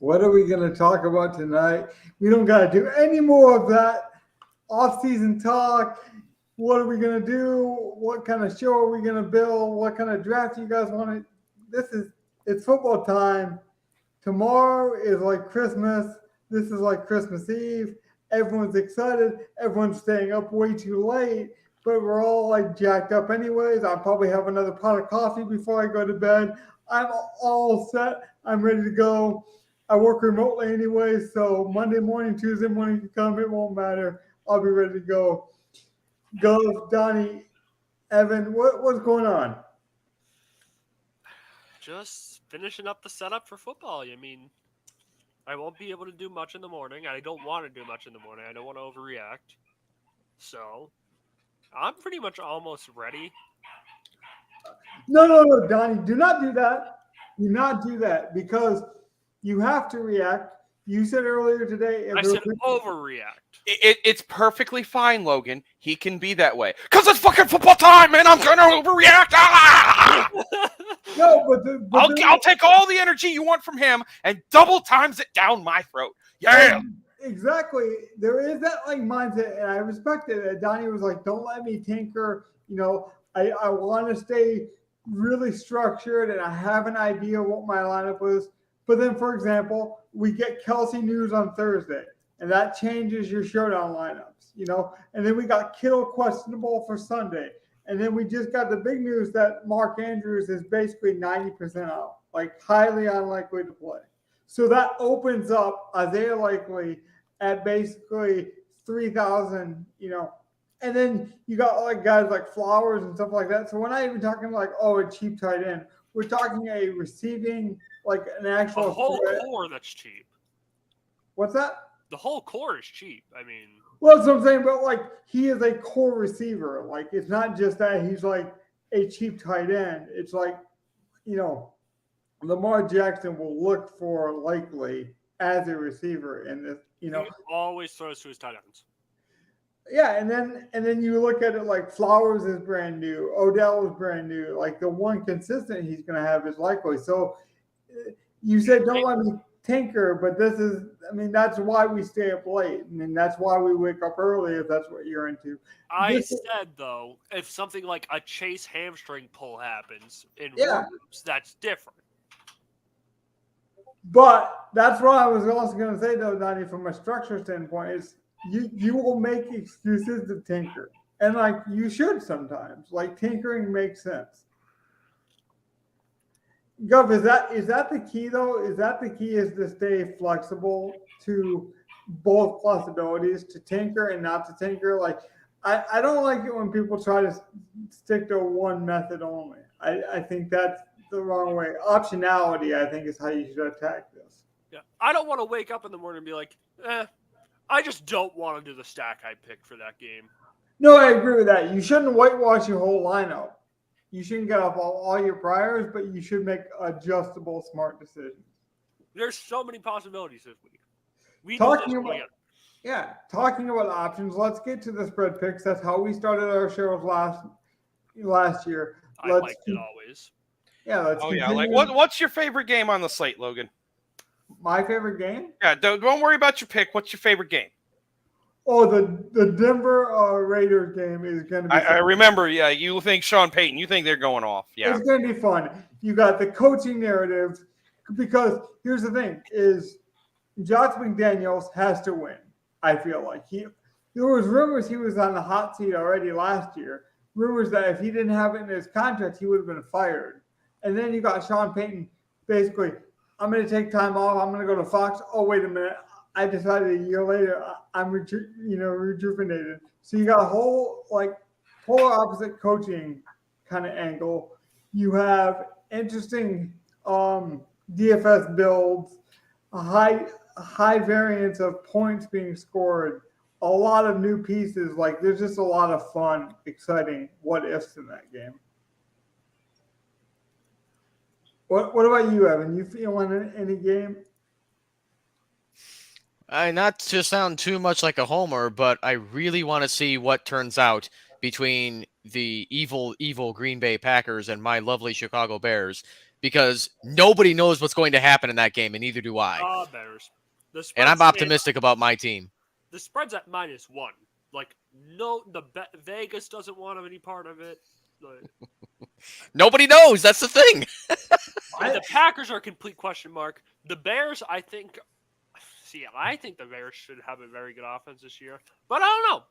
What are we going to talk about tonight? We don't got to do any more of that off-season talk. What are we going to do? What kind of show are we going to build? What kind of draft you guys want to? It's football time. Tomorrow is like Christmas. This is like Christmas Eve. Everyone's excited. Everyone's staying up way too late, but we're all like jacked up anyways. I'll probably have another pot of coffee before I go to bed. I'm all set. I'm ready to go. I work remotely anyway, so Monday morning, Tuesday morning can come. It won't matter. I'll be ready to go. Go, Donnie, Evan. What's going on? Just finishing up the setup for football. I mean, I won't be able to do much in the morning. I don't want to do much in the morning. I don't want to overreact. So, I'm pretty much almost ready. No, Donnie. Do not do that. Do not do that because you have to react. You said earlier today. I said overreact. It's perfectly fine, Logan. He can be that way. Because it's fucking football time, and I'm going to overreact. Ah! No, I'll take all the energy you want from him and double times it down my throat. Yeah. Exactly. There is that like mindset, and I respect it. Donnie was like, don't let me tinker. You know, I want to stay really structured, and I have an idea what my lineup was. But then, for example, we get Kelsey news on Thursday, and that changes your showdown lineups, you know. And then we got Kittle questionable for Sunday. And then we just got the big news that Mark Andrews is basically 90% out, like highly unlikely to play. So that opens up Isaiah Likely at basically 3,000, you know. And then you got like guys like Flowers and stuff like that. So we're not even talking like, oh, a cheap tight end. We're talking a receiving, like an actual. The whole core that's cheap. What's that? The whole core is cheap. I mean. Well, that's what I'm saying, but like he is a core receiver. Like it's not just that he's like a cheap tight end. It's like, you know, Lamar Jackson will look for Likely as a receiver in this, you know. He always throws to his tight ends. Yeah, and then you look at it like Flowers is brand new, Odell is brand new. Like the one consistent he's going to have is Likely. So you said don't let me tinker, but this is, I mean, that's why we stay up late, and that's why we wake up early if that's what you're into. I said, though, if something like a Chase hamstring pull happens in warm-ups, that's different. But that's what I was also going to say, though, Donnie, from a structure standpoint, is you will make excuses to tinker. And, like, you should sometimes. Like, tinkering makes sense. Gov, is that the key though? Is that the key is to stay flexible to both possibilities, to tinker and not to tinker? Like I don't like it when people try to stick to one method only. I think that's the wrong way. Optionality, I think, is how you should attack this. Yeah. I don't want to wake up in the morning and be like, I just don't want to do the stack I picked for that game. No, I agree with that. You shouldn't whitewash your whole lineup. You shouldn't get off all your priors, but you should make adjustable, smart decisions. There's so many possibilities this week. Talking about options, let's get to the spread picks. That's how we started our shows last year. I liked it always. Yeah, let's continue. Like what's your favorite game on the slate, Logan? My favorite game? Yeah, don't worry about your pick. What's your favorite game? Oh, the Denver Raiders game is going to be I remember, yeah, you think Sean Payton. You think they're going off. Yeah. It's going to be fun. You got the coaching narrative because here's the thing is Josh McDaniels has to win, I feel like. There was rumors he was on the hot seat already last year. Rumors that if he didn't have it in his contract, he would have been fired. And then you got Sean Payton basically, I'm going to take time off. I'm going to go to Fox. Oh, wait a minute. I decided a year later I'm rejuvenated. So you got a whole like polar opposite coaching kind of angle. You have interesting DFS builds, a high variance of points being scored, a lot of new pieces. Like there's just a lot of fun, exciting what ifs in that game. What about you, Evan? You feeling any game? Not to sound too much like a homer, but I really want to see what turns out between the evil Green Bay Packers and my lovely Chicago Bears, because nobody knows what's going to happen in that game, and neither do I. Bears. And I'm optimistic about my team. The spread's at -1. Like, no, Vegas doesn't want any part of it. Nobody knows. That's the thing. The Packers are a complete question mark. The Bears, I think the Bears should have a very good offense this year, but I don't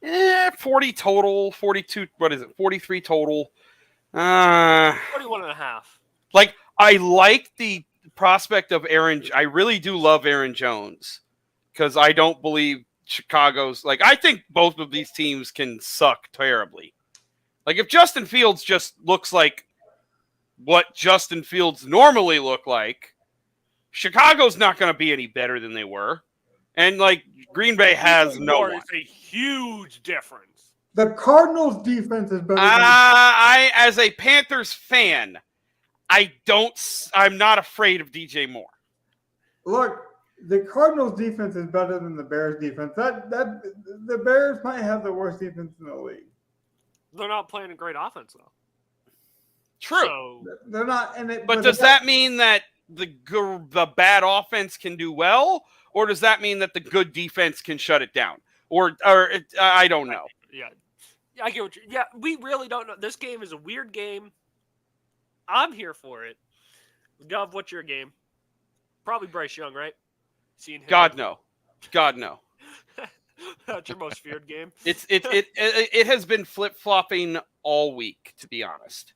know. 40 total, 42. What is it? 43 total. 41.5. Like, I like the prospect of Aaron. I really do love Aaron Jones because I don't believe Chicago's. Like, I think both of these teams can suck terribly. Like, if Justin Fields just looks like what Justin Fields normally look like, Chicago's not going to be any better than they were. And, like, Green Bay has no one. It's a huge difference. The Cardinals' defense is better. I, as a Panthers fan, I'm not afraid of DJ Moore. Look, the Cardinals' defense is better than the Bears' defense. The Bears might have the worst defense in the league. They're not playing a great offense, though. True. So, They're not. But does that mean that the bad offense can do well, or does that mean that the good defense can shut it down? Or I don't know. Yeah, I get what yeah, we really don't know. This game is a weird game. I'm here for it. Gov, what's your game? Probably Bryce Young, right? Seeing him. God no. That's your most feared game. It has been flip-flopping all week, to be honest.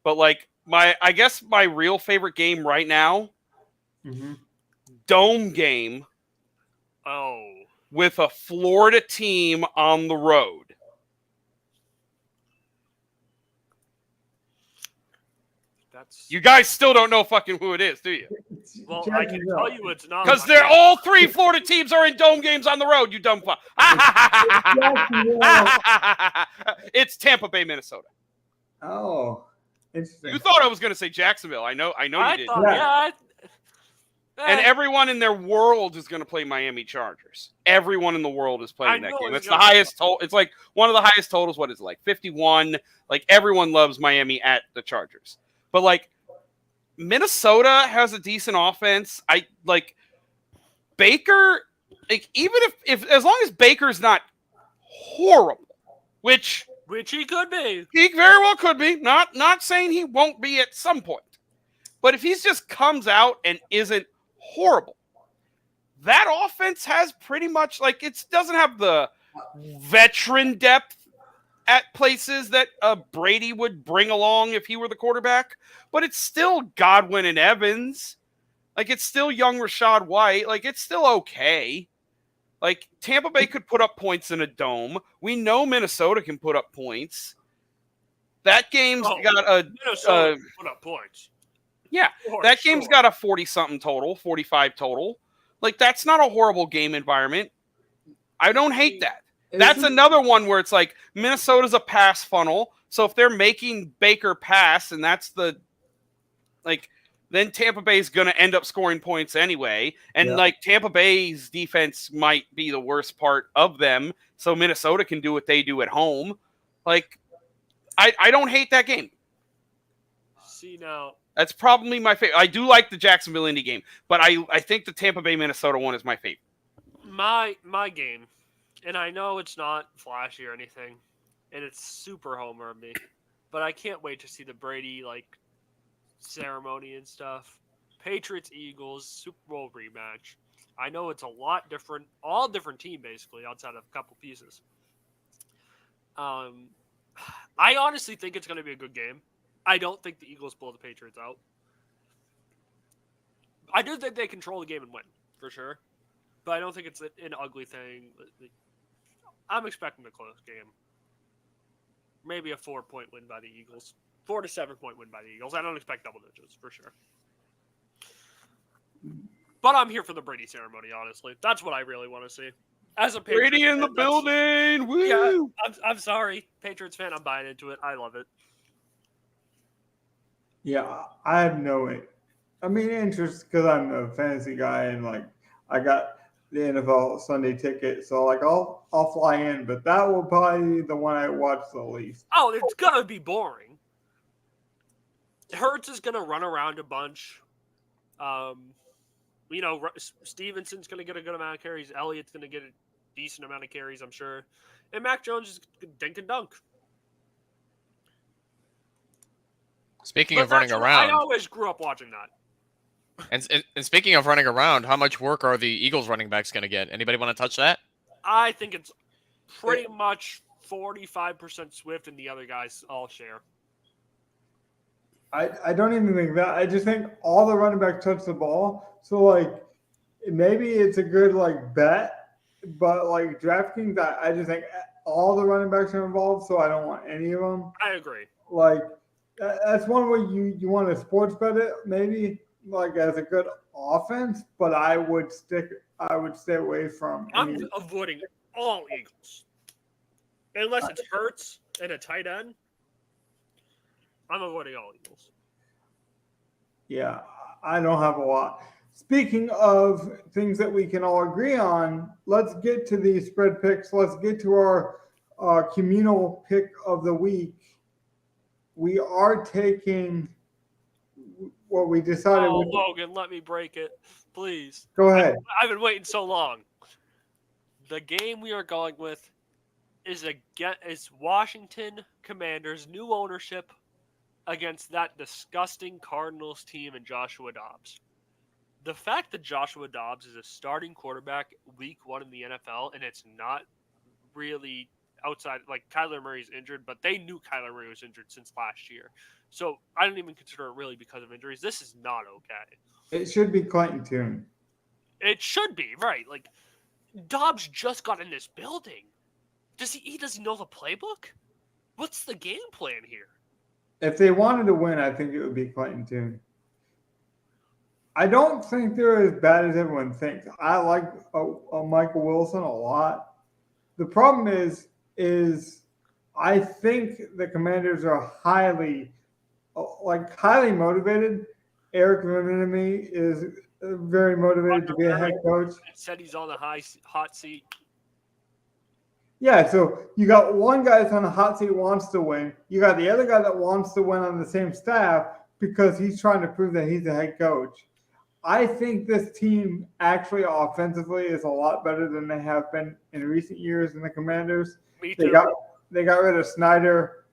But like I guess my real favorite game right now, dome game. Oh. With a Florida team on the road. You guys still don't know fucking who it is, do you? Well, I can tell you it's not. Because they're all three Florida teams are in dome games on the road, you dumb fuck. It's Tampa Bay, Minnesota. Oh, interesting. You thought I was going to say Jacksonville. I know you did. And everyone in their world is going to play Miami Chargers. Everyone in the world is playing that game. It's the highest total. It's like one of the highest totals. What is it, like 51? Like, everyone loves Miami at the Chargers. But like, Minnesota has a decent offense. I like Baker. Like, even if as long as Baker's not horrible, which he could be, he very well could be. Not saying he won't be at some point, but if he just comes out and isn't horrible, that offense has pretty much, like, it doesn't have the veteran depth at places that Brady would bring along if he were the quarterback, but it's still Godwin and Evans. Like, it's still young Rachaad White. Like, it's still okay. Like, Tampa Bay could put up points in a dome. We know Minnesota can put up points. That game's got a Minnesota put up points. Yeah, that game's got a 40-something total, 45 total. Like, that's not a horrible game environment. I don't hate that. That's another one where it's like Minnesota's a pass funnel. So if they're making Baker pass, and that's then Tampa Bay's going to end up scoring points anyway. And like, Tampa Bay's defense might be the worst part of them. So Minnesota can do what they do at home. Like, I don't hate that game. See, now, that's probably my favorite. I do like the Jacksonville Indy game, but I think the Tampa Bay Minnesota one is my favorite. My game, and I know it's not flashy or anything, and it's super homer of me, but I can't wait to see the Brady ceremony and stuff. Patriots Eagles Super Bowl rematch. I know it's a lot different, all different team basically, outside of a couple pieces. I honestly think it's going to be a good game. I don't think the Eagles blow the Patriots out. I do think they control the game and win, for sure. But I don't think it's an ugly thing. I'm expecting a close game. Maybe a 4-point win by the Eagles. 4 to 7-point win by the Eagles. I don't expect double digits, for sure. But I'm here for the Brady ceremony, honestly. That's what I really want to see. As a Patriots Brady in the building! Woo! Yeah, I'm sorry. Patriots fan, I'm buying into it. I love it. Yeah, I have interest because I'm a fantasy guy and like I got the NFL Sunday ticket, so like I'll fly in, but that will probably be the one I watch the least. Oh, it's gonna be boring. Hurts is going to run around a bunch. Stevenson's going to get a good amount of carries. Elliott's going to get a decent amount of carries, I'm sure. And Mac Jones is dink and dunk. Speaking But of running I around, always grew up watching that. and speaking of running around, how much work are the Eagles running backs going to get? Anybody want to touch that? I think it's pretty much 45% Swift, and the other guys all share. I don't even think that. I just think all the running backs touch the ball. So like maybe it's a good like bet, but like DraftKings, I just think all the running backs are involved, so I don't want any of them. I agree. Like that's one way you want to sports bet it, maybe like as a good offense, but I would stay away from I'm any. avoiding all Eagles. Unless it's Hurts and a tight end. I'm avoiding all Eagles. Yeah, I don't have a lot. Speaking of things that we can all agree on, let's get to the spread picks. Let's get to our communal pick of the week. We are taking what we decided. Oh, Logan, let me break it, please. Go ahead. I've been waiting so long. The game we are going with is Washington Commanders' new ownership against that disgusting Cardinals team and Joshua Dobbs. The fact that Joshua Dobbs is a starting quarterback week 1 in the NFL, and it's not really outside, like Kyler Murray's injured, but they knew Kyler Murray was injured since last year. So I don't even consider it really because of injuries. This is not okay. It should be Clayton Tune. It should be, right. Like, Dobbs just got in this building. He doesn't know the playbook? What's the game plan here? If they wanted to win, I think it would be Clayton Tune. I don't think they're as bad as everyone thinks. I like Michael Wilson a lot. The problem is I think the Commanders are highly motivated. Eric Bieniemy is very motivated to be a head coach. Said he's on the hot seat. Yeah, so you got one guy that's on the hot seat wants to win. You got the other guy that wants to win on the same staff because he's trying to prove that he's a head coach. I think this team actually offensively is a lot better than they have been in recent years in the Commanders. Me too. They got rid of Snyder.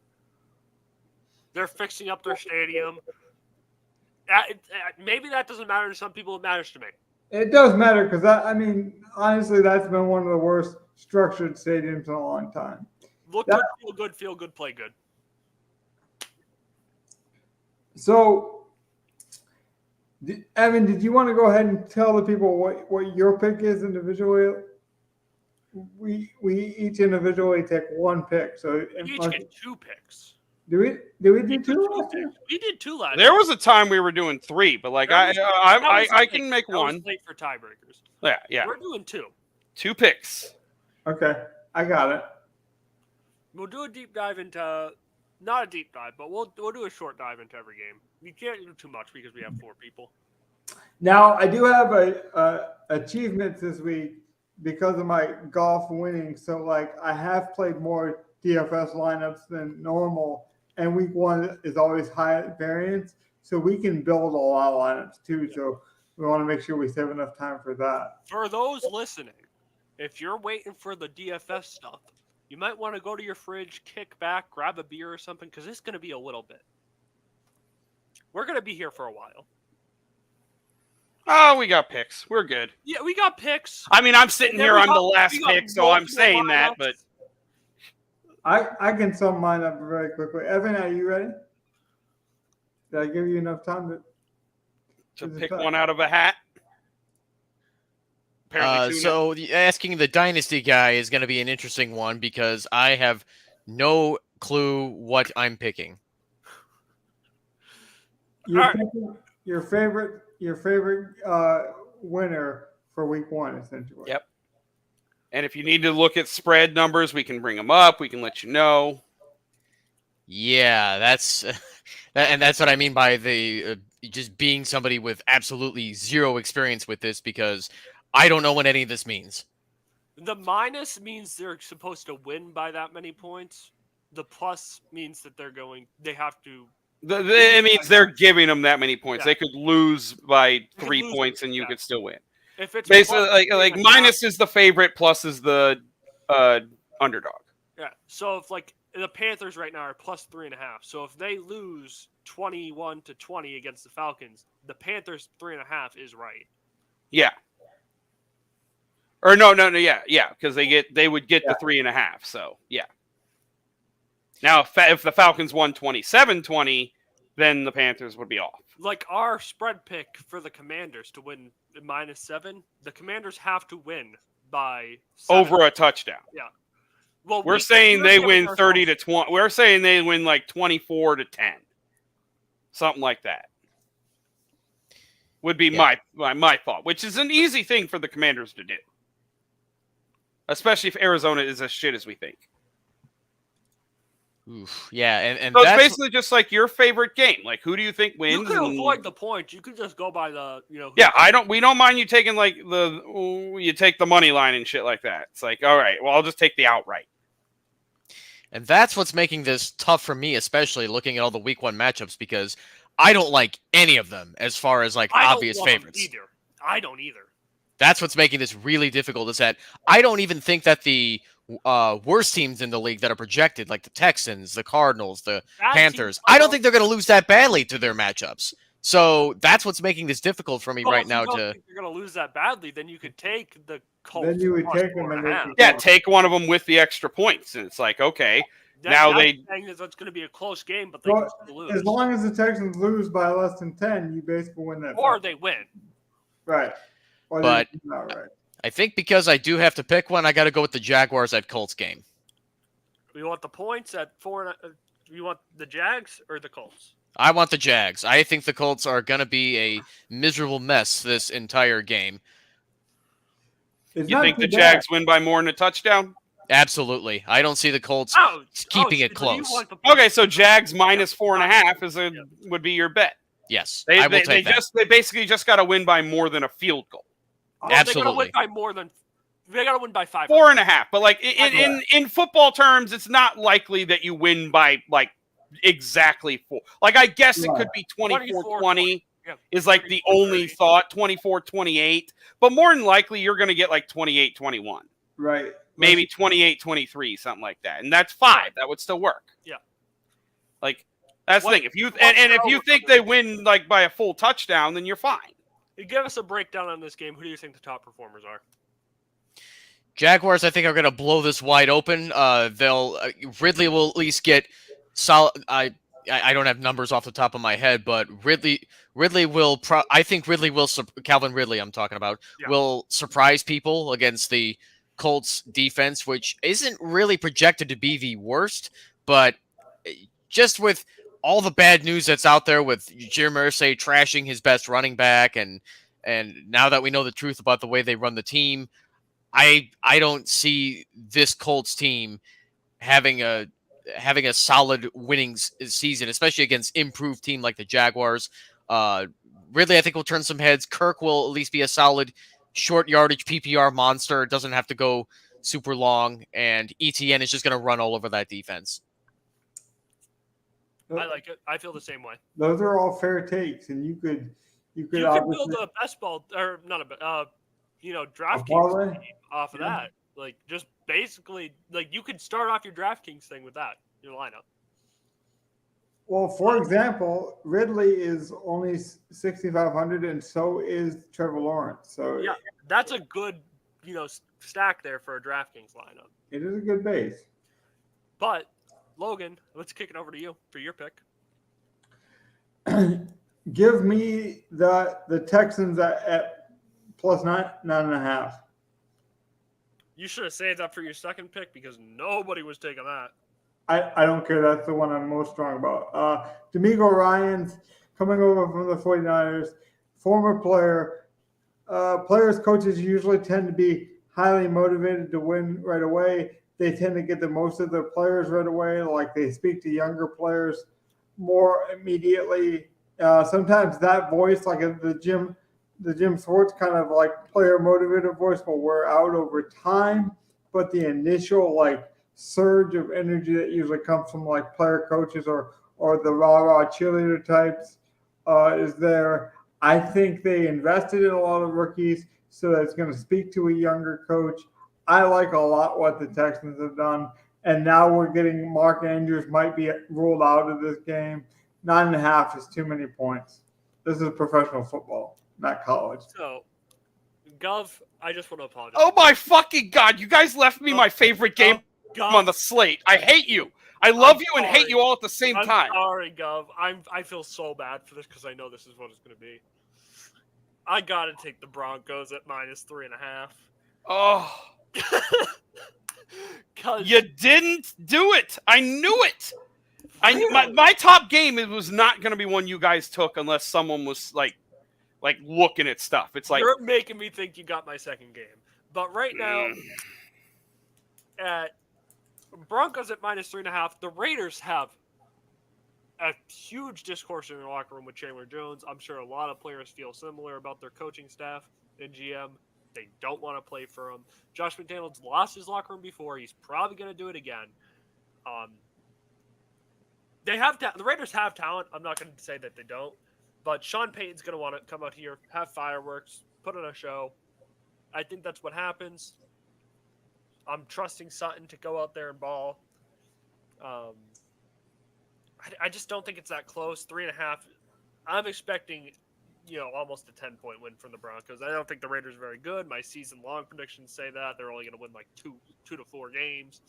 They're fixing up their stadium. Maybe that doesn't matter to some people. It matters to me. It does matter because, honestly, that's been one of the worst structured stadiums in a long time. Look good, feel good, play good. So, Evan, did you want to go ahead and tell the people what your pick is individually? We each individually take one pick. So we each get 2 picks. Do we do 2 last year? We did 2 last year. There was a time we were doing 3, but like I can make one. Was late for tiebreakers. Yeah. We're doing 2. 2 picks. Okay, I got it. We'll do a deep dive into, not a deep dive, but we'll do a short dive into every game. We can't do too much because we have 4 people. Now I do have a achievements this week because of my golf winning. So like I have played more DFS lineups than normal, and week 1 is always high variance, so we can build a lot of lineups too. So we want to make sure we save enough time for that. For those listening, if you're waiting for the DFS stuff, you might want to go to your fridge, kick back, grab a beer or something, because it's going to be a little bit. We're going to be here for a while. Oh, we got picks. We're good. Yeah, we got picks. I mean, I'm sitting here on the last pick, so I'm saying that, but I can sum mine up very quickly. Evan, are you ready? Did I give you enough time to pick one out of a hat? So asking the Dynasty guy is going to be an interesting one because I have no clue what I'm picking. Your favorite winner for week 1, essentially. Yep. And if you need to look at spread numbers, we can bring them up. We can let you know. Yeah, that's what I mean by the just being somebody with absolutely zero experience with this because I don't know what any of this means. The minus means they're supposed to win by that many points. The plus means that they have to It means they're giving them that many points. Yeah. They could lose by They could 3 lose, points and you yeah. could still win. If it's Basically, plus like 3.5, minus is the favorite, plus is the underdog. Yeah. So if like the Panthers right now are plus 3.5, so if they lose 21-20 against the Falcons, the Panthers 3.5 is right. Yeah. Or no, yeah, because they would get the 3.5. So yeah. Now if the Falcons won 27-20, then the Panthers would be off. Like our spread pick for the Commanders to win -7, the Commanders have to win by 7. Over a touchdown. Yeah. Well, we're saying they win 30-20. We're saying they win like 24-10. Something like that. Would be my thought, which is an easy thing for the Commanders to do. Especially if Arizona is as shit as we think. Oof, yeah, and so that's it's basically just like your favorite game. Like, who do you think wins? You could avoid the points. You could just go by the, Yeah, we don't mind you taking you take the money line and shit like that. It's like, all right, well, I'll just take the outright. And that's what's making this tough for me, especially looking at all the week 1 matchups, because I don't like any of them as far as like obvious favorites. I don't either. That's what's making this really difficult, is that I don't even think that the worst teams in the league that are projected, like the Texans, the Cardinals, the Panthers, I don't think they're going to lose that badly to their matchups. So that's what's making this difficult for me right now. If you're going to lose that badly, then you could take the Colts. Then you would take them and take one of them with the extra points, and it's like, okay, now they saying that it's going to be a close game, but they can still lose. As long as the Texans lose by less than 10, you basically win that. Or they win. Right. Or but not right. I think because I do have to pick one, I got to go with the Jaguars at Colts game. We want the points at 4. You want the Jags or the Colts? I want the Jags. I think the Colts are going to be a miserable mess this entire game. You think the Jags win by more than a touchdown? Absolutely. I don't see the Colts keeping it close. Okay, so Jags minus 4.5 would be your bet. Yes, I will take that. They basically just got to win by more than a field goal. Absolutely. They got to win by more than. They got to win by 5. 4.5. But like in football terms, it's not likely that you win by like exactly 4. Like, I guess it could be 24-20 is like the only thought, 24-28. But more than likely, you're going to get like 28-21. Right. Maybe 28-23, something like that. And that's 5. That would still work. Yeah. Like, that's the thing. If you if you think they win like by a full touchdown, then you're fine. Give us a breakdown on this game. Who do you think the top performers are? Jaguars, I think, are going to blow this wide open. Ridley will at least get solid. I don't have numbers off the top of my head, but Ridley will. I think Ridley will. Calvin Ridley, I'm talking about, will surprise people against the Colts defense, which isn't really projected to be the worst, but just with all the bad news that's out there with Jim Irsay trashing his best running back, and now that we know the truth about the way they run the team, I don't see this Colts team having a solid winning season, especially against improved team like the Jaguars. Ridley, I think, will turn some heads. Kirk will at least be a solid short yardage PPR monster. It doesn't have to go super long, and ETN is just going to run all over that defense. I like it. I feel the same way. Those are all fair takes, and you could build a best ball or not a DraftKings off of that. Like, just basically, like, you could start off your DraftKings thing with that, your lineup. Well, for example, Ridley is only 6,500, and so is Trevor Lawrence. So yeah, that's a good, stack there for a DraftKings lineup. It is a good base. But Logan, let's kick it over to you for your pick. Give me the Texans at plus 9.5. You should have saved that for your second pick because nobody was taking that. I don't care. That's the one I'm most strong about. D'Amico Ryans coming over from the 49ers, former player. Players, coaches usually tend to be highly motivated to win right away. They tend to get the most of their players right away. Like, they speak to younger players more immediately. Sometimes that voice, like the Jim Schwartz kind of like player motivated voice, will wear out over time. But the initial surge of energy that usually comes from like player coaches or or the rah-rah cheerleader types is there. I think they invested in a lot of rookies, so that's going to speak to a younger coach. I like a lot what the Texans have done, and now we're getting Mark Andrews might be ruled out of this game. 9.5 is too many points. This is professional football, not college. So, Gov, I just want to apologize. Oh my fucking God! You guys left me my favorite game Gov, on the slate. I hate you. I love you and hate sorry. you all at the same I'm time. sorry, Gov. I feel so bad for this because I know this is what it's going to be. I got to take the Broncos at -3.5. Oh, Cause you didn't do it. I knew it. My top game was not going to be one you guys took unless someone was like looking at stuff. It's like you're making me think you got my second game. But right now, at Broncos at -3.5, the Raiders have a huge discourse in their locker room with Chandler Jones. I'm sure a lot of players feel similar about their coaching staff and GM. They don't want to play for him. Josh McDaniels lost his locker room before. He's probably going to do it again. They have the Raiders have talent. I'm not going to say that they don't. But Sean Payton's going to want to come out here, have fireworks, put on a show. I think that's what happens. I'm trusting Sutton to go out there and ball. I just don't think it's that close. 3.5. I'm expecting, almost a 10-point win from the Broncos. I don't think the Raiders are very good. My season-long predictions say that. They're only going to win like 2 to 4 games.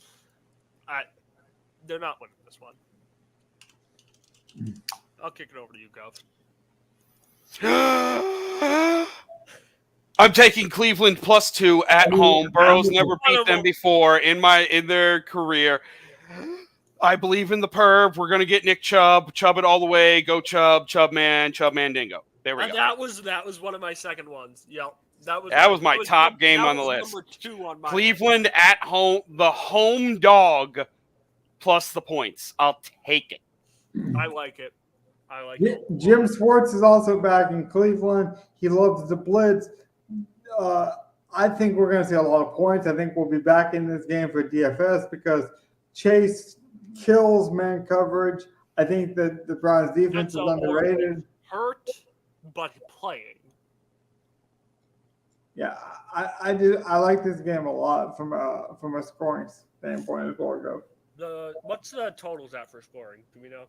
They're not winning this one. I'll kick it over to you, Gov. I'm taking Cleveland +2 at home. Burrow's never beat them before in their career. I believe in the perv. We're gonna get Nick Chubb. Chubb it all the way. Go Chubb. Chubb man dingo. There we go. That was one of my second ones. Yep. That was my top game on the list. Number 2 on my Cleveland list. at home, the home dog plus the points. I'll take it. I like it. it. Jim Schwartz is also back in Cleveland. He loves the blitz. I think we're going to see a lot of points. I think we'll be back in this game for DFS because Chase kills man coverage. I think that the Browns defense is underrated. Hurt, but playing. Yeah, I like this game a lot from a scoring standpoint as well. What's the totals at for scoring? Do we know?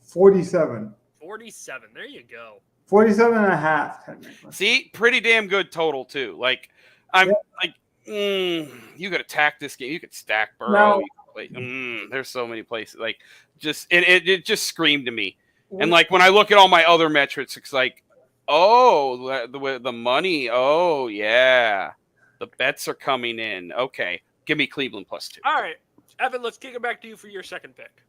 47. 47. There you go. 47.5, technically. See, pretty damn good total too. You could attack this game. You could stack Burrow. No. There's so many places. It just screamed to me. And when I look at all my other metrics, it's like, oh, the money. Oh yeah, the bets are coming in. Okay, give me Cleveland +2. All right, Evan. Let's kick it back to you for your second pick.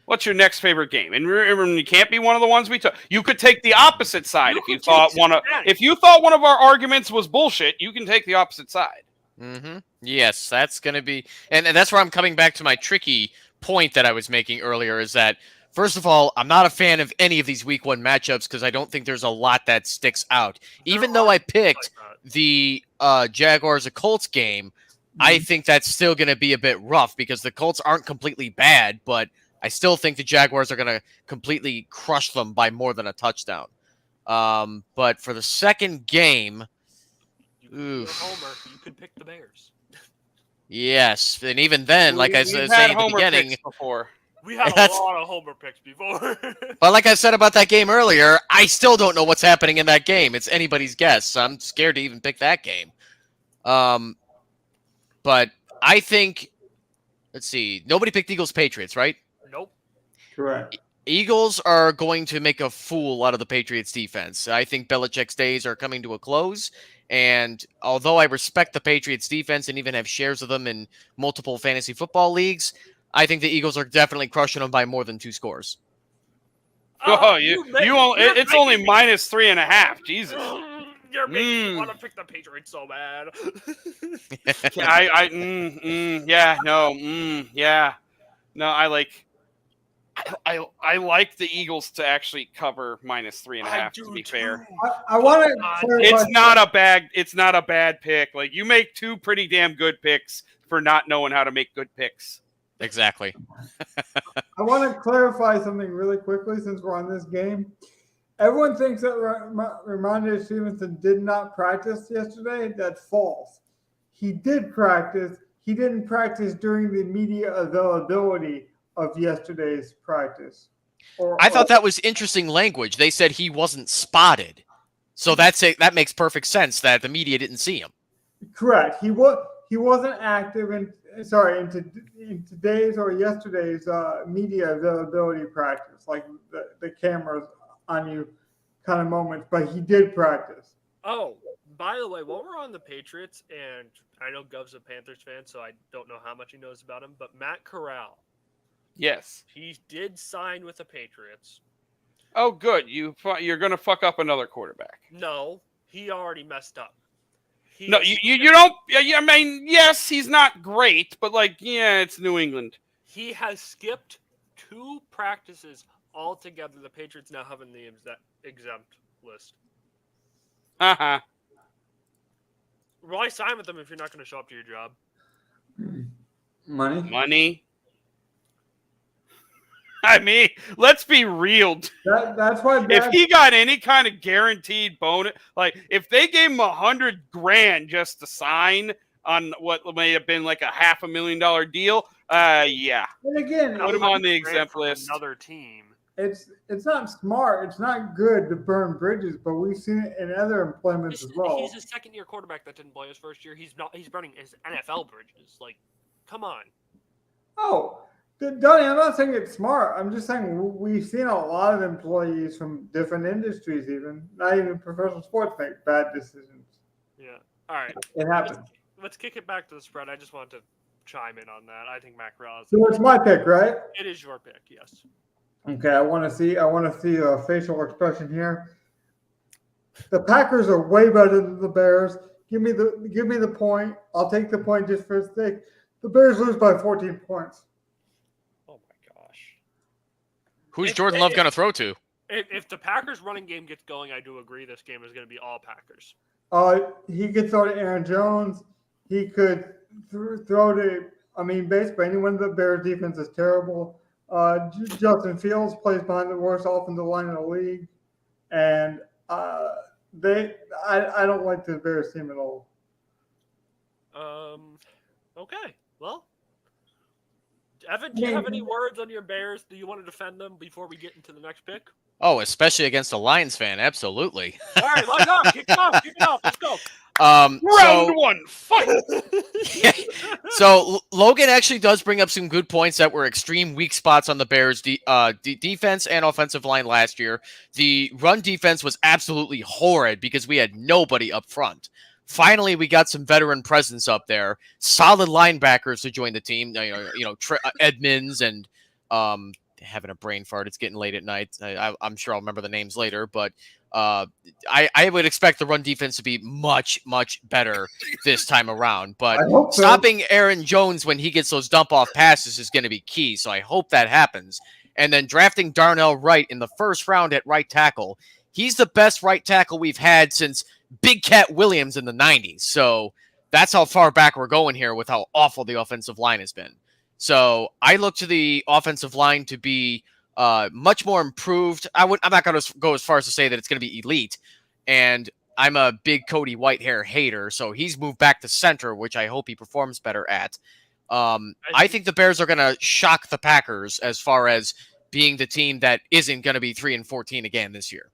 What's your next favorite game? And remember, you can't be one of the ones we took. You could take the opposite side if you thought one of our arguments was bullshit. You can take the opposite side. Mm-hmm. Yes, that's going to be, and that's where I'm coming back to my tricky point that I was making earlier. Is that first of all, I'm not a fan of any of these Week 1 matchups because I don't think there's a lot that sticks out. Even though I picked the Jaguars-Colts game, I think that's still going to be a bit rough because the Colts aren't completely bad, but I still think the Jaguars are going to completely crush them by more than a touchdown. But for the second game, You're a homer. You could pick the Bears. Yes, and even then, like I was saying at the beginning, we had a lot of homer picks before. But like I said about that game earlier, I still don't know what's happening in that game. It's anybody's guess. So I'm scared to even pick that game. But I think, let's see, nobody picked Eagles-Patriots, right? Nope. Correct. Eagles are going to make a fool out of the Patriots defense. I think Belichick's days are coming to a close. And although I respect the Patriots defense and even have shares of them in multiple fantasy football leagues, I think the Eagles are definitely crushing them by more than 2 scores. It's only -3.5. Jesus. You're making me want to pick the Patriots so bad. I like the Eagles to actually cover -3.5. To be fair, I want to. It's not a bad pick. Like you make 2 pretty damn good picks for not knowing how to make good picks. Exactly. I want to clarify something really quickly since we're on this game. Everyone thinks that Ramondre Stevenson did not practice yesterday. That's false. He did practice. He didn't practice during the media availability of yesterday's practice. I thought that was interesting language. They said he wasn't spotted. So that makes perfect sense that the media didn't see him. Correct. He wasn't active in today's or yesterday's media availability practice, like the cameras on you kind of moments, but he did practice. Oh, by the way, while we're on the Patriots, and I know Gov's a Panthers fan, so I don't know how much he knows about him, but Matt Corral. Yes. He did sign with the Patriots. Oh, good. You're going to fuck up another quarterback. No, he already messed up. No, you don't. I mean, yes, he's not great, but it's New England. He has skipped 2 practices altogether. The Patriots now have in the exempt list. Uh-huh. Why sign with them if you're not going to show up to your job? Money. I mean, let's be real. That's why. If he got any kind of guaranteed bonus, like if they gave him $100,000 just to sign on what may have been like a $500,000 deal, yeah. And again, put him on the exempt list. Another team. It's not smart. It's not good to burn bridges, but we've seen it in other employments as well. He's a second-year quarterback that didn't play his first year. He's burning his NFL bridges. Like, come on. Oh. Donnie, I'm not saying it's smart. I'm just saying we've seen a lot of employees from different industries, not even professional sports, make bad decisions. Yeah. All right. It happens. Let's kick it back to the spread. I just want to chime in on that. I think Matt Corral is. So it's my pick, right? It is your pick, yes. Okay, I want to see a facial expression here. The Packers are way better than the Bears. Give me the point. I'll take the point just for a sake. The Bears lose by 14 points. Who's Jordan Love going to throw to? If the Packers running game gets going, I do agree this game is going to be all Packers. He could throw to Aaron Jones. He could throw to, basically anyone. The Bears defense is terrible. Justin Fields plays behind the worst offensive line in the league. And I don't like the Bears team at all. Okay. Well, Evan, do you have any words on your Bears? Do you want to defend them before we get into the next pick? Oh, especially against a Lions fan, absolutely. All right, let's go. Kick it off. Let's go. Round 1, fight. So Logan actually does bring up some good points that were extreme weak spots on the Bears' defense and offensive line last year. The run defense was absolutely horrid because we had nobody up front. Finally, we got some veteran presence up there. Solid linebackers to join the team. Edmonds and having a brain fart. It's getting late at night. I'm sure I'll remember the names later, but I would expect the run defense to be much, much better this time around. But stopping Aaron Jones when he gets those dump-off passes is going to be key, so I hope that happens. And then drafting Darnell Wright in the first round at right tackle. He's the best right tackle we've had since Big Cat Williams in the 90s. So that's how far back we're going here with how awful the offensive line has been. So I look to the offensive line to be much more improved. I'm not going to go as far as to say that it's going to be elite. And I'm a big Cody Whitehair hater, so he's moved back to center, which I hope he performs better at. I think the Bears are going to shock the Packers as far as being the team that isn't going to be 3-14 again this year.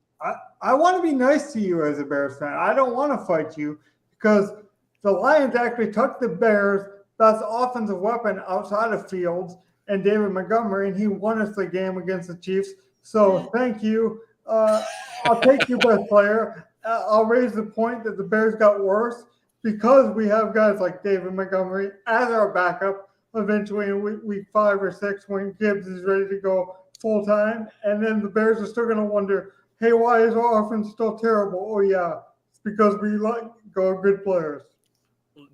I want to be nice to you as a Bears fan. I don't want to fight you because the Lions actually took the Bears' best offensive weapon outside of Fields and David Montgomery, and he won us the game against the Chiefs. So thank you. I'll take your best player. I'll raise the point that the Bears got worse because we have guys like David Montgomery as our backup eventually in week 5 or 6 when Gibbs is ready to go full time. And then the Bears are still going to wonder, hey, why is our offense still terrible? Oh, yeah, it's because we let go of good players.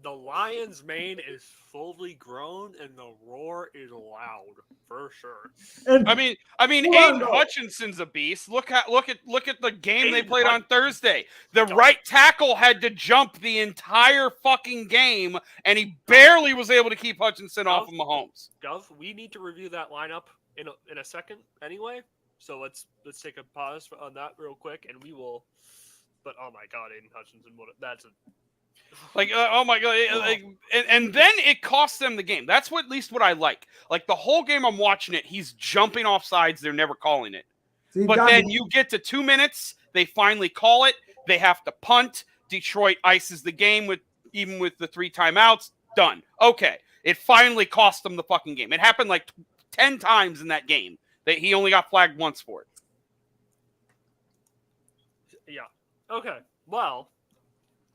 The lion's mane is fully grown, and the roar is loud for sure. And I mean, hold on, Aiden though. Hutchinson's a beast. Look at the game they Aiden played on Thursday. The Don't- right tackle had to jump the entire fucking game, and he barely was able to keep Hutchinson off of Mahomes. Gov, we need to review that lineup in a second anyway. So let's take a pause on that real quick, and we will. But oh my God, Aiden Hutchinson, that's a Like, oh my God. Like, and then it cost them the game. That's at least what I like. Like, the whole game I'm watching it, he's jumping off sides. They're never calling it. See, But Donnie, then you get to 2 minutes, they finally call it. They have to punt. Detroit ices the game with the 3 timeouts. Done. Okay. It finally cost them the fucking game. It happened like 10 times in that game. That he only got flagged once for it. yeah. Okay. Well,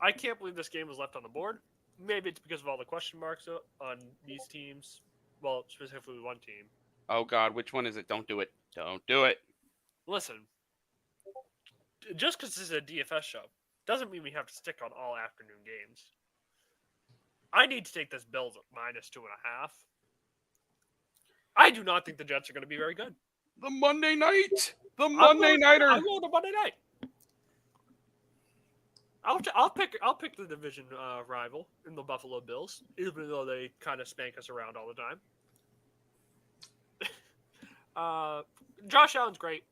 I can't believe this game was left on the board. Maybe it's because of all the question marks on these teams. Well, specifically one team. Oh God, which one is it? Don't do it. Don't do it. Listen, just because this is a DFS show doesn't mean we have to stick on all afternoon games. I need to take this Bills at -2.5. I do not think the Jets are going to be very good. The Monday night. The Monday Nighter. I'm going to Monday night. I'll pick the division rival in the Buffalo Bills, even though they kind of spank us around all the time. Josh Allen's great.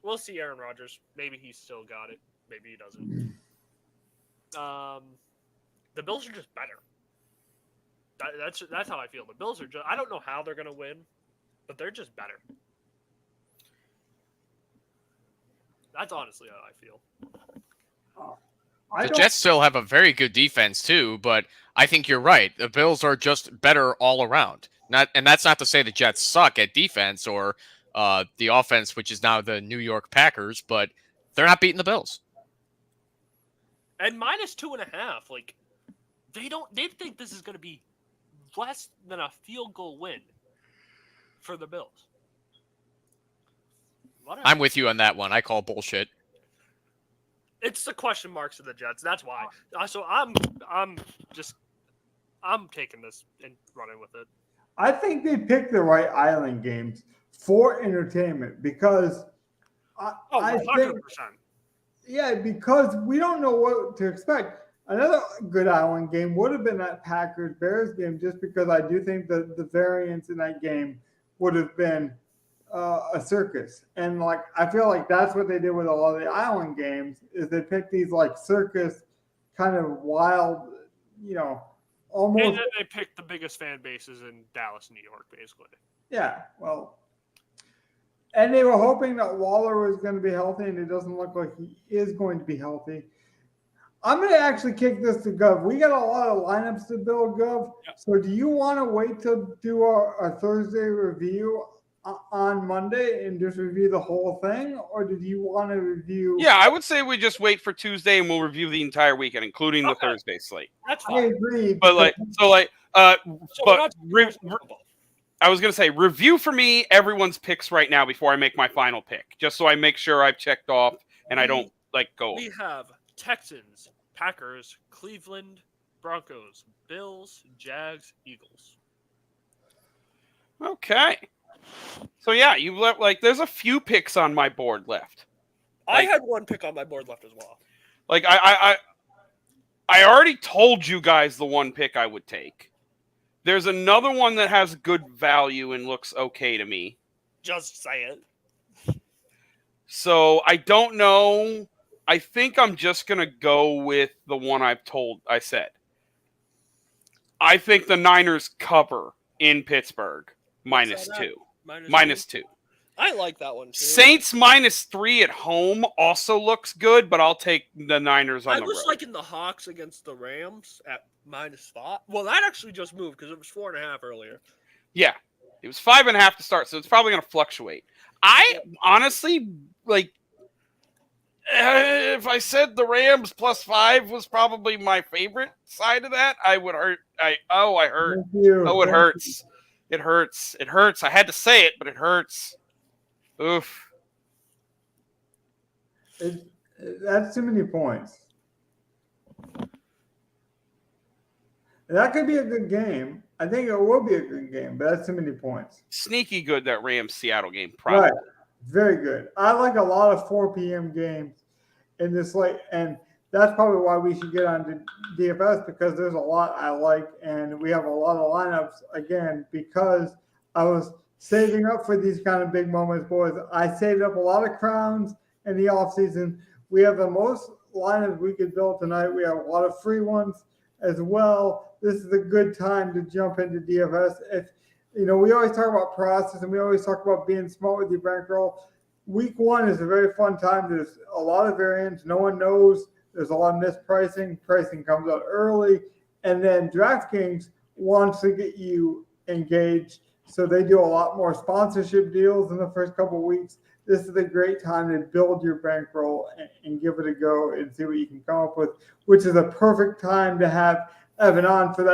We'll see Aaron Rodgers. Maybe he's still got it. Maybe he doesn't. The Bills are just better. That's how I feel. The Bills are just. I don't know how they're going to win, but they're just better. That's honestly how I feel. The Jets still have a very good defense too, but I think you're right. The Bills are just better all around. And that's not to say the Jets suck at defense or the offense, which is now the New York Packers, but they're not beating the Bills. And -2.5, like they think this is going to be less than a field goal win for the Bills. Whatever. I'm with you on that one. I call bullshit. It's the question marks of the Jets. That's why. So I'm taking this and running with it. I think they picked the right island games for entertainment because I 100%. think, yeah, because we don't know what to expect. Another good island game would have been that Packers-Bears game just because I do think that the variance in that game would have been a circus. And like I feel like that's what they did with a lot of the island games is they picked these like circus kind of wild, almost. And then they picked the biggest fan bases in Dallas, New York, basically. Yeah, well, and they were hoping that Waller was going to be healthy, and it doesn't look like he is going to be healthy. I'm going to actually kick this to Gov. We got a lot of lineups to build, Gov. Yep. So do you want to wait to do our Thursday review on Monday and just review the whole thing, or did you want to review? Yeah, I would say we just wait for Tuesday and we'll review the entire weekend, including the Thursday slate. That's I fine. agree. But I was going to say, review for me everyone's picks right now before I make my final pick, just so I make sure I've checked off and I don't go. We have Texans, Packers, Cleveland, Broncos, Bills, Jags, Eagles. Okay. So yeah, you left there's a few picks on my board left. I had one pick on my board left as well. Like I already told you guys the one pick I would take. There's another one that has good value and looks okay to me. Just say it. So I don't know. I think I'm just gonna go with the one I said. I think the Niners cover in Pittsburgh -2. -2. I like that one too. Saints -3 at home also looks good, but I'll take the Niners on the road. I was liking the Hawks against the Rams at -5. Well, that actually just moved because it was 4.5 earlier. Yeah, it was 5.5 to start, so it's probably going to fluctuate. I honestly if I said the Rams +5 was probably my favorite side of that, I would hurt. I hurt. Oh, it hurts. It hurts. It hurts. I had to say it, but it hurts. Oof. That's too many points. And that could be a good game. I think it will be a good game, but that's too many points. Sneaky good, that Rams-Seattle game. Probably. Right. Very good. I like a lot of 4 p.m. games in this late, and that's probably why we should get on to DFS, because there's a lot I like, and we have a lot of lineups again because I was saving up for these kind of big moments, boys. I saved up a lot of crowns in the offseason. We have the most lineups we could build tonight. We have a lot of free ones as well. This is a good time to jump into DFS. If we always talk about process and we always talk about being smart with your bankroll. Week 1 is a very fun time. There's a lot of variance. No one knows. There's a lot of mispricing. Pricing comes out early. And then DraftKings wants to get you engaged. So they do a lot more sponsorship deals in the first couple of weeks. This is a great time to build your bankroll and give it a go and see what you can come up with, which is a perfect time to have Evan on for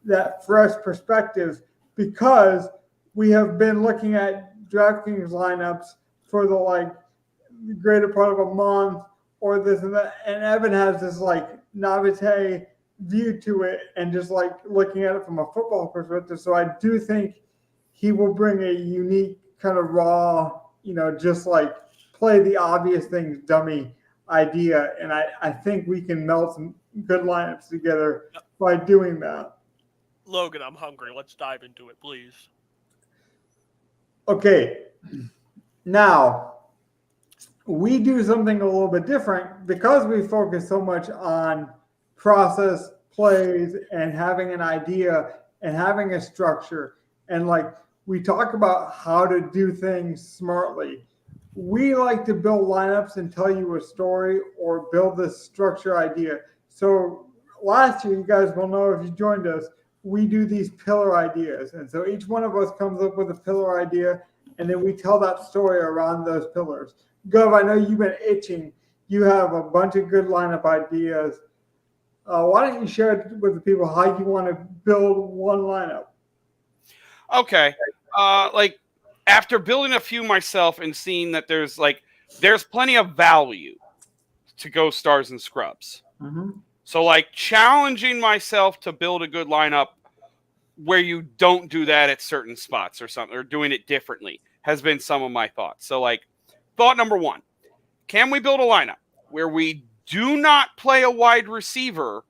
that fresh perspective, because we have been looking at DraftKings lineups for the greater part of a month or this and that, and Evan has this naivete view to it and just looking at it from a football perspective. So I do think he will bring a unique kind of raw, just play the obvious things dummy idea, and I think we can melt some good lineups together by doing that. Logan, I'm hungry. Let's dive into it, please. Okay. Now, we do something a little bit different because we focus so much on process, plays, and having an idea and having a structure. And we talk about how to do things smartly. We like to build lineups and tell you a story or build this structure idea. So last year, you guys will know if you joined us, we do these pillar ideas. And so each one of us comes up with a pillar idea, and then we tell that story around those pillars. Gov, I know you've been itching. You have a bunch of good lineup ideas. Why don't you share with the people how you want to build one lineup? Okay. After building a few myself and seeing that there's plenty of value to go stars and scrubs. Mm-hmm. So challenging myself to build a good lineup where you don't do that at certain spots or something, or doing it differently has been some of my thoughts. So thought number 1, can we build a lineup where we do not play a wide receiver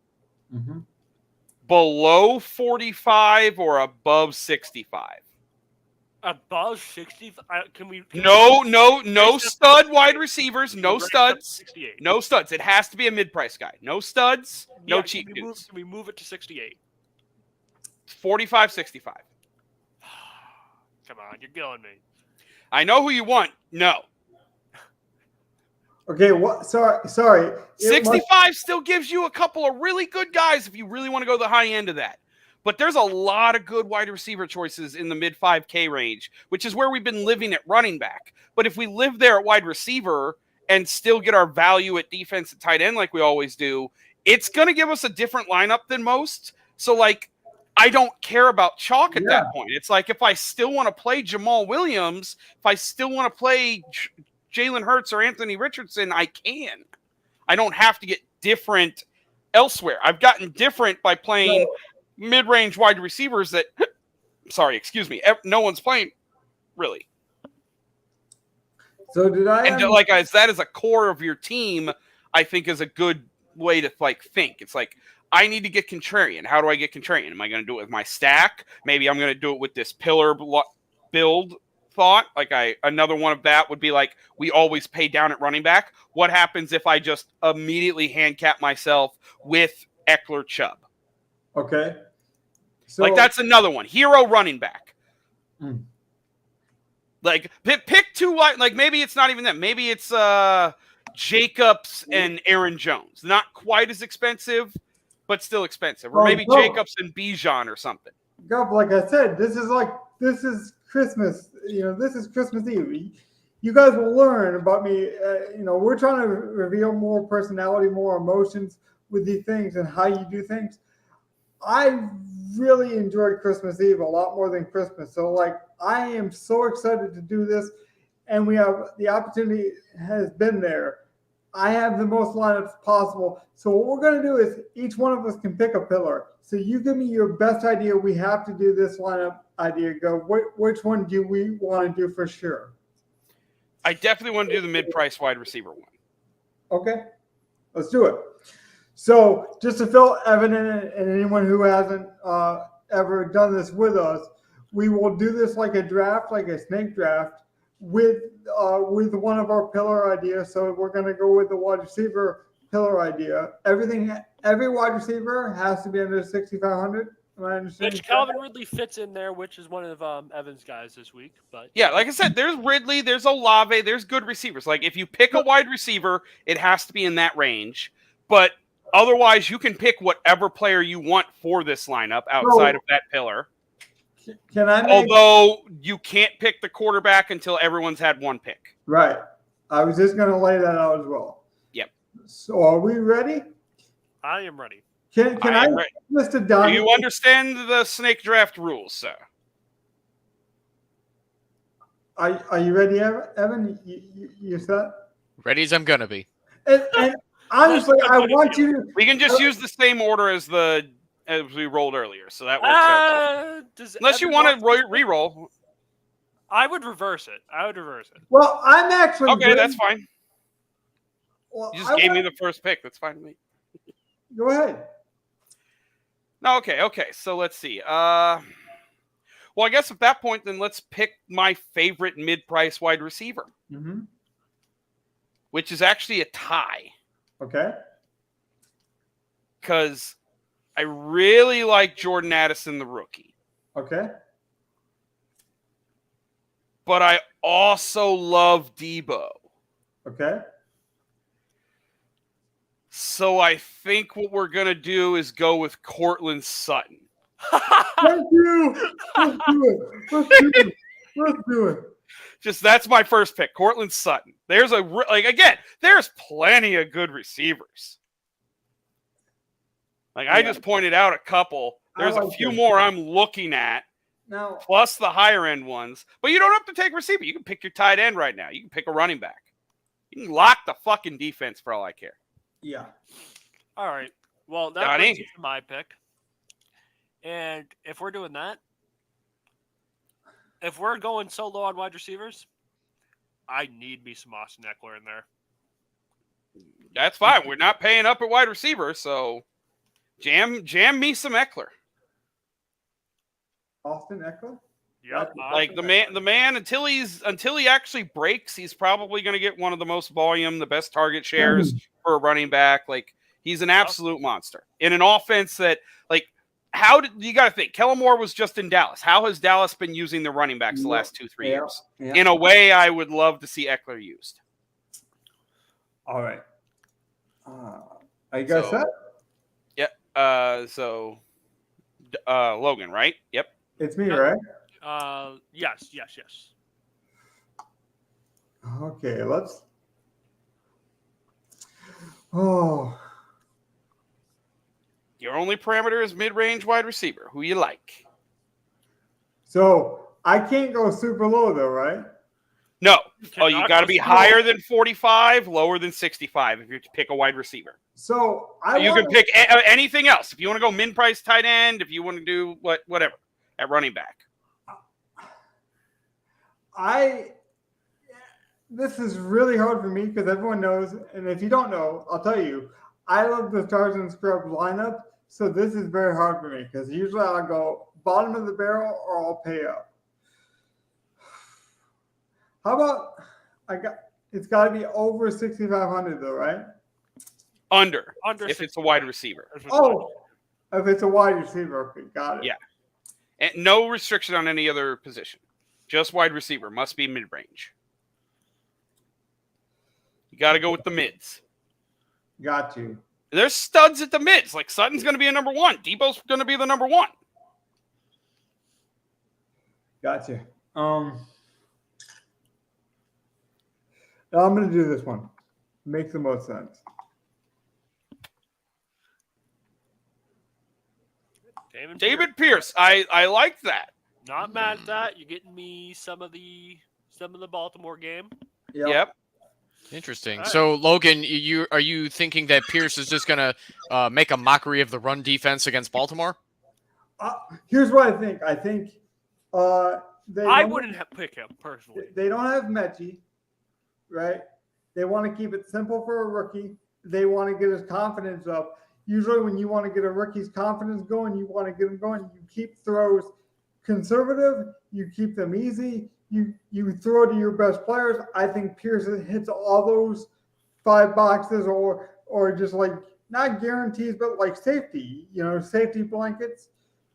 below 45 or above 65? Above 60? Can we? No stud wide receivers. No studs. 68. No studs. It has to be a mid-price guy. No studs. No cheap dudes. Can we move it to 68? 45, 65. Come on, you're killing me. I know who you want. No. Okay, what? Sorry. 65 still gives you a couple of really good guys if you really want to go the high end of that. But there's a lot of good wide receiver choices in the mid 5K range, which is where we've been living at running back. But if we live there at wide receiver and still get our value at defense and tight end like we always do, it's going to give us a different lineup than most. So, I don't care about chalk at that point. It's if I still want to play Jamal Williams, if I still want to play Jalen Hurts or Anthony Richardson, I can. I don't have to get different elsewhere. I've gotten different by playing mid-range wide receivers that, no one's playing, really. So did I? And as that is a core of your team, I think is a good way to think. It's I need to get contrarian. How do I get contrarian? Am I going to do it with my stack? Maybe I'm going to do it with this pillar build thought. Another one of that would be we always pay down at running back. What happens if I just immediately handicap myself with Eckler Chubb? Okay. So that's another one. Hero running back. Pick 2 maybe it's not even that. Maybe it's Jacobs and Aaron Jones. Not quite as expensive, but still expensive. Or maybe Jacobs and Bijan or something. Like I said, this is Christmas. This is Christmas Eve. You guys will learn about me. We're trying to reveal more personality, more emotions with these things and how you do things. I really enjoyed Christmas Eve a lot more than Christmas. So I am so excited to do this, and we have the opportunity has been there. I have the most lineups possible. So what we're going to do is each one of us can pick a pillar. So you give me your best idea. We have to do this lineup idea. Go. Which one do we want to do for sure? I definitely want to do the mid-price wide receiver one. Okay, let's do it. So just to fill Evan in and anyone who hasn't ever done this with us, we will do this like a draft, like a snake draft, with one of our pillar ideas. So we're going to go with the wide receiver pillar idea. Every wide receiver has to be under 6,500. Am I understanding? Which Calvin Ridley fits in there, which is one of Evan's guys this week. But Yeah, like I said, there's Ridley, there's Olave, there's good receivers. Like if you pick a wide receiver, it has to be in that range. But otherwise, you can pick whatever player you want for this lineup outside of that pillar. Can I? Although you can't pick the quarterback until everyone's had one pick. Right. I was just going to lay that out as well. Yep. So are we ready? I am ready. Can I list it down? Do you understand the snake draft rules, sir? Are you ready, Evan? You set? Ready as I'm gonna be. And honestly, I want you to. We can just use the same order as we rolled earlier, so that works out. Unless you want to re-roll. I would reverse it. Well, I'm actually. Okay, ready. that's fine. Well, You just gave me the first pick. That's fine with me. Go ahead. No, okay. So let's see. Well, I guess at that point, then let's pick my favorite mid-price wide receiver, which is actually a tie. Okay. Because I really like Jordan Addison, the rookie. Okay. But I also love Debo. Okay. So I think what we're going to do is go with Courtland Sutton. Thank you. Let's do it. Just that's my first pick, Courtland Sutton. There's there's plenty of good receivers. I just pointed out a couple. There's a few more I'm looking at. Now, plus the higher end ones. But you don't have to take receiver. You can pick your tight end right now. You can pick a running back. You can lock the fucking defense for all I care. Yeah. All right. Well, that brings me to my pick. And if we're doing that, if we're going so low on wide receivers, I need me some Austin Eckler in there. That's fine. We're not paying up at wide receiver, so jam me some Eckler. Austin Eckler? Yeah. Like the man until he actually breaks, he's probably going to get one of the most volume, the best target shares for a running back. Like he's an absolute monster in an offense that you got to think Kellen Moore was just in Dallas. How has Dallas been using the running backs the last 2-3 years? Yeah. In a way, I would love to see Eckler used. All right. I guess that. Yep. Logan, right? Yep. It's me, right? Yes. Okay, let's. Oh. Your only parameter is mid-range wide receiver. Who you like? So I can't go super low though, right? No. You got to be higher than 45, lower than 65 if you pick a wide receiver. So you can pick anything else. If you want to go min-price tight end, if you want to do whatever at running back. This is really hard for me because everyone knows, and if you don't know, I'll tell you, I love the Stars and Scrubs lineup, so this is very hard for me because usually I'll go bottom of the barrel or I'll pay up. How about it's got to be over 6,500 though, right? Under if it's a wide receiver. Oh, if it's a wide receiver, okay, got it. Yeah, and no restriction on any other position. Just wide receiver. Must be mid-range. You got to go with the mids. Got you. There's studs at the mids. Like Sutton's going to be a number one. Debo's going to be the number one. Gotcha. I'm going to do this one. Makes the most sense. David Pierce. I like that. Not mad at that. You're getting me some of the Baltimore game. Yep. Interesting. All right. So, Logan, are you thinking that Pierce is just going to make a mockery of the run defense against Baltimore? Here's what I think. I think I wouldn't pick him personally. They don't have Mechie, right? They want to keep it simple for a rookie. They want to get his confidence up. Usually when you want to get a rookie's confidence going, you want to get him going. You keep throws conservative. You keep them easy. You throw to your best players. I think Pierce hits all those 5 boxes or just like not guarantees, but like safety, safety blankets.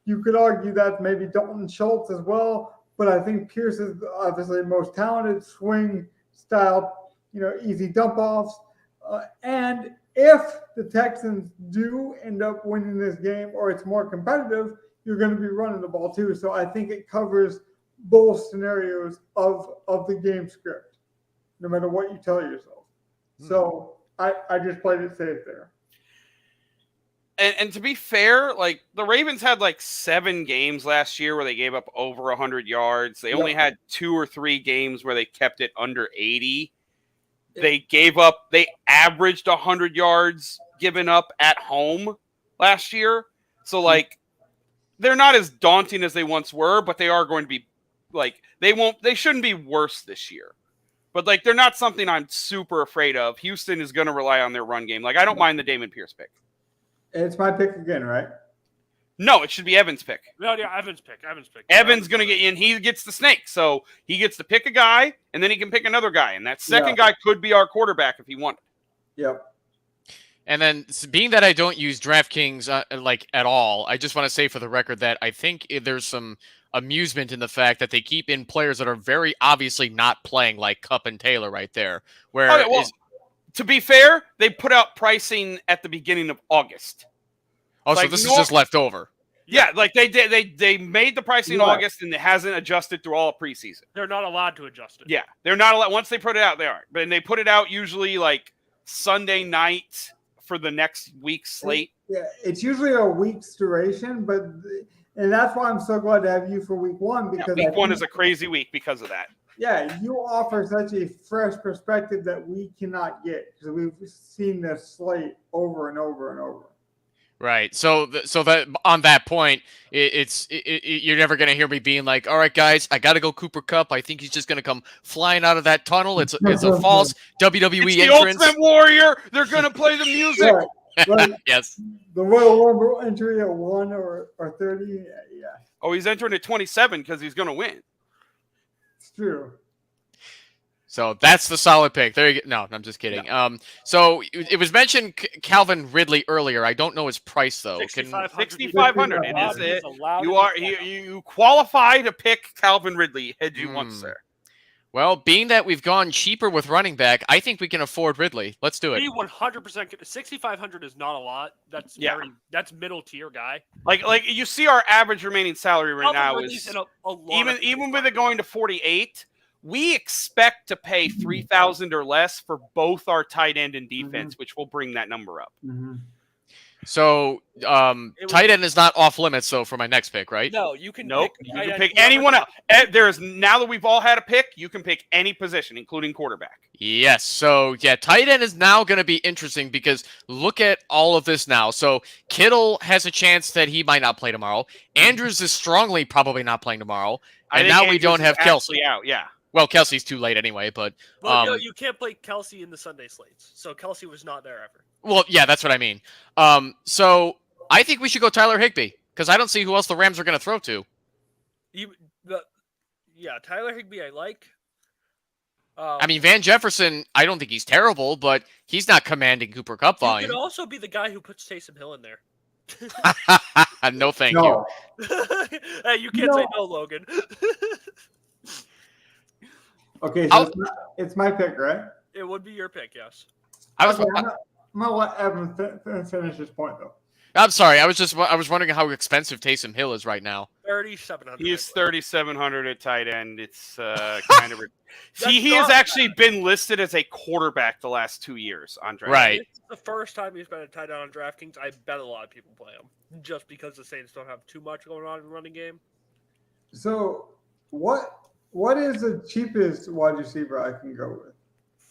You could argue that maybe Dalton Schultz as well, but I think Pierce is obviously the most talented swing style, easy dump offs. And if the Texans do end up winning this game or it's more competitive, you're going to be running the ball too. So I think it covers both scenarios of the game script, no matter what you tell yourself. So I just played it safe there. And to be fair, like the Ravens had like 7 games last year where they gave up over 100 yards. They only had 2 or 3 games where they kept it under 80. They averaged 100 yards given up at home last year. So like they're not as daunting as they once were, but they are going to be like they shouldn't be worse this year. But like they're not something I'm super afraid of. Houston is going to rely on their run game. Like I don't mind the Damon Pierce pick. It's my pick again, right? No, it should be Evan's pick. No, yeah, Evan's pick. Evan's going to get in. He gets the snake. So he gets to pick a guy, and then he can pick another guy. And that second guy could be our quarterback if he wanted. Yep. And then, being that I don't use DraftKings at all, I just want to say for the record that I think there's some amusement in the fact that they keep in players that are very obviously not playing, like Kupp and Taylor right there. Where to be fair, they put out pricing at the beginning of August. Oh, so this is just left over. Yeah, like they made the pricing in August and it hasn't adjusted through all of preseason. They're not allowed to adjust it. Yeah, they're not allowed. Once they put it out, they aren't. But they put it out usually like Sunday night for the next week's slate. Yeah, it's usually a week's duration, and that's why I'm so glad to have you for week 1 because week 1 is a crazy week because of that. Yeah, you offer such a fresh perspective that we cannot get because we've seen this slate over and over and over. Right. So that on that point, you're never going to hear me being like, all right, guys, I got to go Cooper Kupp. I think he's just going to come flying out of that tunnel. It's a false WWE it's entrance. The Ultimate Warrior. They're going to play the music. Right. Yes. The Royal Rumble entry at 1 or 30. Yeah. Oh, he's entering at 27 because he's going to win. It's true. So that's the solid pick. There you go. No, I'm just kidding. No. So it was mentioned Calvin Ridley earlier. I don't know his price though. 6,500. It is it. You qualify to pick Calvin Ridley had you want, sir. Well, being that we've gone cheaper with running back, I think we can afford Ridley. Let's do it. 100%. 6,500 is not a lot. That's that's middle tier guy. Like you see our average remaining salary right now is even with it going to 48. We expect to pay $3,000 or less for both our tight end and defense, which will bring that number up. Mm-hmm. So, tight end is not off limits, though, for my next pick, right? No, you can. Nope, you can pick anyone else. Now that we've all had a pick, you can pick any position, including quarterback. Yes. So, yeah, tight end is now going to be interesting because look at all of this now. So, Kittle has a chance that he might not play tomorrow. Andrews is strongly probably not playing tomorrow, and now Andrews we don't have Kelsey out. Yeah. Well, Kelsey's too late anyway, but you can't play Kelsey in the Sunday slates, so Kelsey was not there ever. Well, yeah, that's what I mean. So I think we should go Tyler Higbee because I don't see who else the Rams are going to throw to. Tyler Higbee I like. I mean, Van Jefferson, I don't think he's terrible, but he's not commanding Cooper Kupp volume. He could also be the guy who puts Taysom Hill in there. No, thank you. Hey, you can't say no, Logan. Okay, so it's my pick, right? It would be your pick, yes. I'm going to let Evan finish his point, though. I'm sorry. I was wondering how expensive Taysom Hill is right now. 3,700. He is 3,700 at tight end. It's kind of. He has actually been listed as a quarterback the last 2 years on DraftKings. Right. It's the first time he's been a tight end on DraftKings. I bet a lot of people play him just because the Saints don't have too much going on in the running game. So what is the cheapest wide receiver I can go with?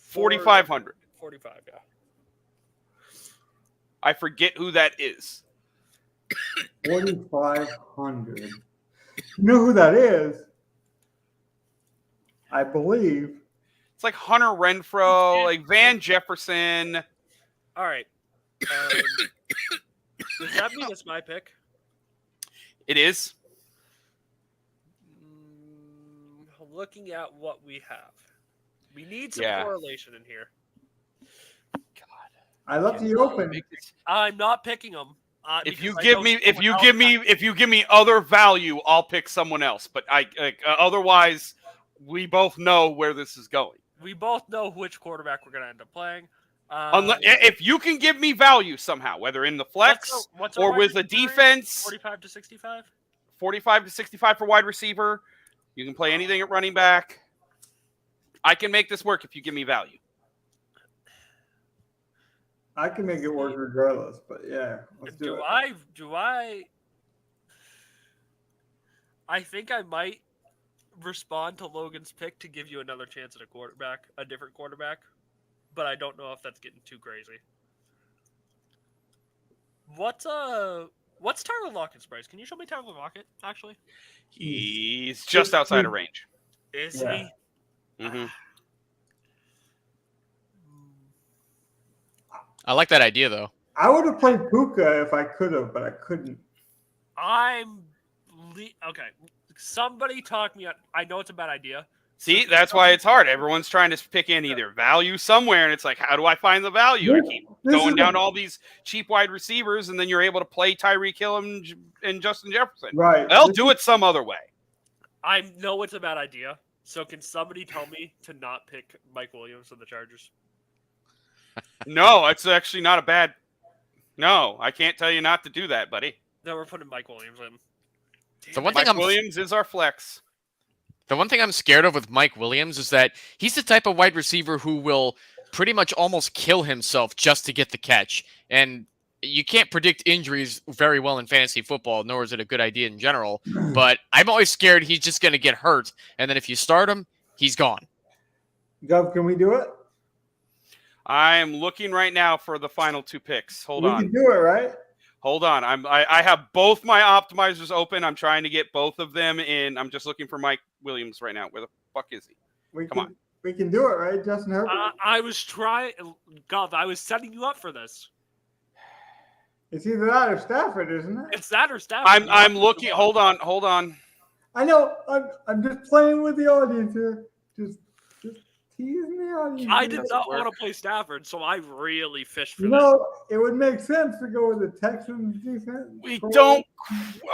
4,500. 45, yeah. I forget who that is. 4,500. You know who that is? I believe. It's like Hunter Renfrow, like Van Jefferson. All right. Does that mean it's my pick? It is. Looking at what we have, we need some Yeah. correlation in here. I left you open. I'm not picking them. If you give me other value, I'll pick someone else. But otherwise, we both know where this is going. We both know which quarterback we're going to end up playing. If you can give me value somehow, whether in the flex what's or wide with a receiver defense, 45 to 65. 45 to 65 for wide receiver. You can play anything at running back. I can make this work if you give me value. I can make it work regardless, but yeah, let's do it. I think I might respond to Logan's pick to give you another chance at a different quarterback, but I don't know if that's getting too crazy. What's Tyler Lockett's price? Can you show me Tyler Lockett, actually? He's just outside of range. Is Yeah. he? Mm-hmm. I like that idea though. I would have played Puka if I could have, but I couldn't. Okay. Somebody talk me. I know it's a bad idea. See, that's why it's hard. Everyone's trying to pick in either value somewhere, and it's like, how do I find the value? I keep going down all these cheap wide receivers, and then you're able to play Tyreek Hill and Justin Jefferson. Right. They'll do it some other way. I know it's a bad idea. So can somebody tell me to not pick Mike Williams of the Chargers? No, it's actually not a bad. No, I can't tell you not to do that, buddy. No, we're putting Mike Williams in. The one thing Mike Williams is our flex. The one thing I'm scared of with Mike Williams is that he's the type of wide receiver who will pretty much almost kill himself just to get the catch. And you can't predict injuries very well in fantasy football, nor is it a good idea in general. But I'm always scared he's just going to get hurt. And then if you start him, he's gone. Gov, can we do it? I am looking right now for the final two picks. Hold on. We can do it, right? Hold on. I have both my optimizers open. I'm trying to get both of them in. I'm just looking for Mike Williams right now. Where the fuck is he? Come on. We can do it, right, Justin Herbert? I was trying, Gov. I was setting you up for this. It's either that or Stafford, isn't it? It's that or Stafford. I'm looking. Hold on. I know. I'm just playing with the audience here. Just teasing the audience. I did not want to play Stafford, so I really fished for You know, it would make sense to go with the Texans defense. We don't.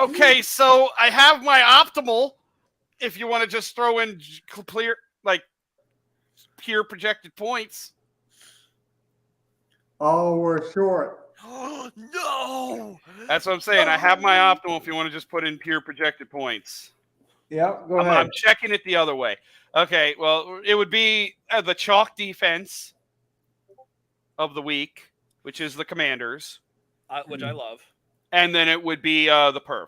Okay, so I have my optimal. If you want to just throw in clear, like pure projected points. Oh, we're short. Oh, no! That's what I'm saying. I have my optimal. If you want to just put in pure projected points. Yep, go ahead. I'm checking it the other way. Okay, well, it would be the chalk defense of the week, which is the Commanders. Which I love. And then it would be the perf.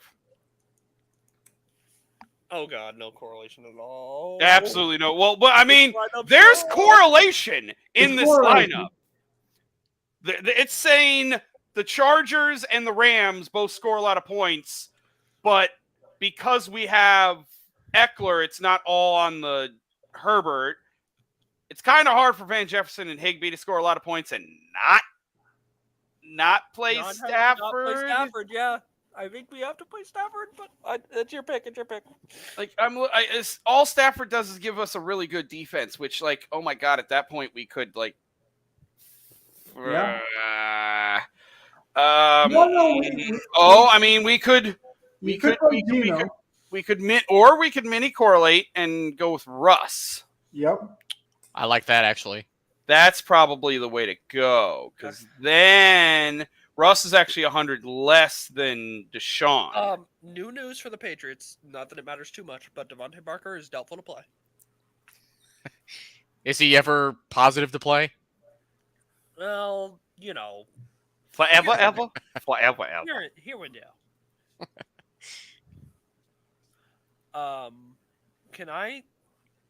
Oh, God, no correlation at all. Absolutely no. Well, but I mean, there's correlation in this lineup. It's saying the Chargers and the Rams both score a lot of points, but because we have Eckler, it's not all on the Herbert. It's kind of hard for Van Jefferson and Higbee to score a lot of points and not play Stafford. Not play Stafford, yeah. I think we have to play Stafford, but it's your pick. It's your pick. Like all Stafford does is give us a really good defense, which, like, oh my God, at that point we could like. Yeah. I mean, we could mini correlate and go with Russ. Yep. I like that, actually. That's probably the way to go, because then Russ is actually 100 less than Deshaun. New news for the Patriots. Not that it matters too much, but Devontae Parker is doubtful to play. Is he ever positive to play? Well, you know. Forever. Here we go. Can I?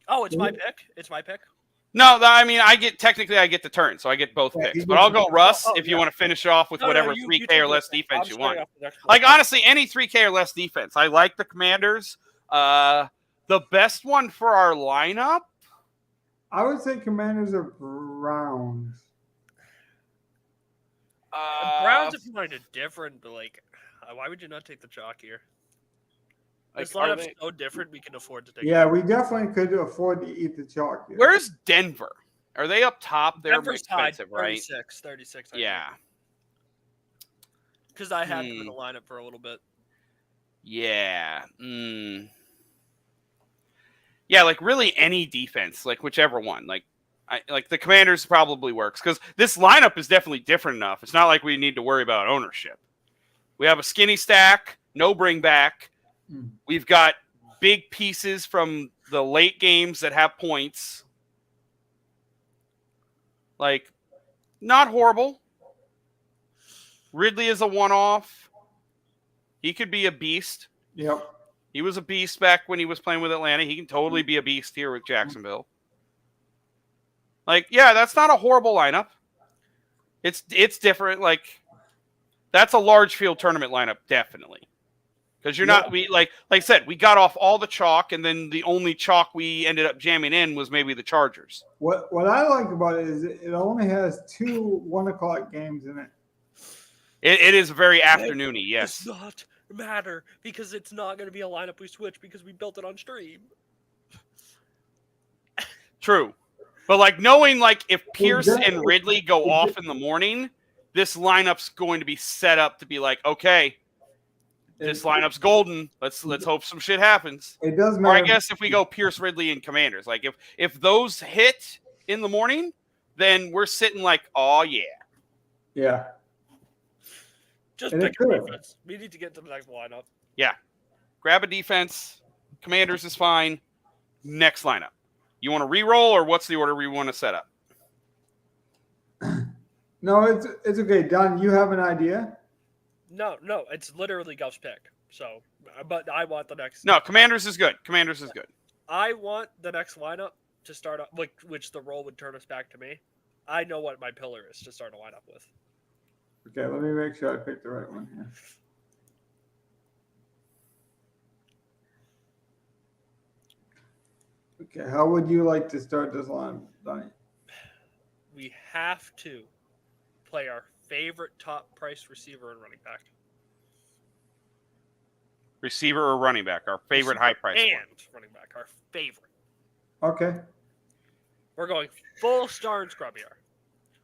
Oh, it's my pick. It's my pick. No, I get the turn, so I get both Yeah, picks. he But gets I'll the go turn. Russ Oh, if you yeah. want to finish off with No, whatever you 3K take or less your pick. defense I'm you starting want. off the next one. Like honestly, any 3K or less defense. I like the Commanders. The best one for our lineup. I would say Commanders or Browns. Browns, if you wanted a different, but like, why would you not take the chalk here? Like, This are lineup's they- so different, we can afford to take. Yeah, we definitely could afford to eat the chalk here. Where's Denver? Are they up top? They're Denver's tied, expensive, right? 36. Yeah. Because I had them in the lineup for a little bit. Yeah. Yeah, like really any defense, like whichever one. Like the Commanders probably works because this lineup is definitely different enough. It's not like we need to worry about ownership. We have a skinny stack, no bring back. We've got big pieces from the late games that have points. Like, not horrible. Ridley is a one-off. He could be a beast. Yep. He was a beast back when he was playing with Atlanta. He can totally be a beast here with Jacksonville. Like, yeah, that's not a horrible lineup. It's different. Like, that's a large field tournament lineup, definitely. Because you're not like I said, we got off all the chalk, and then the only chalk we ended up jamming in was maybe the Chargers. What I like about it is it only has 2 1:00 games in it. It is very afternoony, yes. Does not matter because it's not going to be a lineup we switch because we built it on stream. True. But like knowing like if Pierce Exactly. and Ridley go off in the morning, this lineup's going to be set up to be like, okay, this lineup's golden. Let's hope some shit happens. It does Or matter. I guess if we go Pierce, Ridley, and Commanders, like if those hit in the morning, then we're sitting like, oh yeah. Yeah. Just And pick it a could. defense. We need to get to the next lineup. Yeah. Grab a defense. Commanders is fine. Next lineup. You want to re-roll or what's the order we want to set up? No, it's okay. Don, you have an idea? No, it's literally Gov's pick. So, but I want the next. No, Commanders is good. Commanders is good. I want the next lineup to start up, which the roll would turn us back to me. I know what my pillar is to start a lineup with. Okay, let me make sure I picked the right one here. Okay, how would you like to start this line, Donnie? We have to play our favorite top price receiver and running back. Receiver or running back, our favorite high price and one. running back, our favorite. Okay. We're going full star and scrub here.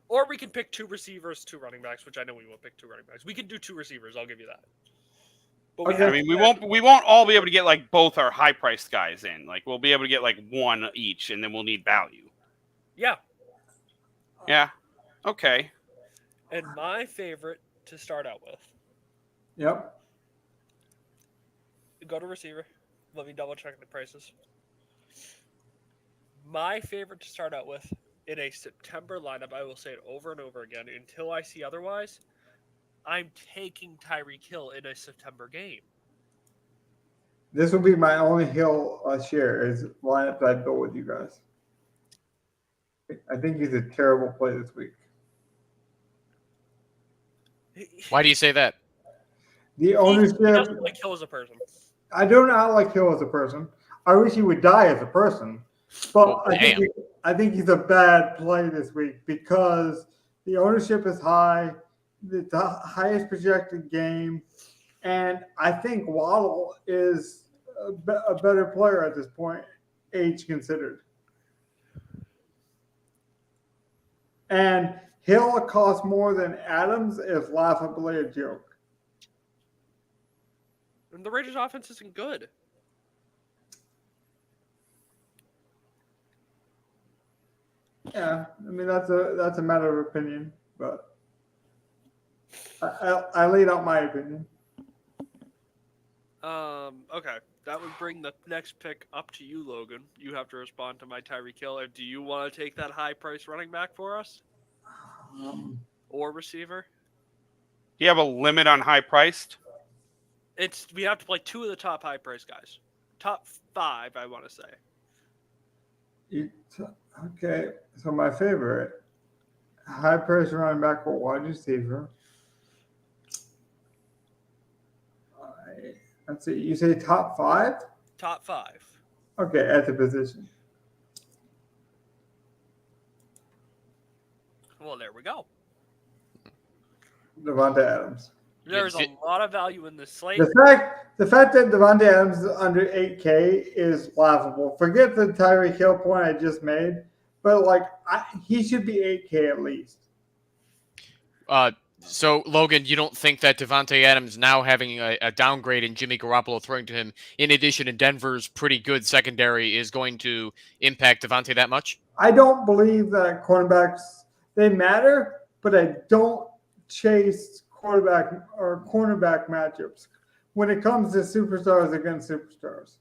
Or we can pick 2 receivers, 2 running backs, which I know we won't pick 2 running backs. We can do 2 receivers, I'll give you that. But Okay. I mean, we won't all be able to get like both our high priced guys in. Like we'll be able to get like one each, and then we'll need value. Yeah. Yeah. Okay. And my favorite to start out with. Yep. Go to receiver. Let me double check the prices. My favorite to start out with in a September lineup, I will say it over and over again until I see otherwise. I'm taking Tyreek Hill in a September game. This will be my only Hill share is lineup that I built with you guys. I think he's a terrible play this week. Why do you say that? The ownership. He doesn't like Hill as a person. I do not like Hill as a person. I wish he would die as a person. But Oh, I think he's a bad play this week because the ownership is high, the highest projected game, and I think Waddle is a better player at this point, age considered. And Hill costs more than Adams is laughably a joke. And the Raiders' offense isn't good. Yeah, I mean that's a matter of opinion, but I laid out my opinion. Okay. That would bring the next pick up to you, Logan. You have to respond to my Tyreek Hill. Do you want to take that high price running back for us? Or receiver? Do you have a limit on high priced? We have to play 2 of the top high price guys. Top 5, I want to say. Okay, so my favorite high price running back or wide receiver. Let's see. You say top 5? Top 5. Okay, at the position. Well, there we go. Devontae Adams. There's a lot of value in this slate. The fact that Devontae Adams is under 8K is laughable. Forget the Tyreek Hill point I just made, but like he should be 8K at least. So, Logan, you don't think that Devontae Adams now having a downgrade and Jimmy Garoppolo throwing to him, in addition to Denver's pretty good secondary, is going to impact Devontae that much? I don't believe that cornerbacks, they matter, but I don't chase quarterback or cornerback matchups when it comes to superstars against superstars.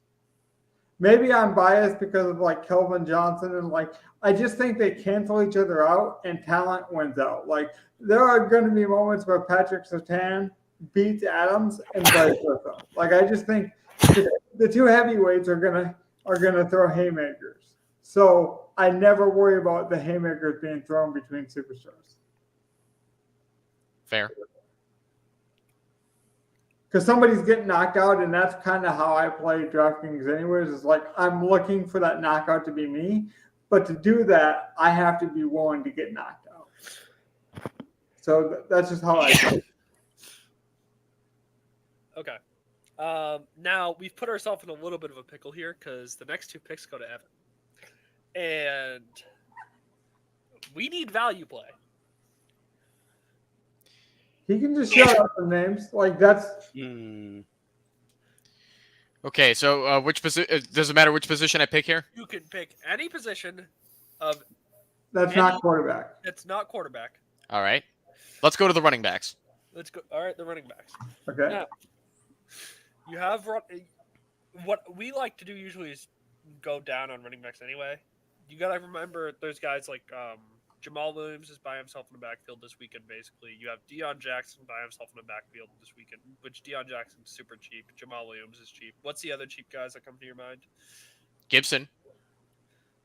Maybe I'm biased because of like Kelvin Johnson and like I just think they cancel each other out and talent wins out. Like there are going to be moments where Patrick Surtain beats Adams and vice versa. Like I just think the two heavyweights are gonna throw haymakers. So I never worry about the haymakers being thrown between superstars. Fair. Because somebody's getting knocked out, and that's kind of how I play DraftKings anyways. It's like I'm looking for that knockout to be me. But to do that, I have to be willing to get knocked out. So that's just how I play. Okay. Now, we've put ourselves in a little bit of a pickle here because the next 2 picks go to Evan. And we need value play. He can just shout out some names. Like that's Okay, so which position? Does it matter which position I pick here? You can pick any position of that's not quarterback. It's not quarterback. All right. Let's go to the running backs. Let's go. All right, the running backs. Okay. Now, you have what we like to do usually is go down on running backs anyway. You got to remember there's guys like Jamal Williams is by himself in the backfield this weekend, basically. You have Deion Jackson by himself in the backfield this weekend, which Deion Jackson's super cheap. Jamal Williams is cheap. What's the other cheap guys that come to your mind? Gibson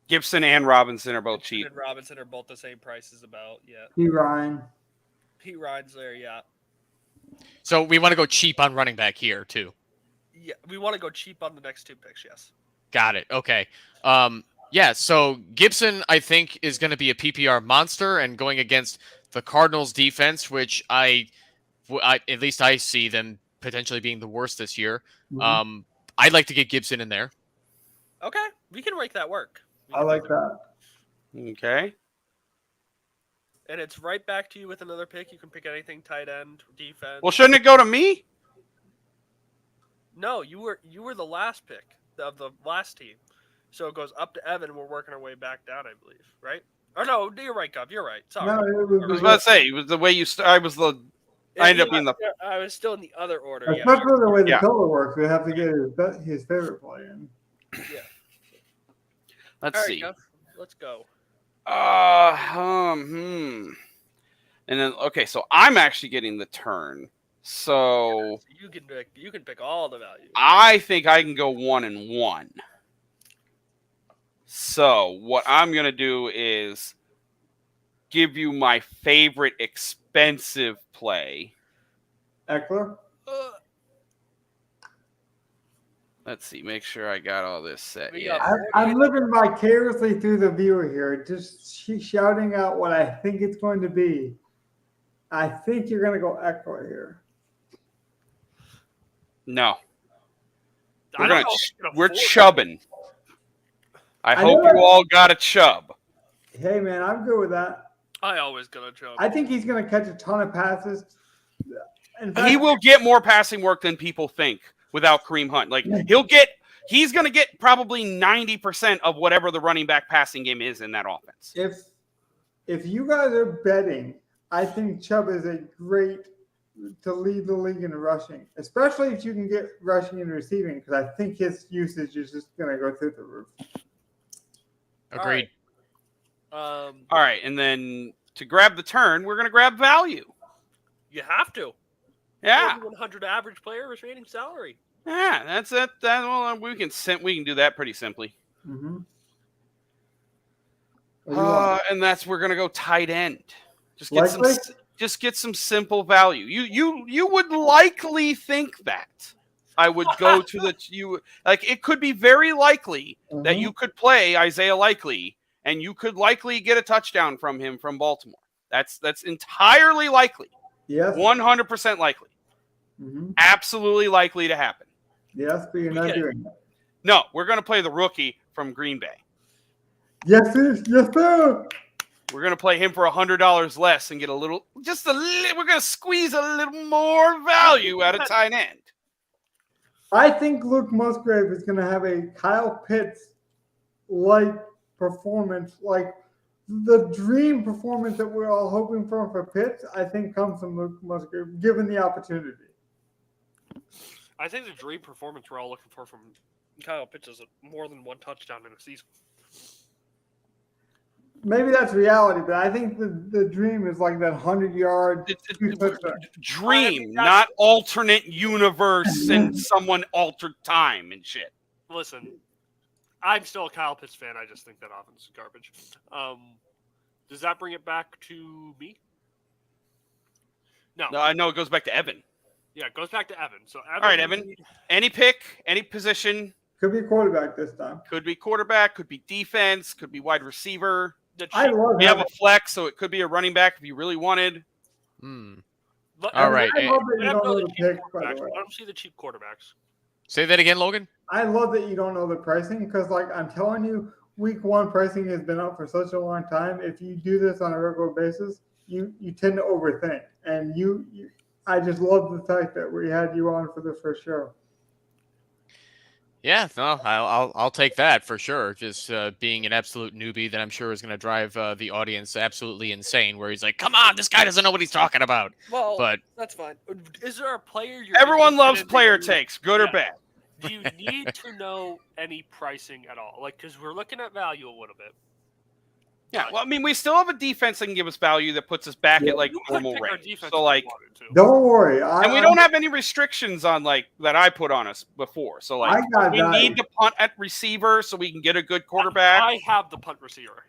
and Robinson are both cheap. And Robinson are both the same prices about, yeah. P. Ryan's there, yeah. So we want to go cheap on running back here, too. Yeah, we want to go cheap on the next 2 picks, yes. Got it. Okay. Yeah, so Gibson, I think, is going to be a PPR monster and going against the Cardinals defense, which I at least I see them potentially being the worst this year. Mm-hmm. I'd like to get Gibson in there. Okay, we can make that work. I like that. Okay. And it's right back to you with another pick. You can pick anything, tight end, defense. Well, shouldn't it go to me? No, you were the last pick of the last team. So it goes up to Evan, and we're working our way back down, I believe, right? Or no, you're right, Gov. You're right. Sorry. No, I was about to say, it was the way you I ended up being the... I was still in the other order. Especially the way the pillar works, we have to get his favorite play in. Yeah. Let's see. Gov, let's go. And then, okay, so I'm actually getting the turn. So you can pick all the value. I think I can go 1-1. So what I'm going to do is give you my favorite expensive play. Eckler? Let's see. Make sure I got all this set. I'm living vicariously through the viewer here, just shouting out what I think it's going to be. I think you're going to go Eckler here. No. We're chubbing. I hope you all got a chub. Hey, man, I'm good with that. I always got a chub. I think he's going to catch a ton of passes. In fact, He will get more passing work than people think without Kareem Hunt. Like he's going to get probably 90% of whatever the running back passing game is in that offense. If you guys are betting, I think Chubb is a great to lead the league in rushing, especially if you can get rushing and receiving, because I think his usage is just going to go through the roof. Agreed. All right, and then to grab the turn, we're going to grab value. You have to. Yeah. 100 average player retaining salary. Yeah, that's it. We can do that pretty simply. Mm-hmm. What do you want? And we're gonna go tight end. Likely? Just get some simple value. You would likely think that I would go to it could be very likely that you could play Isaiah Likely and you could likely get a touchdown from him from Baltimore. That's entirely likely. Yes. 100% likely. Absolutely likely to happen. Yes, but you're not doing that. No, we're going to play the rookie from Green Bay. Yes, sir. Yes, sir. We're going to play him for $100 less and get we're going to squeeze a little more value out of tight end. I think Luke Musgrave is going to have a Kyle Pitts-like performance, like the dream performance that we're all hoping for Pitts, I think comes from Luke Musgrave, given the opportunity. I think the dream performance we're all looking for from Kyle Pitts is more than one touchdown in a season. Maybe that's reality, but I think the dream is like that 100-yard dream, not alternate universe and someone altered time and shit. Listen, I'm still a Kyle Pitts fan. I just think that offense is garbage. Does that bring it back to me? No, I know it goes back to Evan. Yeah, it goes back to Evan. So Evan, all right, Evan. Any pick, any position. Could be quarterback this time. Could be quarterback. Could be defense. Could be wide receiver. We have a flex, so it could be a running back if you really wanted. All right. I don't see the cheap quarterbacks. Say that again, Logan. I love that you don't know the pricing because, like, I'm telling you, week one pricing has been up for such a long time. If you do this on a regular basis, you tend to overthink. And I just love the fact that we had you on for the first show. Yeah, no, I'll take that for sure. Just being an absolute newbie that I'm sure is going to drive the audience absolutely insane. Where he's like, "Come on, this guy doesn't know what he's talking about." Well, but that's fine. Is there a player? Everyone loves player takes, good or bad. Do you need to know any pricing at all? Like, because we're looking at value a little bit. Yeah, well, I mean, we still have a defense that can give us value that puts us back at like normal range. So, like, don't worry, and we don't have any restrictions on like that I put on us before. So, like, we need to punt at receiver so we can get a good quarterback. I have the punt receiver.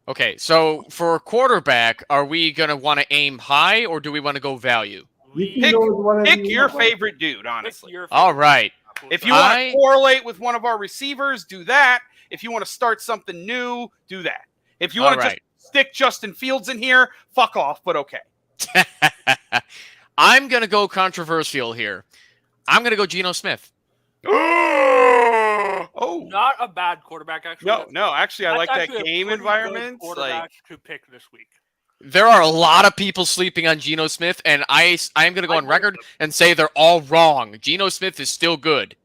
Okay, so for quarterback, are we gonna want to aim high or do we want to go value? Pick your favorite dude, honestly. All right. If you want to correlate with one of our receivers, do that. If you want to start something new, do that. If you want to just stick Justin Fields in here, fuck off, but okay. I'm going to go controversial here. I'm going to go Geno Smith. Oh, not a bad quarterback, actually. No, actually, I like that game environment. Quarterback to pick this week. There are a lot of people sleeping on Geno Smith, and I'm going to go on record and say they're all wrong. Geno Smith is still good.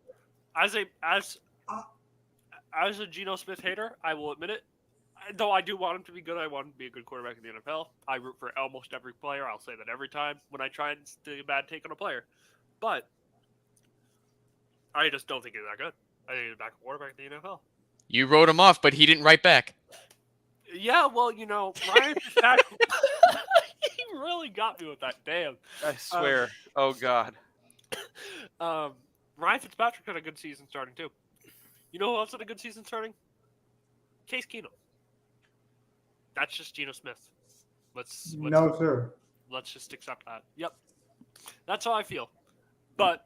As a Geno Smith hater, I will admit it. Though I do want him to be good, I want him to be a good quarterback in the NFL. I root for almost every player. I'll say that every time when I try and take a bad take on a player. But I just don't think he's that good. I think he's a backup quarterback in the NFL. You wrote him off, but he didn't write back. Yeah, well, Ryan Fitzpatrick, he really got me with that. Damn. I swear. Oh, God. Ryan Fitzpatrick had a good season starting, too. You know who else had a good season starting? Case Keenum. That's just Geno Smith. No, sir. Let's just accept that. Yep. That's how I feel. But,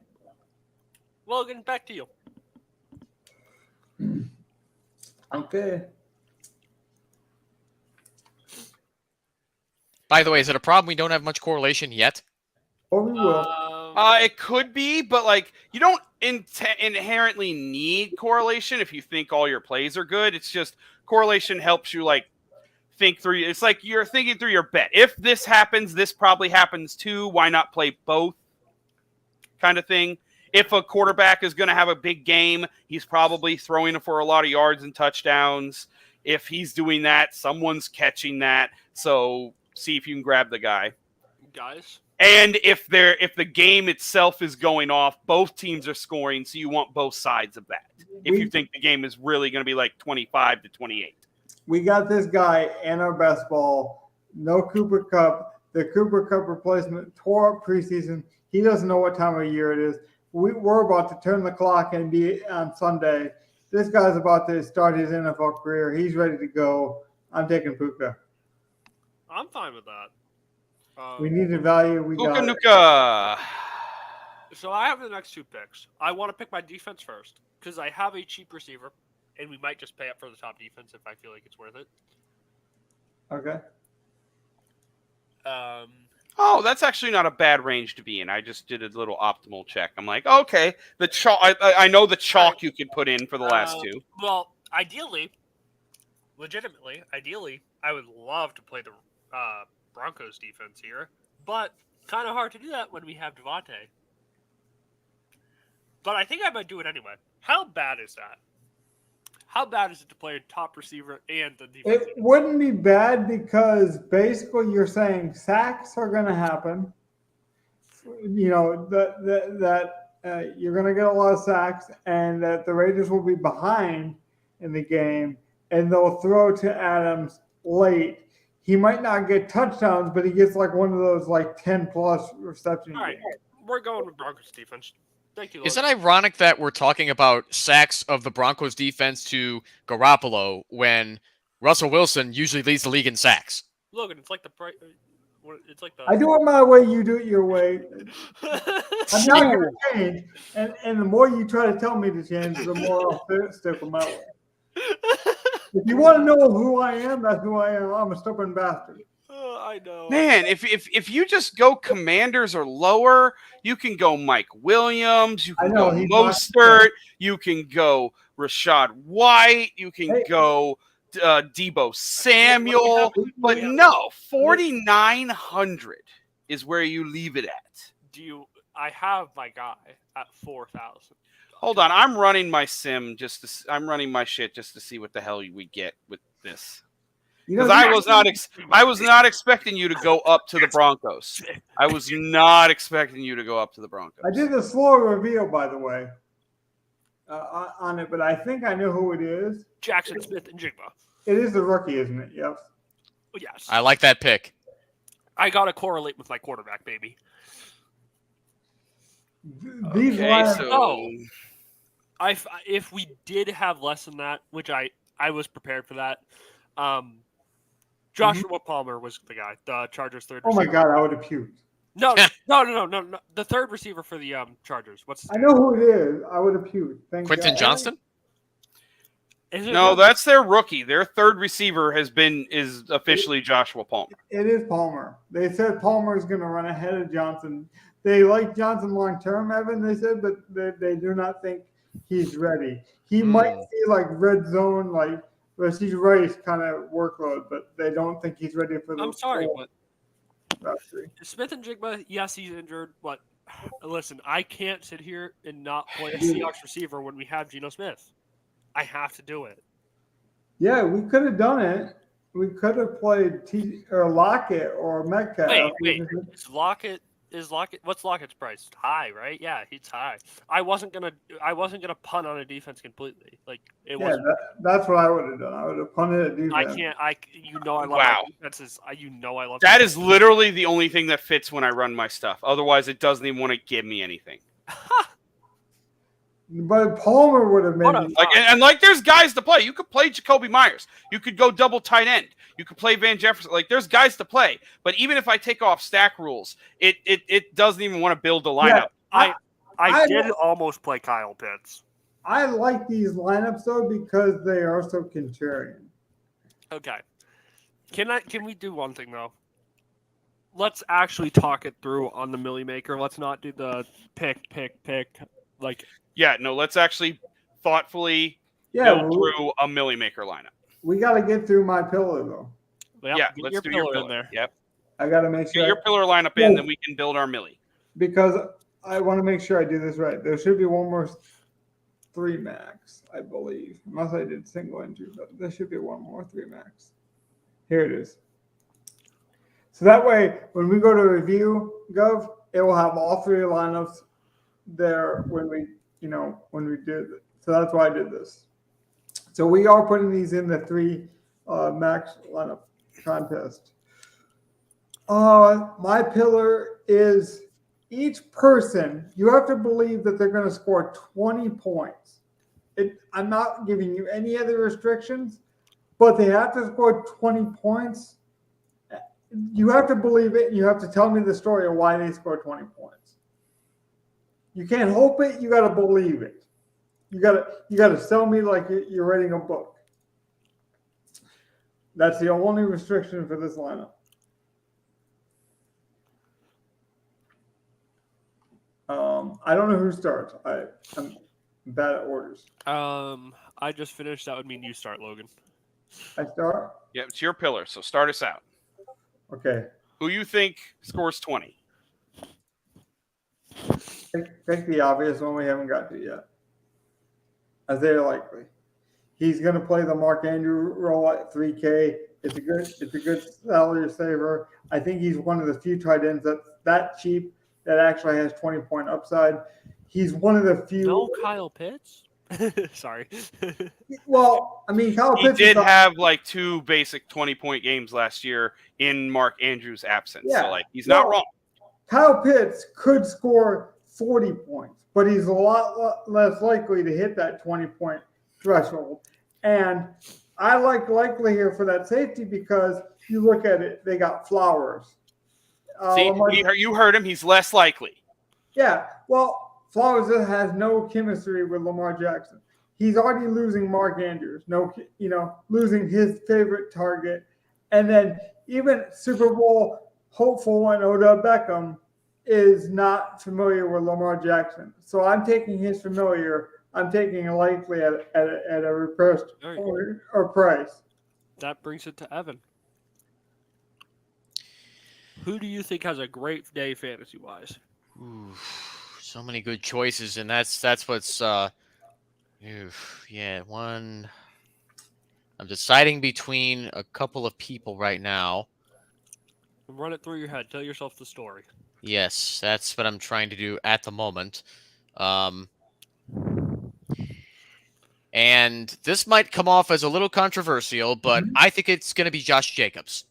Logan, back to you. Okay. By the way, is it a problem we don't have much correlation yet? Or we will. It could be, but like you don't inherently need correlation if you think all your plays are good. It's just correlation helps you like think through. It's like you're thinking through your bet. If this happens, this probably happens too. Why not play both? Kind of thing. If a quarterback is going to have a big game, he's probably throwing for a lot of yards and touchdowns. If he's doing that, someone's catching that. So see if you can grab the guy. Guys. And if the game itself is going off, both teams are scoring, so you want both sides of that. If you think the game is really going to be like 25-28. We got this guy and our best ball. No Cooper Kupp. The Cooper Kupp replacement tore up preseason. He doesn't know what time of year it is. We're about to turn the clock and be on Sunday. This guy's about to start his NFL career. He's ready to go. I'm taking Puka. I'm fine with that. We needed value. We Puka got it. Nuka. So I have the next 2 picks. I want to pick my defense first because I have a cheap receiver, and we might just pay up for the top defense if I feel like it's worth it. Okay. Oh, that's actually not a bad range to be in. I just did a little optimal check. I'm like, okay, the chalk. I know the chalk you could put in for the last 2. Well, ideally, I would love to play the Broncos defense here, but kind of hard to do that when we have Devontae. But I think I might do it anyway. How bad is that? How bad is it to play a top receiver and the defense? It wouldn't be bad because basically you're saying sacks are going to happen. You know, that you're going to get a lot of sacks and that the Raiders will be behind in the game and they'll throw to Adams late. He might not get touchdowns, but he gets like one of those like 10-plus reception All right, games. we're going with Broncos defense. Thank you, Lord. Is it ironic that we're talking about sacks of the Broncos defense to Garoppolo when Russell Wilson usually leads the league in sacks? Logan, it's like the I do it my way, you do it your way. I'm not going to change. And the more you try to tell me to change, the more I'll stick with my way. If you want to know who I am, that's who I am. I'm a stubborn bastard. I know. Man, if you just go Commanders or lower, you can go Mike Williams, you can go Mostert, you can go Rashad White, you can go Debo Samuel, but no, 4,900 is where you leave it at. I have my guy at 4,000. Hold on, I'm running my sim I'm running my shit just to see what the hell we get with this. Because I was not expecting you to go up to the Broncos. I was not expecting you to go up to the Broncos. I did a slow reveal, by the way, on it, but I think I know who it is. Jackson Smith and Jigba. It is the rookie, isn't it? Yep. Yes. I like that pick. I got to correlate with my quarterback, baby. If we did have less than that, which I was prepared for that, Joshua Palmer was the guy, the Chargers' third receiver. Oh my God, I would have puked. No. The third receiver for the Chargers. What's his name? I know who it is. I would have puked. Quentin Johnston? No, that's their rookie. Their third receiver is officially Joshua Palmer. It is Palmer. They said Palmer is going to run ahead of Johnson. They like Johnson long term, Evan. They said, but they do not think he's ready. He might see like red zone, like Rasheed Rice kind of workload, but they don't think he's ready for the. I'm sorry, but Smith and Jigba, yes, he's injured, but listen, I can't sit here and not play a Seahawks receiver when we have Geno Smith. I have to do it. Yeah, we could have done it. We could have played Lockett or Metcalf. Wait. Is Lockett? What's Lockett's price? High, right? Yeah, he's high. I wasn't gonna punt on a defense completely. Like it was. That's what I would have done. I would have punted a defense. I can't. I love my defenses. I love that. Is literally the only thing that fits when I run my stuff. Otherwise, it doesn't even want to give me anything. But Palmer would have made like there's guys to play. You could play Jacoby Myers. You could go double tight end. You could play Van Jefferson. Like there's guys to play. But even if I take off stack rules, it doesn't even want to build a lineup. Yeah, I did almost play Kyle Pitts. I like these lineups though because they are so contrarian. Okay. Can we do one thing though? Let's actually talk it through on the Millie Maker. Let's not do the pick. Like let's actually thoughtfully go through a Millie Maker lineup. We got to get through my pillar though. Yep, let's do your pillar in there. Yep. I got to make sure get your pillar lineup in, then we can build our Millie. Because I want to make sure I do this right. There should be one more 3 max, I believe, unless I did single entry. But there should be one more 3 max. Here it is. So that way, when we go to review Gov, it will have all 3 lineups there when we did it. So that's why I did this. So we are putting these in the 3 max lineup contest. My pillar is each person, you have to believe that they're going to score 20 points. I'm not giving you any other restrictions. but they have to score 20 points. You have to believe it. You have to tell me the story of why they scored 20 points. You can't hope it. You got to believe it. You got to sell me like you're writing a book. That's the only restriction for this lineup. I don't know who starts. I'm bad at orders. I just finished. That would mean you start, Logan. I start? Yeah, it's your pillar, so start us out. Okay. Who you think scores 20? Pick the obvious one we haven't got to yet. Isaiah Likely. He's going to play the Mark Andrews role at 3K. It's a good salary saver. I think he's one of the few tight ends that's that cheap that actually has 20-point upside. He's one of the few. No Kyle Pitts? Sorry. Well, I mean, Kyle He Pitts did have like 2 basic 20-point games last year in Mark Andrews' absence. Yeah. So, like, he's not wrong. Kyle Pitts could score 40 points, but he's a lot less likely to hit that 20-point threshold. And I like Likely here for that safety because you look at it, they got Flowers. See, you heard him. He's less likely. Yeah, well, Flowers has no chemistry with Lamar Jackson. He's already losing Mark Andrews, losing his favorite target. And then even Super Bowl hopeful and Odell Beckham is not familiar with Lamar Jackson. So I'm taking his familiar. I'm taking a Likely at a repressed or price. That brings it to Evan. Who do you think has a great day fantasy-wise? Ooh, so many good choices, and that's what's one. I'm deciding between a couple of people right now. Run it through your head. Tell yourself the story. Yes, that's what I'm trying to do at the moment. And this might come off as a little controversial, but I think it's going to be Josh Jacobs.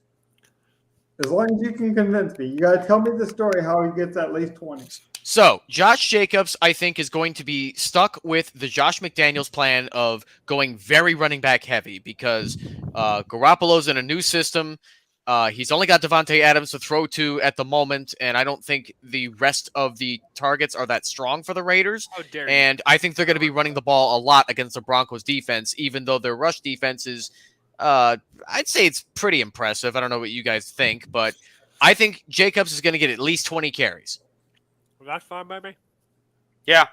As long as you can convince me. You got to tell me the story how he gets at least 20. So, Josh Jacobs, I think, is going to be stuck with the Josh McDaniels plan of going very running back heavy because Garoppolo's in a new system. He's only got Devontae Adams to throw to at the moment, and I don't think the rest of the targets are that strong for the Raiders. How dare you. And I think they're going to be running the ball a lot against the Broncos defense, even though their rush defense is I'd say it's pretty impressive. I don't know what you guys think, but I think Jacobs is going to get at least 20 carries. Well, that's fine by me. Yeah,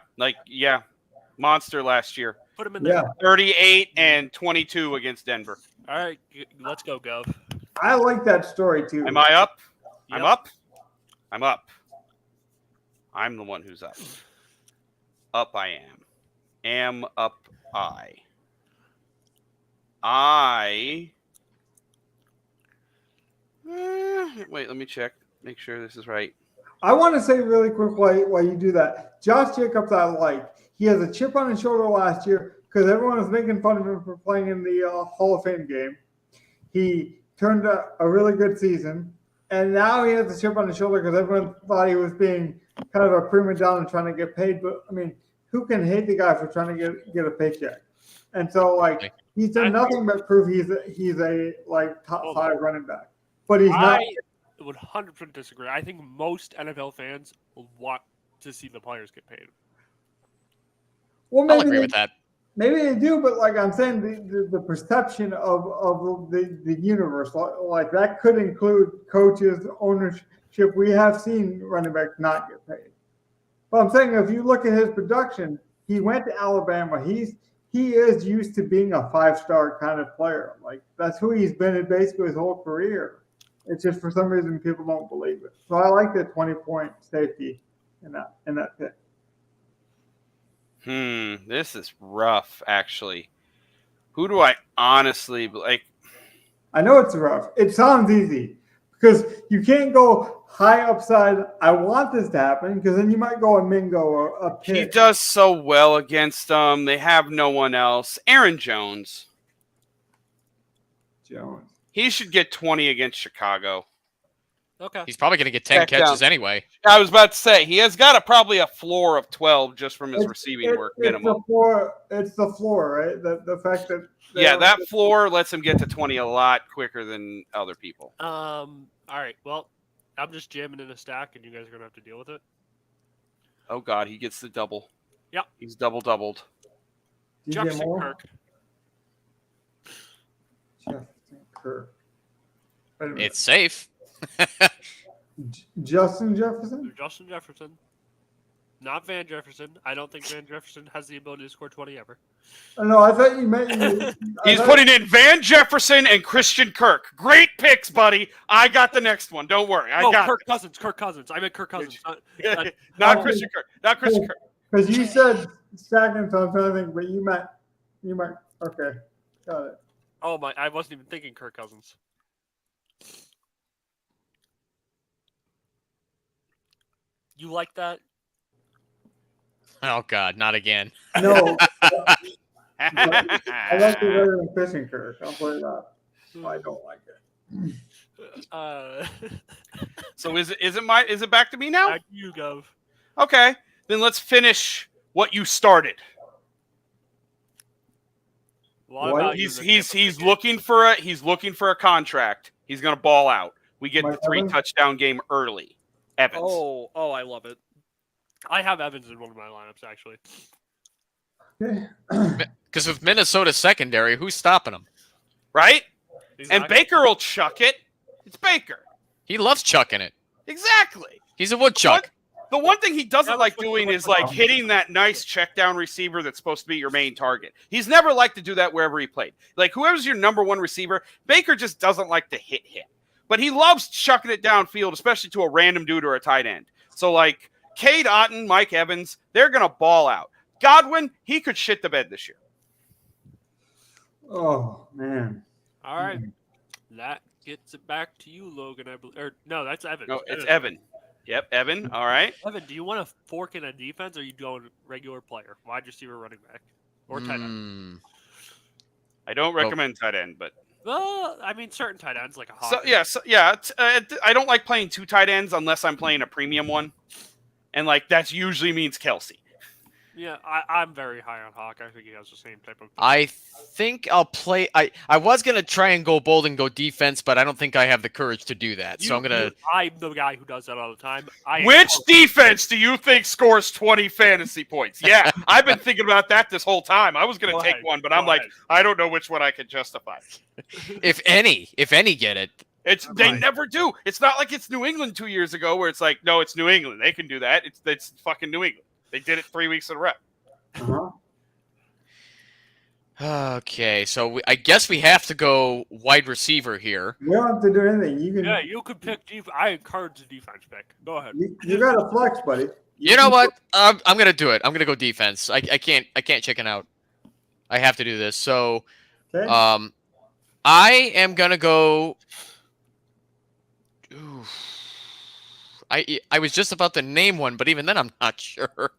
monster last year. Put him in there. 38 and 22 against Denver. All right, let's go, Gov. I like that story too. Am I up? Yep. I'm up. I'm up. I'm the one who's up. Up I am. Am up I. Wait, let me check. Make sure this is right. I want to say really quick while you do that. Josh Jacobs, I like. He has a chip on his shoulder last year because everyone was making fun of him for playing in the Hall of Fame game. He turned a really good season, and now he has a chip on his shoulder because everyone thought he was being kind of a prima donna trying to get paid. But, I mean, who can hate the guy for trying to get a paycheck? And so, like, he's done nothing but prove he's a top 5 running back. But he's not. I would 100% disagree. I think most NFL fans want to see the players get paid. Well, I'll agree with that. Maybe they do, but like I'm saying, the perception of the universe, like that could include coaches, ownership. We have seen running backs not get paid. But I'm saying if you look at his production, he went to Alabama. He is used to being a 5-star kind of player. Like that's who he's been in basically his whole career. It's just for some reason people don't believe it. So I like the 20-point safety in that pick. This is rough, actually. Who do I honestly like? I know it's rough. It sounds easy because you can't go high upside. I want this to happen because then you might go a Mingo or a Pitt. He does so well against them. They have no one else. Aaron Jones. He should get 20 against Chicago. Okay. He's probably going to get 10 catches anyway. I was about to say, he has got probably a floor of 12 just from his receiving work minimum. It's the floor, right? The fact that Yeah, that floor lets him get to 20 a lot quicker than other people. All right. Well, I'm just jamming in a stack, and you guys are gonna have to deal with it. Oh God, he gets the double. Yep. He's doubled. DJ Jefferson Moore? Kirk. Jefferson Kirk. Wait a minute. It's safe. Justin Jefferson? Justin Jefferson. Not Van Jefferson. I don't think Van Jefferson has the ability to score 20 ever. Oh, no, I thought you meant He's putting in Van Jefferson and Christian Kirk. Great picks, buddy. I got the next one. Don't worry. I got Kirk Cousins. Kirk Cousins. I meant Kirk Cousins. Not Christian Kirk. Not Christian Kirk. Because you said stacking, so I'm trying to think, but you meant okay, got it. Oh my! I wasn't even thinking Kirk Cousins. You like that? Oh God, not again. No, I like it better than Christian Kirk. I'll put it up. I don't like it. So is it back to me now? Back to you, Gov. Okay, then let's finish what you started. He's looking for a contract. He's gonna ball out. We get the 3-touchdown game early. Evans. Oh, I love it. I have Evans in one of my lineups actually. Because with Minnesota's secondary, who's stopping him? Right? Exactly. And Baker will chuck it. It's Baker. He loves chucking it. Exactly. He's a woodchuck. The one thing he doesn't Yeah, like that's doing what- is like hitting that nice check down receiver that's supposed to be your main target. He's never liked to do that wherever he played. Like whoever's your number one receiver, Baker just doesn't like to hit him. But he loves chucking it downfield, especially to a random dude or a tight end. So like Cade Otton, Mike Evans, they're going to ball out. Godwin, he could shit the bed this year. Oh man! All right, that gets it back to you, Logan. I believe. Or no, that's Evan. No, it's Evan. Yep, Evan. All right. Evan, do you want to fork in a defense, or are you going regular player, wide receiver, running back, or tight end? I don't recommend tight end, but Well, I mean, certain tight ends like a Hawk. I don't like playing 2 tight ends unless I'm playing a premium one, and like that usually means Kelsey. Yeah, I'm very high on Hawk. I think he has the same type of. I think I'll play. I was gonna try and go bold and go defense, but I don't think I have the courage to do that. So I'm gonna. I'm the guy who does that all the time. Which defense do you think scores 20 fantasy points? Yeah, I've been thinking about that this whole time. I was gonna take one, but I'm like, I don't know which one I can justify. If any get it. They never do. It's not like it's New England 2 years ago where it's like, no, it's New England. They can do that. It's fucking New England. They did it 3 weeks in a row. Uh-huh. Okay, so I guess we have to go wide receiver here. You don't have to do anything. You could pick. I encourage the defense pick. Go ahead. You got a flex, buddy. You know what? I'm gonna do it. I'm gonna go defense. I can't chicken out. I have to do this. So, Okay. I am gonna go. I was just about to name one, but even then I'm not sure.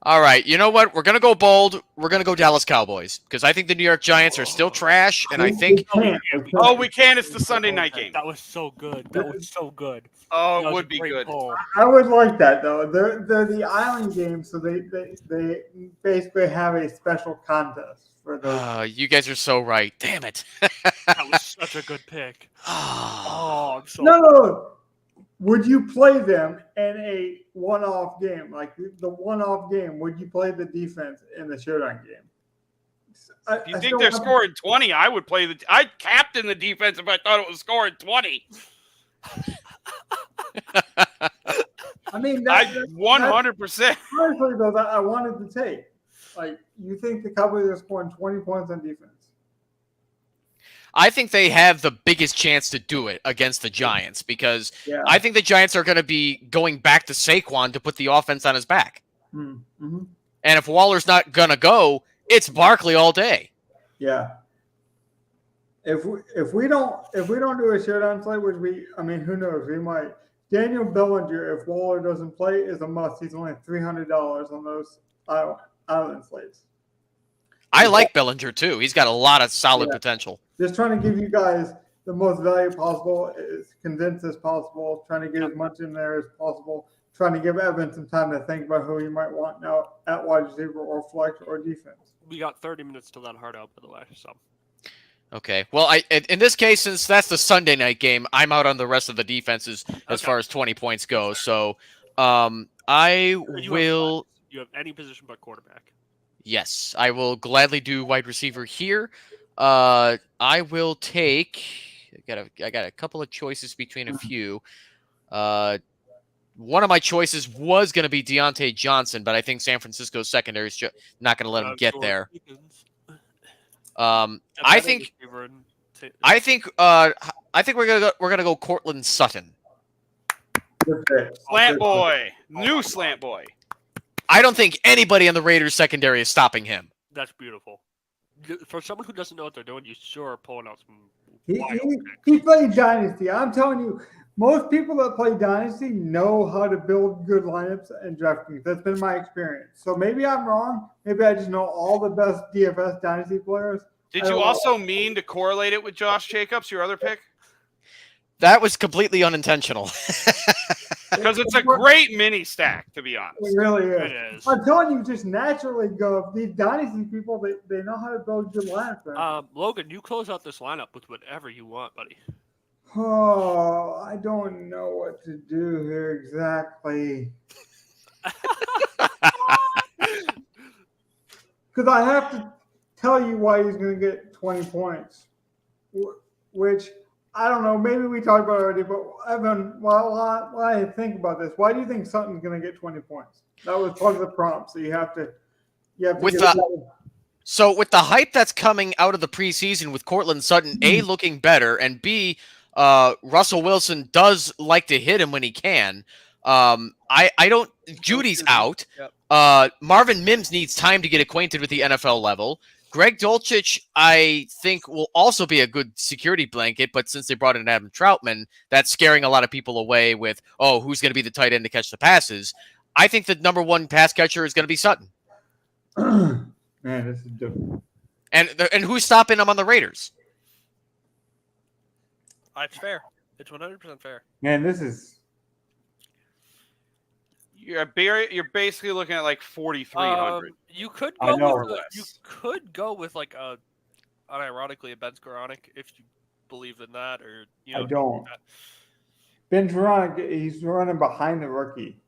All right, you know what? We're gonna go bold. We're gonna go Dallas Cowboys because I think the New York Giants are still trash, and I think. Oh, we can. It's the Sunday night game. That was so good. Oh, it would be good. I would like that though. They're the island game, so they basically have a special contest for those. You guys are so right. Damn it. That was such a good pick. Oh, I'm so. No. Would you play them in a one-off game, like the one-off game? Would you play the defense in the showdown game? If you think they're scoring 20, I would play I'd captain the defense if I thought it was scoring 20. I mean, 100%. Honestly, though, that I wanted to take. Like, you think the Cowboys are scoring 20 points on defense? I think they have the biggest chance to do it against the Giants because I think the Giants are going to be going back to Saquon to put the offense on his back. Mm-hmm. And if Waller's not going to go, it's Barkley all day. Yeah. If we don't do a showdown slate, which who knows? We might. Daniel Bellinger, if Waller doesn't play, is a must. He's only $300 on those island slates. I like Bellinger too. He's got a lot of solid potential. Just trying to give you guys the most value possible, as condensed as possible, trying to get as much in there as possible, trying to give Evan some time to think about who you might want now at wide receiver or flex or defense. We got 30 minutes till that hard out, by the way. So Okay. Well, in this case, since that's the Sunday night game, I'm out on the rest of the defenses as Okay. far as 20 points go. That's So, I you will. you have any position but quarterback. Yes, I will gladly do wide receiver here. I will take. I got a couple of choices between a few. One of my choices was going to be Deontay Johnson, but I think San Francisco's secondary is not going to let him get there. I think we're gonna go Cortland Sutton. Slant boy, new slant boy. I don't think anybody in the Raiders secondary is stopping him. That's beautiful. For someone who doesn't know what they're doing, you sure are pulling out some. He played Dynasty. I'm telling you, most people that play Dynasty know how to build good lineups and DraftKings. That's been my experience. So maybe I'm wrong. Maybe I just know all the best DFS Dynasty players. Did you also mean to correlate it with Josh Jacobs, your other pick? That was completely unintentional. Because it's a great mini stack, to be honest. It really is. It is. I'm telling you, just naturally go. These Dynasty people, they know how to build good lineups. Logan, you close out this lineup with whatever you want, buddy. Oh, I don't know what to do here exactly. Because I have to tell you why he's going to get 20 points, which I don't know. Maybe we talked about it already, but Evan, while I think about this, why do you think Sutton's going to get 20 points? That was part of the prompt, so you have to. So with the hype that's coming out of the preseason with Cortland Sutton, A, looking better, and B, Russell Wilson does like to hit him when he can. I don't. Judy's out. Yep. Marvin Mims needs time to get acquainted with the NFL level. Greg Dulcich, I think, will also be a good security blanket, but since they brought in Adam Troutman, that's scaring a lot of people away with, who's going to be the tight end to catch the passes? I think the number one pass catcher is going to be Sutton. Man, this is different. And who's stopping him on the Raiders? It's fair. It's 100% fair. Man, this is. You're basically looking at like 4,300. You could I go know. with you could go with like unironically a Ben Skoranek if you believe in that, or I don't. Ben Skoranek, he's running behind the rookie.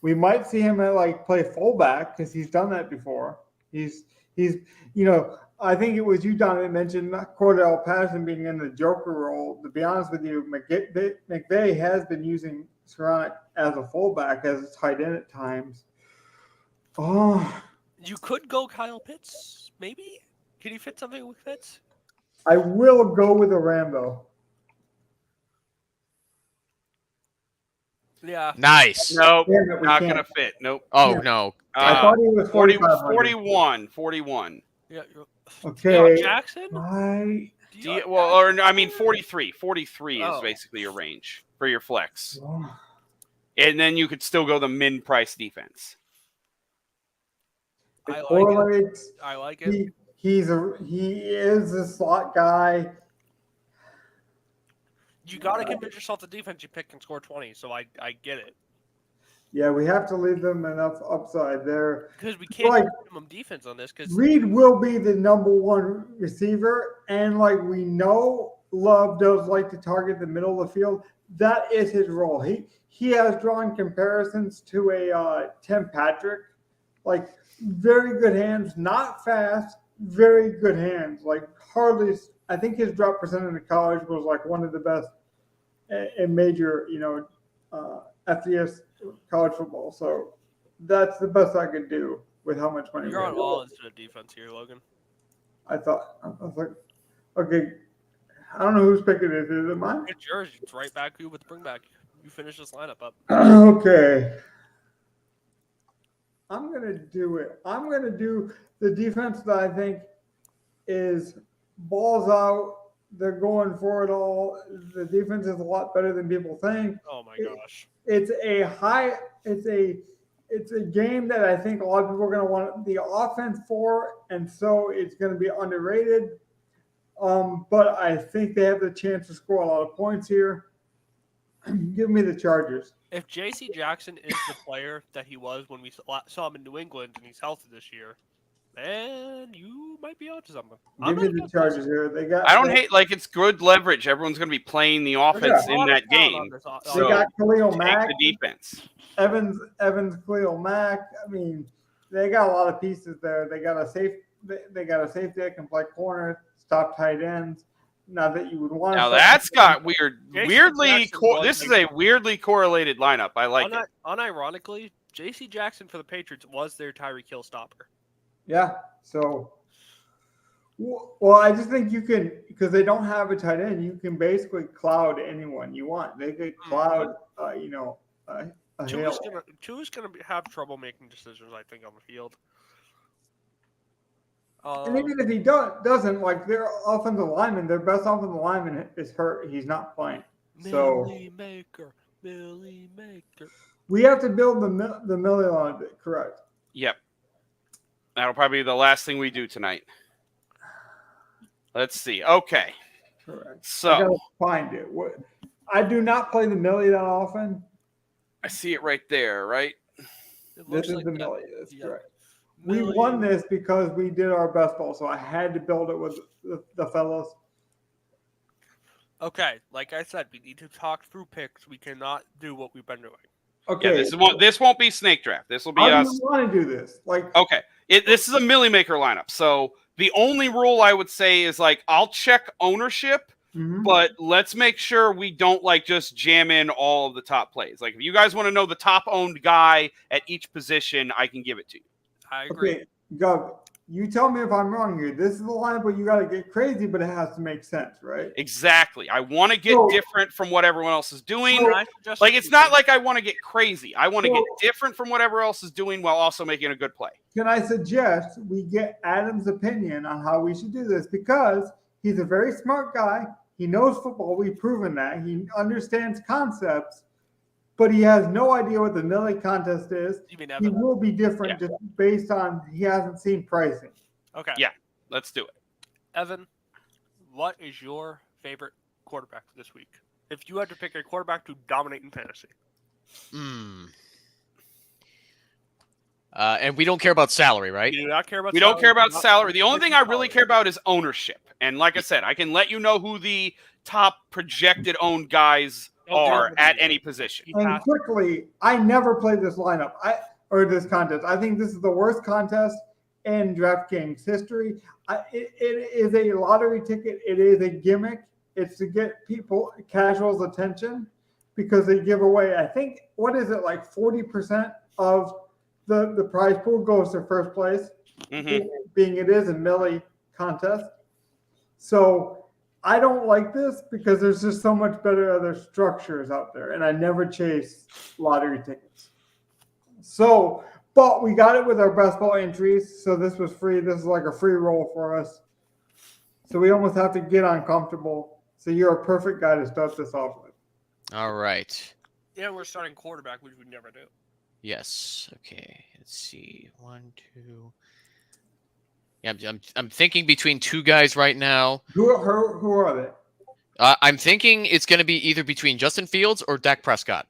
We might see him play fullback because he's done that before. He's I think it was you, Don, that mentioned Cordell Patterson being in the Joker role. To be honest with you, McVay has been using Skoranek as a fullback, as a tight end at times. Oh, you could go Kyle Pitts, maybe. Can you fit something with Pitts? I will go with a Rambo. Yeah. Nice. Nope, Yeah, not going to fit. Nope. Oh, no. I thought he was 41. Yeah. Okay. Jackson? 43. 43 is basically your range for your flex. And then you could still go the min price defense. I like it. He is a slot guy. You got to convince yourself the defense you pick can score 20, so I get it. Yeah, we have to leave them enough upside there. Because we can't get minimum defense on this. Because Reed will be the number one receiver, and we know Love does like to target the middle of the field. That is his role. He has drawn comparisons to a Tim Patrick, very good hands, not fast, very good hands. Hardly, I think his drop percentage in college was one of the best in major, FCS college football. So that's the best I could do with how much money you're on all instead of defense here, Logan. I was like, okay, I don't know whose pick it is. Is it mine? It's yours. It's right back to you with the bring back. You finish this lineup up. Okay. I'm going to do it. I'm going to do the defense that I think is balls out. They're going for it all. The defense is a lot better than people think. Oh my gosh. It's a game that I think a lot of people are going to want the offense for, and so it's going to be underrated. But I think they have the chance to score a lot of points here. Give me the Chargers. If J.C. Jackson is the player that he was when we saw him in New England and he's healthy this year, then you might be onto something. Give me the Chargers here. They got. I don't hate it's good leverage. Everyone's going to be playing the offense in that game. They got Khalil Mack, the defense. Evans, Khalil Mack. I mean, they got a lot of pieces there. They got a safety that can play corner, stop tight ends. Not that you would want. Now that's got weirdly. This is a weirdly correlated lineup. I like it. Unironically, J.C. Jackson for the Patriots was their Tyreek Hill stopper. Yeah. So, well, I just think you can, because they don't have a tight end, you can basically cloud anyone you want. They could cloud, Tua's gonna have trouble making decisions, I think, on the field. And even if he doesn't, like their offensive lineman, their best offensive lineman is hurt. He's not playing. Millie Maker. We have to build the Millie line, correct? Yep. That'll probably be the last thing we do tonight. Let's see. Okay. Correct. So I gotta find it. I do not play the Millie that often. I see it right there, right? This is the Millie. That's correct. We won this because we did our best ball, so I had to build it with the fellows. Okay, like I said, we need to talk through picks. We cannot do what we've been doing. Okay. Yeah, this won't be snake draft. This will be us. I want to do this. Okay. This is a Millie Maker lineup. So the only rule I would say is I'll check ownership, but let's make sure we don't just jam in all of the top plays. If you guys want to know the top owned guy at each position, I can give it to you. I agree. Okay, Gov, you tell me if I'm wrong here. This is the lineup where you got to get crazy, but it has to make sense, right? Exactly. I want to get different from what everyone else is doing. It's not like I want to get crazy. I want to get different from what everyone else is doing while also making a good play. Can I suggest we get Adam's opinion on how we should do this? Because he's a very smart guy. He knows football. We've proven that. He understands concepts. But he has no idea what the Millie contest is. He will be different just based on he hasn't seen pricing. Okay. Yeah, let's do it. Evan, what is your favorite quarterback this week? If you had to pick a quarterback to dominate in fantasy. And we don't care about salary, right? We do not care about salary. We don't care about salary. The only thing I really care about is ownership. And like I said, I can let you know who the top projected owned guys are at any position. And quickly, I never played this lineup or this contest. I think this is the worst contest in DraftKings history. It is a lottery ticket. It is a gimmick. It's to get casuals' attention because they give away, I think, 40% of the prize pool goes to first place, being it is a Millie contest. So I don't like this because there's just so much better other structures out there, and I never chase lottery tickets. So, but we got it with our best ball entries, so this was free. This is like a free roll for us. So we almost have to get uncomfortable. So you're a perfect guy to start this off with. All right. Yeah, we're starting quarterback, which we never do. Yes. Okay. Let's see. 1, 2. Yeah, I'm thinking between two guys right now. Who are they? I'm thinking it's going to be either between Justin Fields or Dak Prescott.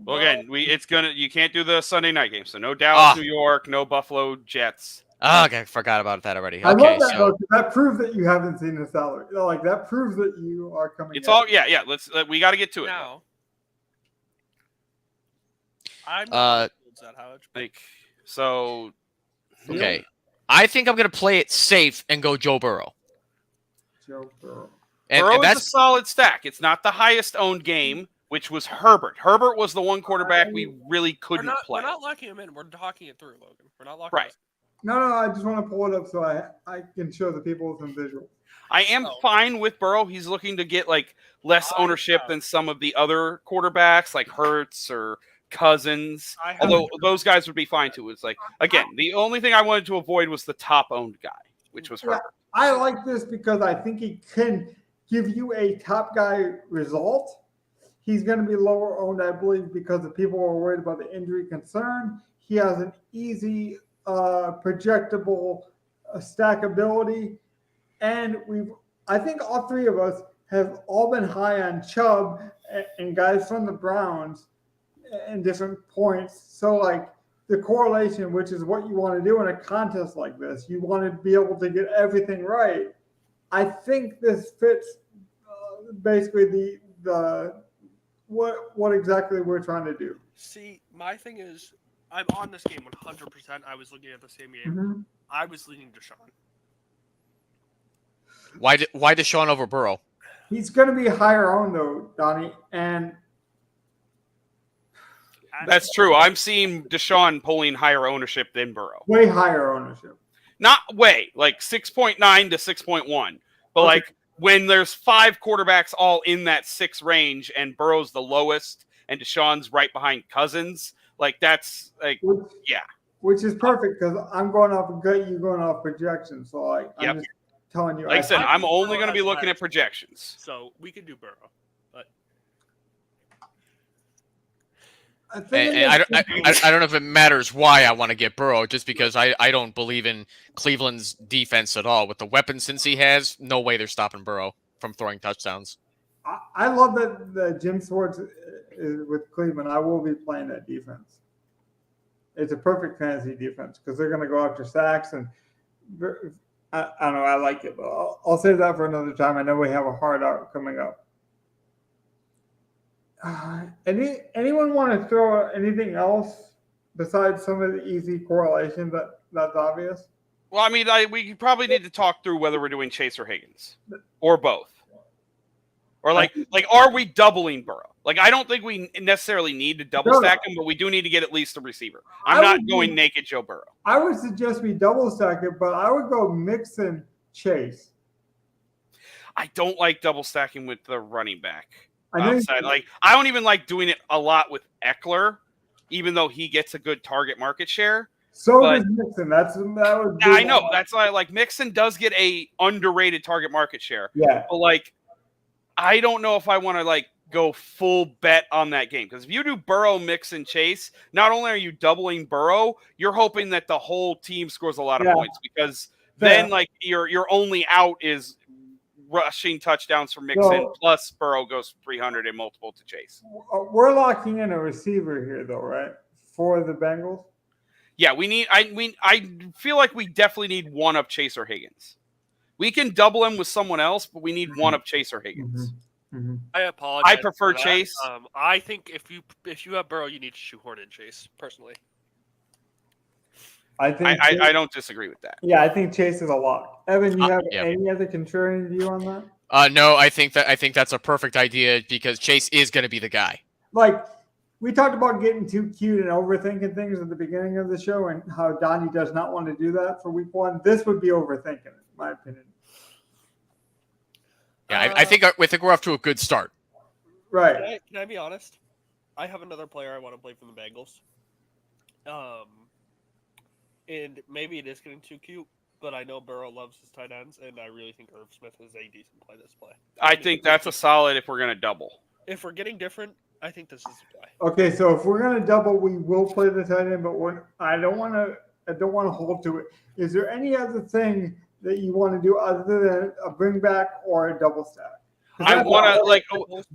Well, again, you can't do the Sunday night game, so no Dallas, New York, no Buffalo Jets. Okay, I forgot about that already. I love that though. That proves that you haven't seen the salary. That proves that you are coming. It's all yeah. We got to get to it now. I'm so. Okay. I think I'm going to play it safe and go Joe Burrow. Burrow is a solid stack. It's not the highest owned game, which was Herbert. Herbert was the one quarterback we really couldn't play. We're not locking him in. We're talking it through, Logan. We're not locking right. No, I just want to pull it up so I can show the people some visual. I am fine with Burrow. He's looking to get less ownership than some of the other quarterbacks like Hurts or Cousins, although those guys would be fine too. It's again, the only thing I wanted to avoid was the top owned guy, which was Herbert. I like this because I think he can give you a top guy result. He's going to be lower owned, I believe, because the people are worried about the injury concern. He has an easy, projectable stackability, and I think all three of us have all been high on Chubb and guys from the Browns in different points. So the correlation, which is what you want to do in a contest like this. You want to be able to get everything right. I think this fits basically the what exactly we're trying to do. See, my thing is, I'm on this game 100%. I was looking at the same game. Mm-hmm. I was leaning Deshaun. Why Deshaun over Burrow? He's going to be higher owned though, Donnie, and That's true. I'm seeing Deshaun pulling higher ownership than Burrow. way higher ownership. Not way, like 6.9 to 6.1. But Okay. like when there's 5 quarterbacks all in that 6 range and Burrow's the lowest and Deshaun's right behind Cousins, like that's like, yeah. Which is perfect because I'm going off a gut, you're going off projections. So like, Yep. I'm just telling you. Like I said, I'm only Burrow going to be has looking legs. at projections. So we can do Burrow. But I think And I don't know if it matters why I want to get Burrow, just because I don't believe in Cleveland's defense at all. With the weapons since he has, no way they're stopping Burrow from throwing touchdowns. I love that Jim Swartz is with Cleveland. I will be playing that defense. It's a perfect fantasy defense because they're going to go after sacks, and I don't know. I like it, but I'll save that for another time. I know we have a hard out coming up. Anyone want to throw anything else besides some of the easy correlations that's obvious? Well, I mean, we probably need to talk through whether we're doing Chase or Higgins or both. Or like are we doubling Burrow? Like, I don't think we necessarily need to double stack him, but we do need to get at least a receiver. I'm not going naked Joe Burrow. I would suggest we double stack it, but I would go Mixon Chase. I don't like double stacking with the running back I outside. Like, I don't even like doing it a lot with Eckler, even though he gets a good target market share. So but- does Mixon. That would. Yeah, I know. That's why, like, Mixon does get a underrated target market share. Yeah. But like, I don't know if I want to like go full bet on that game, because if you do Burrow, Mixon, Chase, not only are you doubling Burrow, you're hoping that the whole team scores a lot of points, because then like your only out is rushing touchdowns for Mixon, plus Burrow goes 300 and multiple to Chase. We're locking in a receiver here, though, right? For the Bengals. Yeah, I feel like we definitely need one of Chase or Higgins. We can double him with someone else, but we need one of Chase or Higgins. Mm-hmm. I apologize. I prefer for that. Chase. I think if you have Burrow, you need to shoehorn in Chase. Personally, I think I don't disagree with that. Yeah, I think Chase is a lock. Evan, you have any other contrarian view on that? No, I think that's a perfect idea, because Chase is going to be the guy. Like, we talked about getting too cute and overthinking things at the beginning of the show, and how Donnie does not want to do that for week 1. This would be overthinking it, in my opinion. Yeah, I think we're off to a good start. Right. Can I be honest? I have another player I want to play from the Bengals. And maybe it is getting too cute, but I know Burrow loves his tight ends, and I really think Irv Smith is a decent play this play. I think that's a solid if we're going to double. If we're getting different, I think this is the play. Okay, so if we're gonna double, we will play the tight end, but I don't want to hold to it. Is there any other thing that you want to do other than a bring back or a double stack? I want to like.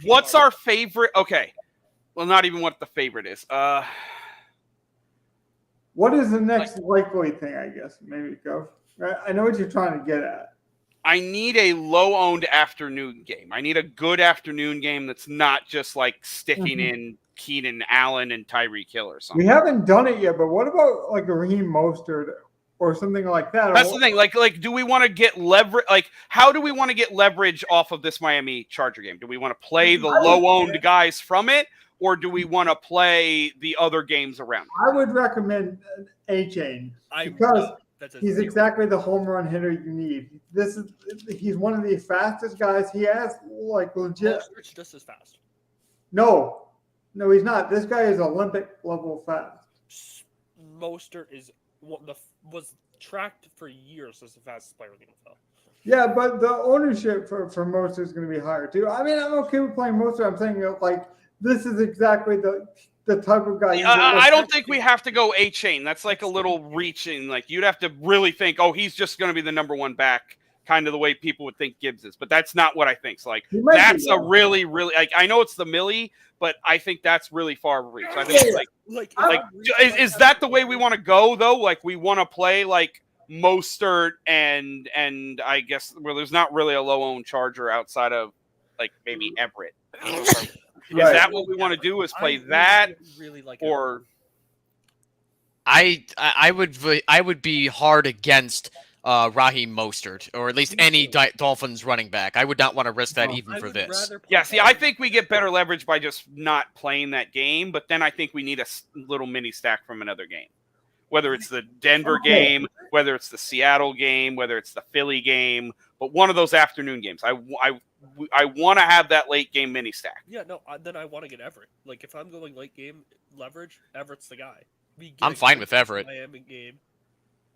What's our favorite? Okay, well, not even what the favorite is. What is the next likely thing? I guess maybe go. Right? I know what you're trying to get at. I need a low-owned afternoon game. I need a good afternoon game that's not just like sticking in Keenan Allen and Tyreek Hill or something. We haven't done it yet, but what about like a Raheem Mostert or something like that? That's the thing. Like, do we want to get leverage? Like, how do we want to get leverage off of this Miami Charger game? Do we want to play the low-owned guys from it, or do we want to play the other games around it? I would recommend A-Chain because he's exactly the home run hitter you need. He's one of the fastest guys. He has like legit. Mostert's just as fast. No, he's not. This guy is Olympic level fast. Mostert was tracked for years as the fastest player in the NFL. Yeah, but the ownership for Mostert is going to be higher too. I mean, I'm okay with playing Mostert. I'm saying like this is exactly the type of guy. I don't think we have to go A-Chain. That's like a little reaching. Like, you'd have to really think, oh, he's just going to be the number one back kind of the way people would think Gibbs is, but that's not what I think. So like He might be that's a wrong. really, really like I know it's the Millie, but I think that's really far of a reach. I think Like, is that the way we want to go though? Like we want to play like Mostert and I guess there's not really a low owned Charger outside of like maybe Everett. Is Right. that what we want to do? Is play that really like or? I would be hard against Raheem Mostert, or at least any Dolphins running back. I would not want to risk that even for this. Yeah, see, I think we get better leverage by just not playing that game, but then I think we need a little mini stack from another game. Whether it's the Denver game, whether it's the Seattle game, whether it's the Philly game, but one of those afternoon games. I want to have that late game mini stack. Yeah, no, then I want to get Everett. Like, if I'm going late game leverage, Everett's the guy. I'm fine with Everett. Miami game,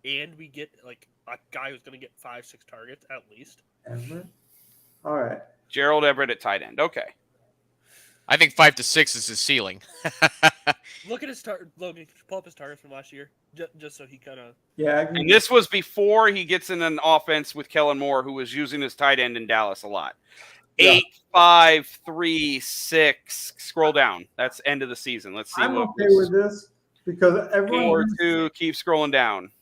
and we get like a guy who's going to get 5-6 targets at least. Everett? All right. Gerald Everett at tight end. Okay. I think 5 to 6 is his ceiling. Look at his target. Logan, pull up his targets from last year, just so he kind of. Yeah. And this was before he gets in an offense with Kellen Moore, who was using his tight end in Dallas a lot. Yeah. 8, 5, 3, 6. Scroll down. That's end of the season. Let's see. I'm okay with this because everyone. 4, 2. Keep scrolling down.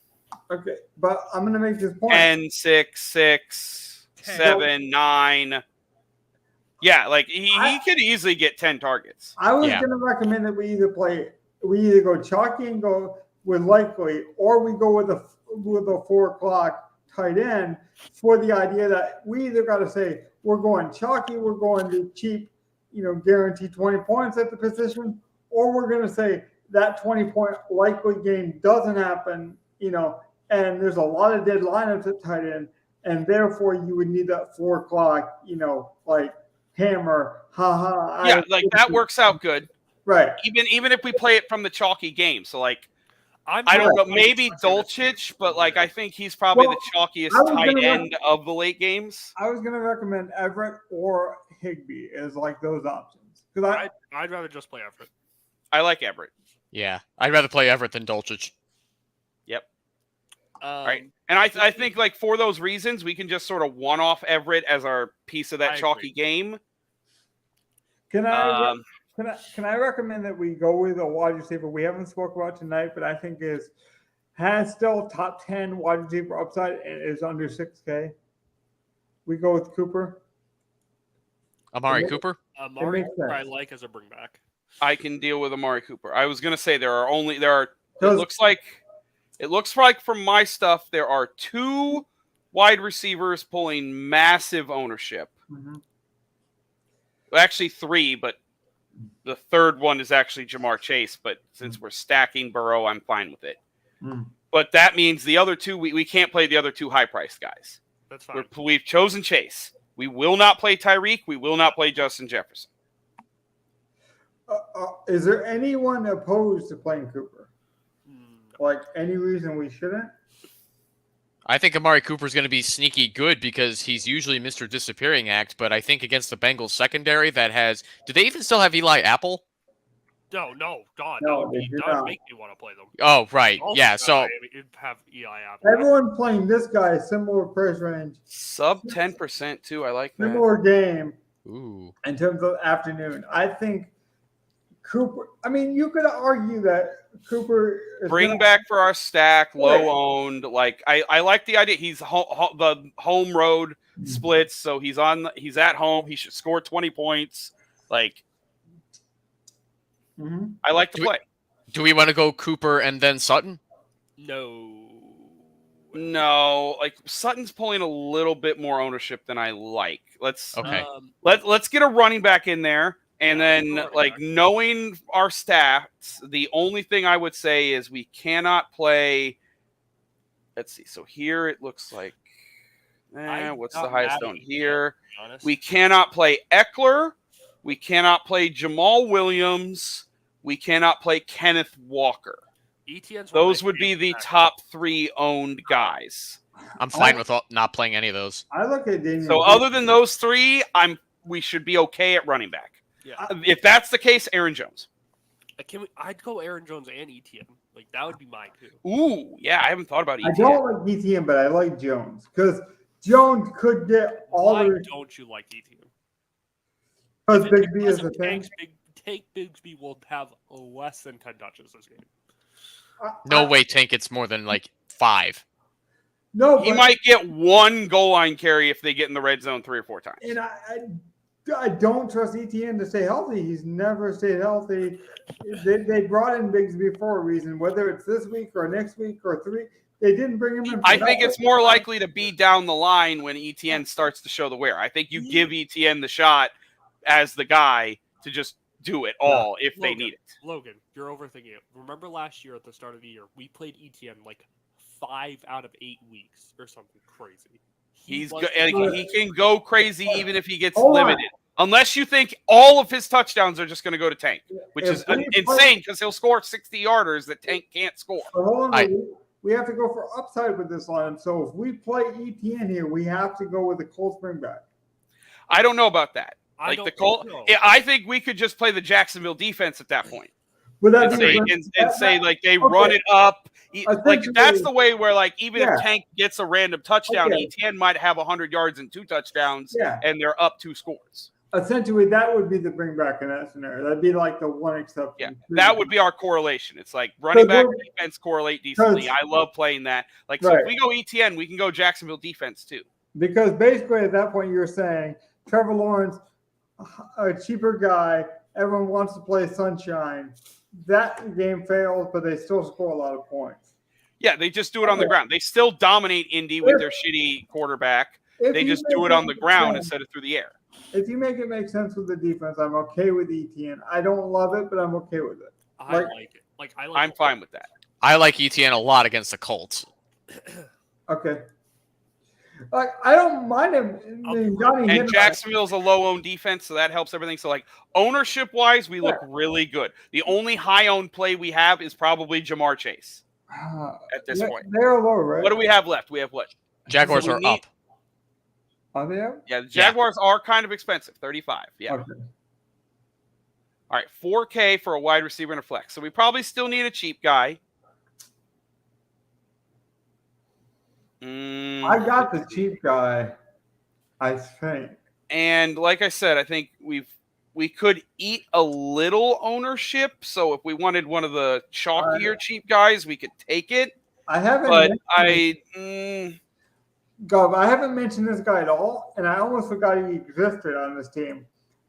Okay, but I'm going to make this point. 10, 6, 6, 7, 9. Yeah, like he could easily get 10 targets. I was going to recommend that we either go chalky and go with likely, or we go with a 4:00 tight end for the idea that we either got to say we're going chalky, we're going to cheap, guarantee 20 points at the position, or we're going to say that 20-point likely game doesn't happen, and there's a lot of dead lineups at tight end, and therefore you would need that 4:00, like hammer, Yeah, like that works out good. Right. Even if we play it from the chalky game. So like I don't know, maybe Dolchich, but like I think he's probably the chalkiest tight end of the late games. I was going to recommend Everett or Higbee as like those options because I'd rather just play Everett. I like Everett. Yeah, I'd rather play Everett than Dolchich. Yep. All right, and I think like for those reasons, we can just sort of one-off Everett as our piece of that chalky game. Can I recommend that we go with a wide receiver we haven't spoke about tonight, but I think has still top 10 wide receiver upside and is under 6K? We go with Cooper. Amari Cooper? Amari Cooper I like as a bring back. I can deal with Amari Cooper. I was going to say it looks like from my stuff, there are 2 wide receivers pulling massive ownership. Mm-hmm. Well, actually 3, but the third one is actually Jamar Chase. But since we're stacking Burrow, I'm fine with it. Mm. But that means the other 2, we can't play the other 2 high-priced guys. That's fine. We've chosen Chase. We will not play Tyreek. We will not play Justin Jefferson. Is there anyone opposed to playing Cooper? Like any reason we shouldn't? I think Amari Cooper is going to be sneaky good because he's usually Mr. Disappearing Act, but I think against the Bengals secondary that has... Do they even still have Eli Apple? No, God. No, that would make me want to play them. Oh, right. Also, yeah, so... You'd have Eli Apple. Everyone playing this guy, similar price range. Sub 10% too. I like that. Similar game. Ooh. In terms of afternoon. I think Cooper... I mean, you could argue that Cooper... Bring back for our stack, low owned. Like I like the idea. He's the home road splits, so he's at home. He should score 20 points. Like I like to play. Do we want to go Cooper and then Sutton? No, like Sutton's pulling a little bit more ownership than I like. Let's get a running back in there. And then, like, knowing our stats, the only thing I would say is we cannot play. Let's see. So here it looks like, what's the highest owned here? We cannot play Eckler. We cannot play Jamal Williams. We cannot play Kenneth Walker. Those would be the top 3 owned guys. I'm fine with not playing any of those. I look at Daniel. So other than those 3, we should be okay at running back. Yeah. If that's the case, Aaron Jones. I'd go Aaron Jones and ETN. Like that would be mine too. Ooh, yeah, I haven't thought about ETN. I don't like ETN, but I like Jones because Jones could get all Why the don't you like ETN? because If it's Big B because is the of thing. Tanks, Bigsby will have less than 10 touches this game. No way Tank gets more than like 5. No, He but might get one goal line carry if they get in the red zone 3 or 4 times. and I don't trust ETN to stay healthy. He's never stayed healthy. They brought in Bigsby for a reason, whether it's this week or next week or 3. They didn't bring him in. I think it's more likely to be down the line when ETN starts to show the wear. I think you give ETN the shot as the guy to just do it all if they need it. Logan, you're overthinking it. Remember last year at the start of the year, we played ETN like 5 out of 8 weeks or something crazy. He can go crazy even if he gets Hold on. limited. Unless you think all of his touchdowns are just going to go to Tank, which If is we insane because he'll score 60-yarders that Tank can't score. But hold on, we have to go for upside with this line. So if we play ETN here, we have to go with the Colts bring back. I don't know about that. I Like don't the think Colt, so. I think we could just play the Jacksonville defense at that point. But that And say like they run it up. Like that's the way where like even if Tank gets a random touchdown, ETN might have 100 yards and 2 touchdowns, and they're up 2 scores. Essentially, that would be the bring back in that scenario. That'd be like the one exception. Yeah, that would be our correlation. It's like running back defense correlate decently. I love playing that. Like so if we go ETN, we can go Jacksonville defense too. Because basically at that point you're saying Trevor Lawrence, a cheaper guy, everyone wants to play Sunshine. That game fails, but they still score a lot of points. Yeah, they just do it on the ground. They still dominate Indy with their shitty quarterback. They just do it on the ground instead of through the air. If you make it make sense with the defense, I'm okay with ETN. I don't love it, but I'm okay with it. I like it. I'm fine with that. I like ETN a lot against the Colts. Okay. Like I don't mind him. And Jacksonville's a low-owned defense, so that helps everything. So, like ownership-wise, we look really good. The only high-owned play we have is probably Jamar Chase at this point. They're low, right? What do we have left? We have what? Jaguars are up. Are they up? Yeah, the Jaguars are kind of expensive, 35. Yeah. Okay. All right, 4K for a wide receiver and a flex. So we probably still need a cheap guy. I got the cheap guy, I think. And like I said, I think we could eat a little ownership. So if we wanted one of the chalkier cheap guys, we could take it. I haven't. But Gov, I haven't mentioned this guy at all, and I almost forgot he existed on this team.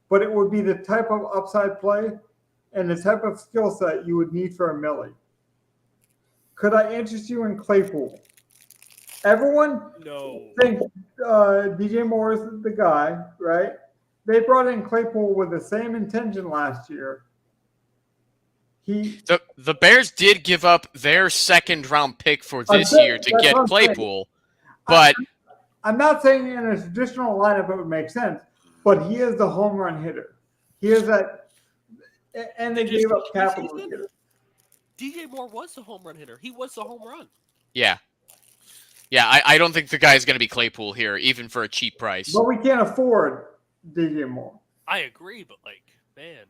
But it would be the type of upside play and the type of skill set you would need for a Millie. Could I interest you in Claypool? Everyone thinks DJ Moore is the guy, right? They brought in Claypool with the same intention last year. The Bears did give up their 2nd-round pick for this year to get Claypool, but I'm not saying in a traditional lineup it would make sense, but he is the home run hitter. He is that, and they gave up capital to get it. DJ Moore was the home run hitter. He was the home run. Yeah. Yeah, I don't think the guy's going to be Claypool here, even for a cheap price. But we can't afford DJ Moore. I agree, but man.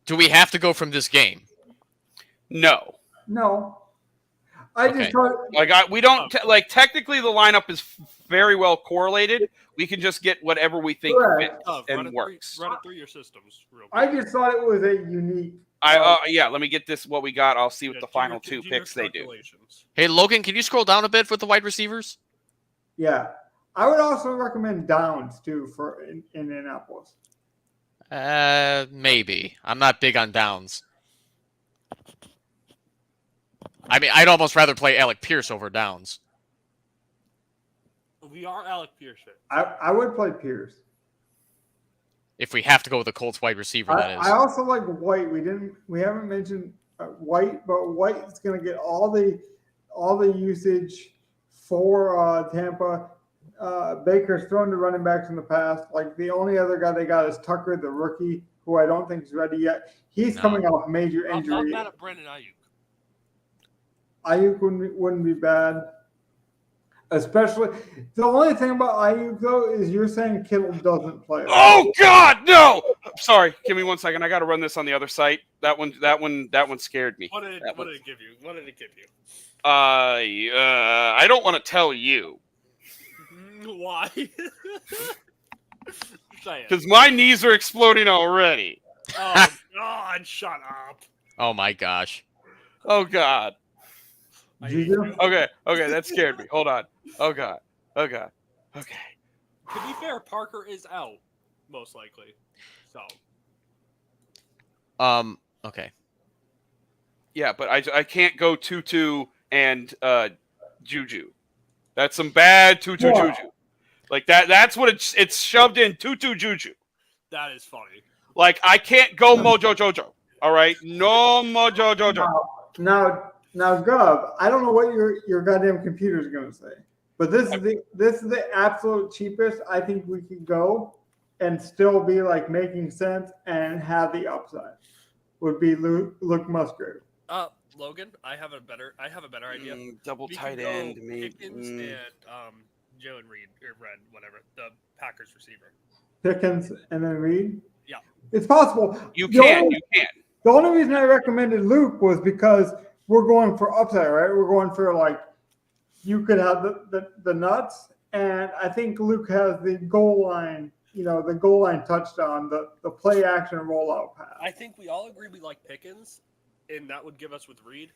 Do we have to go from this game? No. I just thought we don't technically the lineup is very well correlated. We can just get whatever we think fits and works. Run it through your systems real quick. I just thought it was a unique. Let me get this. What we got? I'll see what the final 2 picks they do. Hey, Logan, can you scroll down a bit with the wide receivers? Yeah, I would also recommend Downs too for in Indianapolis. Maybe. I'm not big on Downs. I mean, I'd almost rather play Alec Pierce over Downs. We are Alec Pierce. I would play Pierce. If we have to go with the Colts wide receiver, that is. I also like White. We haven't mentioned White, but White's going to get all the usage for Tampa. Baker's thrown to running backs in the past. Like the only other guy they got is Tucker, the rookie, who I don't think is ready yet. He's coming off major injury. I'm mad at Brandon Ayuk. Ayuk wouldn't be bad. Especially, the only thing about Ayuk though is you're saying Kittle doesn't play. Oh God, no! Sorry, give me 1 second. I got to run this on the other site. That one scared me. What did it give you? What did it give you? I don't want to tell you. Why? Say it. Because my knees are exploding already. Oh God! Shut up. Oh my gosh. Oh God. I hate Juju? you. Okay, that scared me. Hold on. Oh God. Okay. To be fair, Parker is out, most likely. So Okay. Yeah, but I can't go Tutu and Juju. That's some bad Tutu What? Juju. Like that's what it's shoved in Tutu Juju. that is funny. Like I can't go Mojo Jojo. All right, no Mojo Jojo. Now, Gov, I don't know what your goddamn computer is going to say, but this is the absolute cheapest I think we could go and still be like making sense and have the upside. Would be Luke Musgrave. Logan, I have a better idea. Double We tight can go end, maybe. Pickens and Joe and Reed or Red, whatever, the Packers receiver. Pickens and then Reed. Yeah. It's possible. You The can. The only reason I recommended Luke was because we're going for upside, right? We're going for like you could have the nuts, and I think Luke has the goal line, the goal line touchdown, the play action rollout pass. I think we all agree we like Pickens, and that would give us with Reed.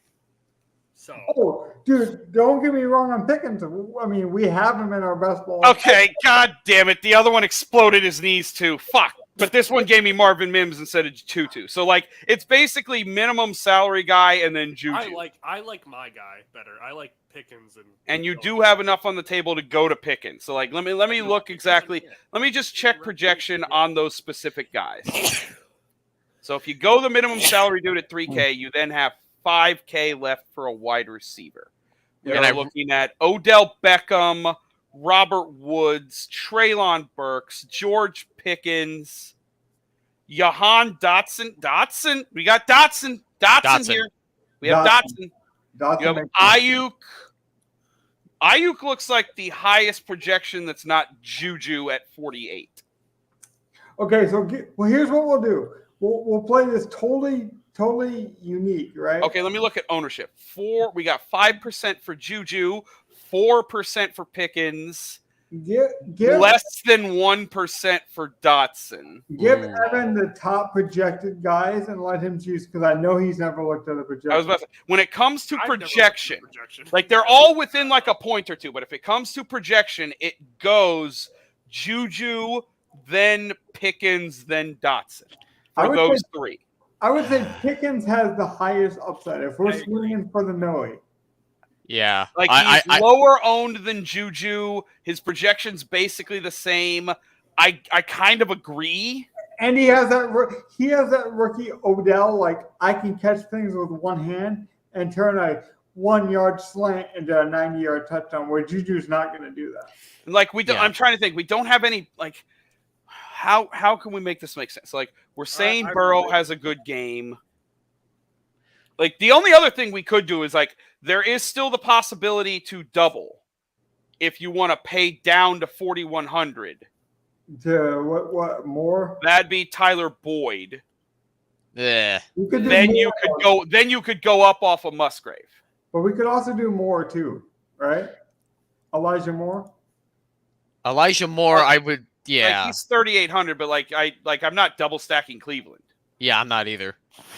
So. Oh, dude, don't get me wrong on Pickens. I mean, we have him in our best ball. Okay, god damn it. The other one exploded his knees too. Fuck. But this one gave me Marvin Mims instead of Tutu. So like it's basically minimum salary guy and then Juju. I like my guy better. I like Pickens and you do have enough on the table to go to Pickens. So like let me look exactly. Let me just check projection on those specific guys. So if you go the minimum salary dude at 3K, you then have 5K left for a wide receiver. We're looking at Odell Beckham, Robert Woods, Treylon Burks, George Pickens, Jahan Dotson. We got Dotson here. We have Dotson. You have Ayuk. Ayuk looks like the highest projection that's not Juju at 48. Okay, so here's what we'll do. We'll play this totally unique, right? Okay, let me look at ownership. We got 5% for Juju, 4% for Pickens, less than 1% for Dotson. Give Evan the top projected guys and let him choose because I know he's never looked at a projection. I was about to say, when it comes to projection, like they're all within like a point or two, but if it comes to projection, it goes Juju, then Pickens, then Dotson for those three. I would say Pickens has the highest upside if we're swinging for the Millie. Yeah. Like he's lower owned than Juju. His projection's basically the same. I kind of agree. And he has that rookie Odell, like I can catch things with one hand and turn a 1-yard slant into a 90-yard touchdown where Juju's not going to do that. Like I'm trying to think. We don't have any like how can we make this make sense? Like we're saying Burrow has a good game. Like the only other thing we could do is like there is still the possibility to double if you want to pay down to 4,100. To what more? That'd be Tyler Boyd. Yeah. Then you could go up off of Musgrave. But we could also do more too, right? Elijah Moore. I would. Yeah. Like he's 3,800, but I'm not double stacking Cleveland. Yeah, I'm not either.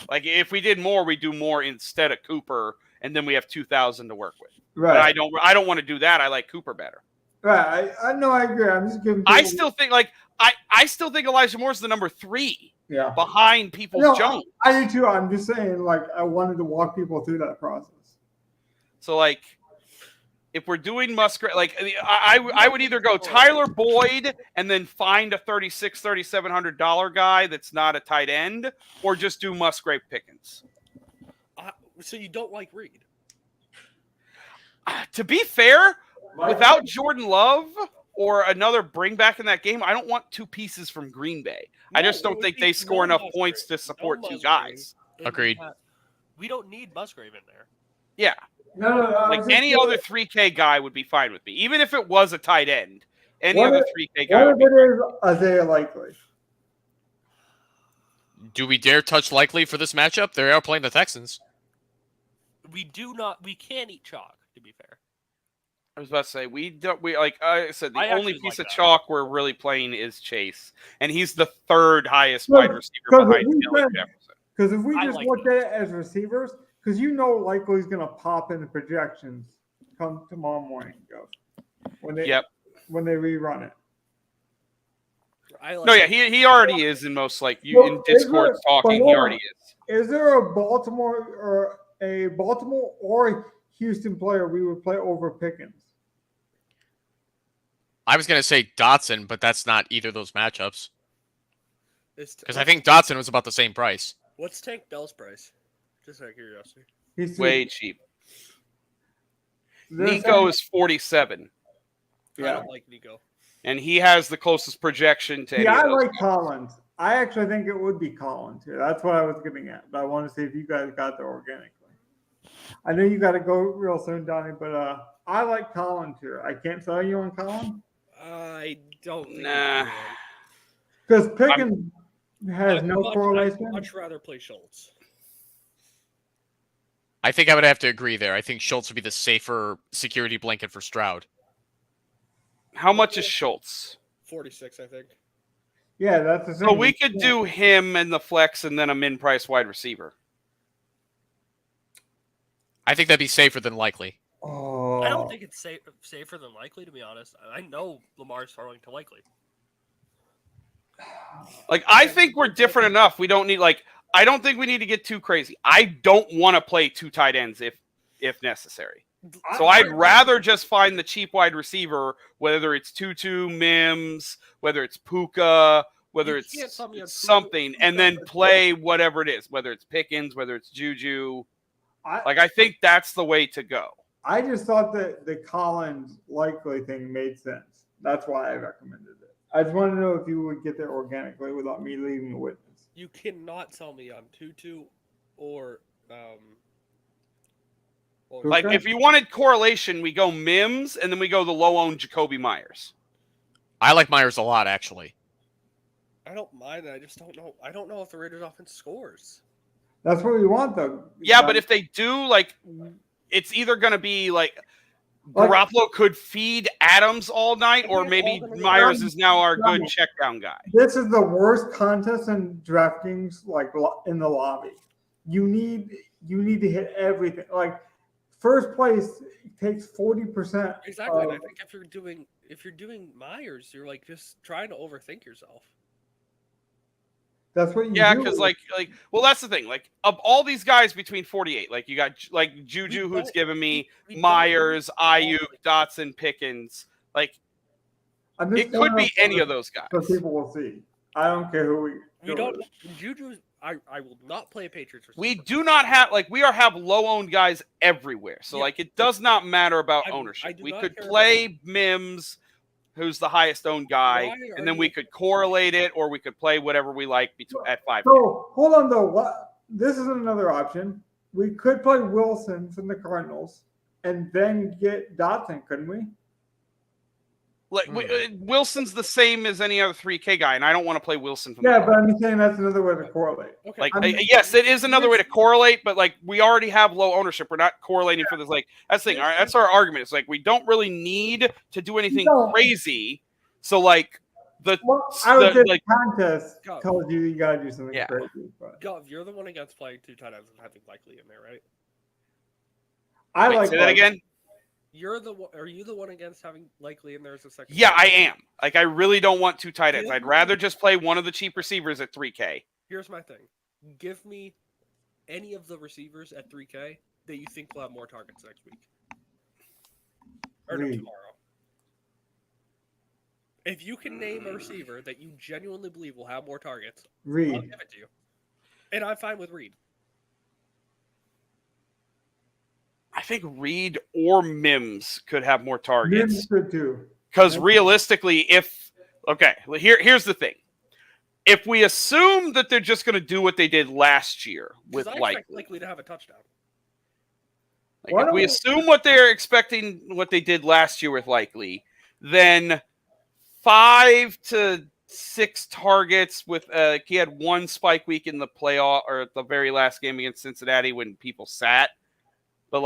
Like if we did more, we do more instead of Cooper, and then we have 2,000 to work with. Right. But I don't want to do that. I like Cooper better. Right. I know. I agree. I'm just giving. I still think Elijah Moore's the number 3. Yeah. Behind Peoples-Jones. I do too. I'm just saying, like, I wanted to walk people through that process. So like, if we're doing Musgrave, like I would either go Tyler Boyd and then find a $3,700 guy that's not a tight end, or just do Musgrave Pickens. So you don't like Reed? To be fair, without Jordan Love or another bring back in that game, I don't want 2 pieces from Green Bay. I just don't think they score enough points to support 2 guys. Agreed. We don't need Musgrave in there. Yeah. No. Like any other 3K guy would be fine with me, even if it was a tight end. Any other 3K guy. What if it is Isaiah Likely? Do we dare touch Likely for this matchup? They are playing the Texans. We can't eat chalk, to be fair. I was about to say we like I said, the I only actually piece like of that. chalk we're really playing is Chase, and he's the third highest wide receiver behind Taylor Jefferson. Because if we I just like look at it as receivers, because likely he's going to pop in the projections come tomorrow morning, when they rerun it. I like No, yeah, he already is in most in Discord talking. He already is. Is there a Baltimore or a Houston player we would play over Pickens? I was gonna say Dotson, but that's not either of those matchups. Because I What's- think Dotson was about the same price. What's Tank Dell's price? Just out of curiosity. He's Way cheap. They're Nico saying- is 47, I don't like Nico. and he has the closest projection to any Yeah, of I those like Collins. I actually think it would be Collins here. That's what I was getting at. But I want to see if you guys got there organically. I know you got to go real soon, Donnie, but I like Collins here. I can't sell you on Collins I don't think Nah. because Pickens has no I'd correlation. much rather play Schultz. I think I would have to agree there. I think Schultz would be the safer security blanket for Stroud. How much is Schultz? 46, I think. Yeah, that's the thing. So we could do him and the flex and then a min-price wide receiver. I think that'd be safer than likely. Oh, I don't think it's safer than likely, to be honest. I know Lamar's throwing to likely. I think we're different enough. We don't need I don't think we need to get too crazy. I don't want to play two tight ends if necessary. So I'd rather just find the cheap wide receiver, whether it's Tutu, Mims, whether it's Puka, whether You can't it's tell me on something, Puka. and then play whatever it is, whether it's Pickens, whether it's Juju. I think that's the way to go. I just thought that the Collins likely thing made sense. That's why I recommended it. I just want to know if you would get there organically without me leaving a witness. You cannot sell me on Tutu or If you wanted correlation, we go Mims, and then we go the low-owned Jacoby Myers. I like Myers a lot, actually. I don't mind it. I just don't know. I don't know if the Raiders offense scores. That's what we want, though. Yeah, but if they do, it's either going to be Garoppolo could feed Adams all night, or maybe Myers is now our good check down guy. This is the worst contest in DraftKings, in the lobby. You need to hit everything. First place takes 40%. Exactly. And I think if you're doing Myers, you're just trying to overthink yourself. That's what you do. Yeah, because that's the thing. Of all these guys between 48, you got Juju, who's given me Myers, Ayuk, Dotson, Pickens. It could be any of those guys. So people will see. I don't care who we don't. Juju. I will not play a Patriots receiver. We do not have have low owned guys everywhere. So it does not matter about ownership. We could play Mims, who's the highest owned guy, and then we could correlate it, or we could play whatever we like at 5. So hold on though. This is another option. We could play Wilson from the Cardinals and then get Dotson, couldn't we? Wilson's the same as any other 3K guy, and I don't want to play Wilson from but I'm saying that's another way to correlate. Okay. Yes, it is another way to correlate, but we already have low ownership. We're not correlating for this. That's the thing. That's our argument. It's we don't really need to do anything crazy. So I would say the contest tells you gotta do something crazy. But. Gov, you're the one against playing two tight ends and having likely in there, right? Say that again. Are you the one against having likely in there as a second? Yeah, I am. I really don't want two tight ends. I'd rather just play one of the cheap receivers at 3K. Here's my thing. Give me any of the receivers at 3K that you think will have more targets next week. Or no, tomorrow. If you can name a receiver that you genuinely believe will have more targets, I'll give it to you. And I'm fine with Reed. I think Reed or Mims could have more targets. Mims could too. Because realistically, here's the thing. If we assume that they're just going to do what they did last year with likely to have a touchdown. If we assume what they're expecting, what they did last year with likely, then 5 to 6 targets with he had one spike week in the playoff or at the very last game against Cincinnati when people sat. But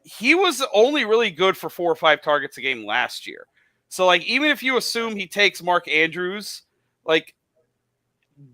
he was only really good for 4 or 5 targets a game last year. So, like, even if you assume he takes Mark Andrews, like,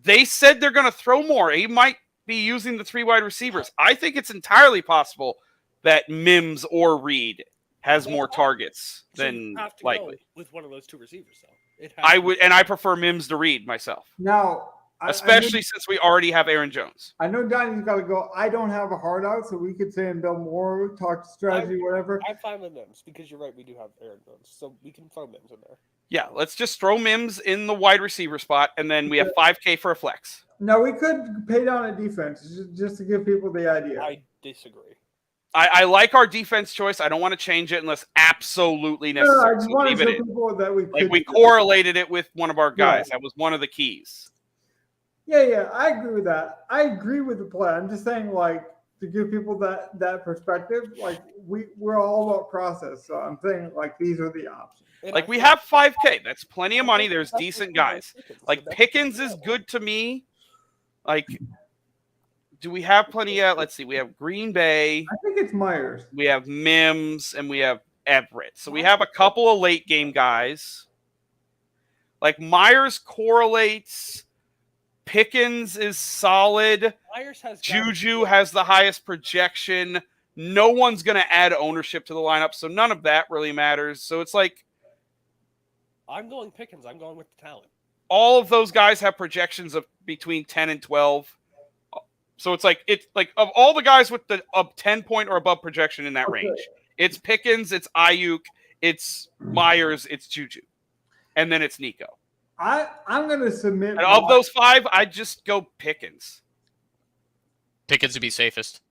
they said they're going to throw more. He might be using the 3 wide receivers. I think it's entirely possible that Mims or Reed has more targets than have to likely. Go with one of those 2 receivers, though. I would, and I prefer Mims to Reed myself. Now, Especially since we already have Aaron Jones. I know Donnie's got to go. I don't have a hard out, so we could say and build more, talk strategy, whatever. I'm fine with Mims because you're right. We do have Aaron Jones, so we can throw Mims in there. Yeah, let's just throw Mims in the wide receiver spot, and then we have $5K for a flex. No, we could pay down a defense just to give people the idea. I disagree. I like our defense choice. I don't want to change it unless absolutely necessary. No, I just want to show people that we correlated it with one of our guys. Yeah. That was one of the keys. Yeah, I agree with that. I agree with the play. I'm just saying, like, to give people that perspective, like, we're all about process. So I'm saying, like, these are the options. Like, we have $5K. That's plenty of money. There's decent guys. Like, Pickens is good to me. Like, do we have plenty yet? Let's see. We have Green Bay. I think it's Myers. We have Mims, and we have Everett. So we have a couple of late game guys. Like, Myers correlates. Pickens is solid. Juju has the highest projection. No one's going to add ownership to the lineup, so none of that really matters. So it's like, I'm going Pickens. I'm going with the talent. All of those guys have projections of between 10 and 12. So it's like of all the guys with the 10-point or above projection in that range, it's Pickens, it's Ayuk, it's Myers, it's Juju, and then it's Nico. I'm going to submit. And of those 5, I'd just go Pickens. Pickens would be safest.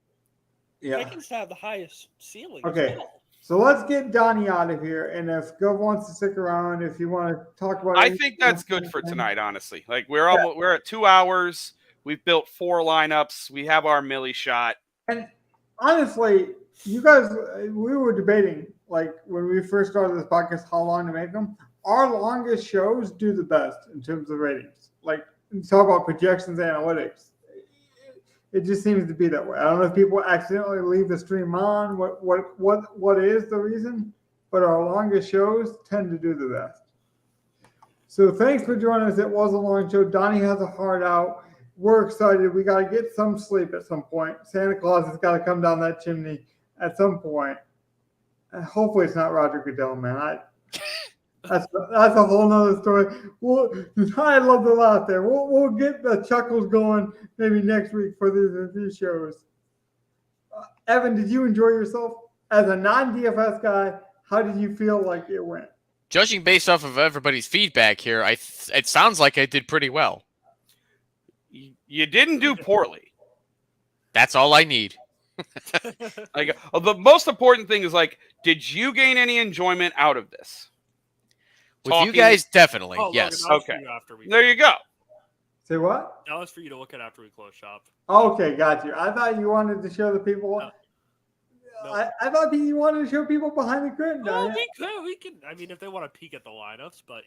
Yeah. Pickens have the highest ceiling. Okay. So let's get Donnie out of here. And if Gov wants to stick around, if you want to talk about I think that's good for tonight, honestly. Like, we're at 2 hours. We've built 4 lineups. We have our Millie shot. And honestly, you guys, we were debating, like, when we first started this podcast, how long to make them. Our longest shows do the best in terms of ratings. Like, talk about projections, analytics. It just seems to be that way. I don't know if people accidentally leave the stream on. What is the reason? But our longest shows tend to do the best. So thanks for joining us. It was a long show. Donnie has a heart out. We're excited. We got to get some sleep at some point. Santa Claus has got to come down that chimney at some point. Hopefully it's not Roger Goodell, man. That's a whole nother story. I love the laugh there. We'll get the chuckles going maybe next week for these review shows. Evan, did you enjoy yourself as a non-DFS guy? How did you feel like it went? Judging based off of everybody's feedback here, it sounds like I did pretty well. You didn't do poorly. That's all I need. Like, the most important thing is, like, did you gain any enjoyment out of this? With you guys, definitely. Yes. Okay. There you go. Say what? That was for you to look at after we close shop. Okay, got you. I thought you wanted to show the people. No. I thought you wanted to show people behind the curtain. Oh, we can. I mean, if they want to peek at the lineups, but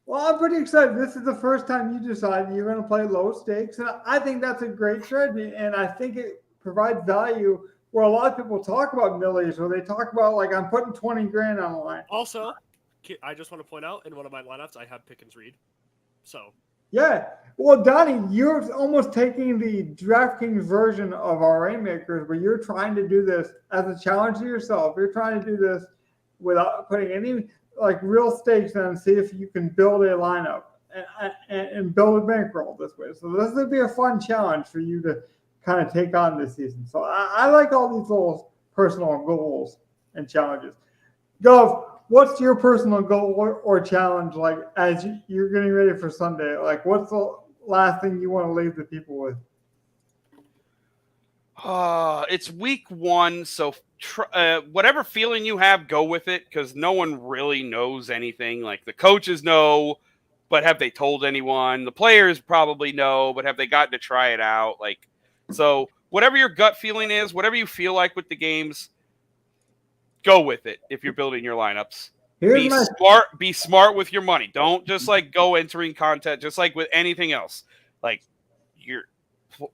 Well, I'm pretty excited. This is the first time you decided you're going to play low stakes, and I think that's a great strategy. And I think it provides value where a lot of people talk about millies, or they talk about, like, I'm putting 20 grand on the line. Also, I just want to point out, in one of my lineups, I have Pickens Reed. So. Yeah. Well, Donnie, you're almost taking the DraftKings version of our Rainmakers, where you're trying to do this as a challenge to yourself. You're trying to do this without putting any, like, real stakes in and see if you can build a lineup and build a bankroll this way. So this would be a fun challenge for you to kind of take on this season. So I like all these little personal goals and challenges. Gov, what's your personal goal or challenge, like, as you're getting ready for Sunday? Like, what's the last thing you want to leave the people with? It's week 1, so whatever feeling you have, go with it, because no one really knows anything. Like, the coaches know, but have they told anyone? The players probably know, but have they gotten to try it out? Like, so whatever your gut feeling is, whatever you feel like with the games, go with it if you're building your lineups. Be smart with your money. Don't just, like, go entering content, just like with anything else. Like, your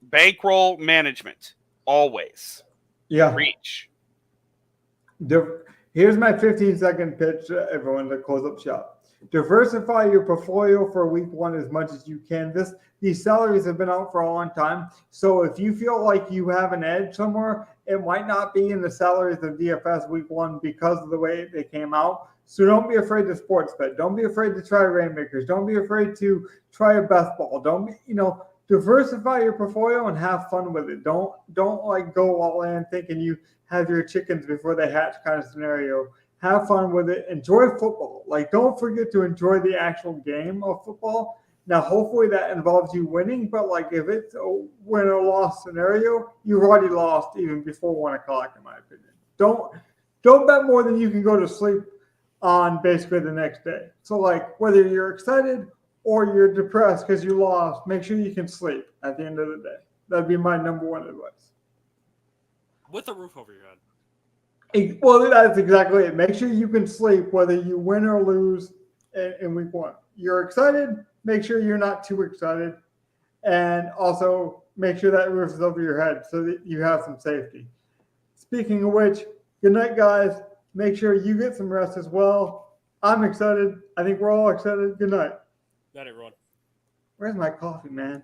bankroll management, always. Yeah. Reach. Here's my 15-second pitch to everyone to close up shop. Diversify your portfolio for week one as much as you can. These salaries have been out for a long time. So if you feel like you have an edge somewhere, it might not be in the salaries of DFS week one because of the way they came out. So don't be afraid to sports bet. Don't be afraid to try rainmakers. Don't be afraid to try a best ball. Diversify your portfolio and have fun with it. Don't like go all in thinking you have your chickens before they hatch kind of scenario. Have fun with it. Enjoy football. Like, don't forget to enjoy the actual game of football. Now, hopefully that involves you winning, but like if it's a win or loss scenario, you've already lost even before 1 o'clock, in my opinion. Don't bet more than you can go to sleep on basically the next day. So like whether you're excited or you're depressed because you lost, make sure you can sleep at the end of the day. That'd be my number one advice. With a roof over your head. Well, that's exactly it. Make sure you can sleep whether you win or lose in week one. You're excited, make sure you're not too excited. And also make sure that roof is over your head so that you have some safety. Speaking of which, good night, guys. Make sure you get some rest as well. I'm excited. I think we're all excited. Good night. Night, everyone. Where's my coffee, man?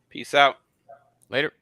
Peace out. Later.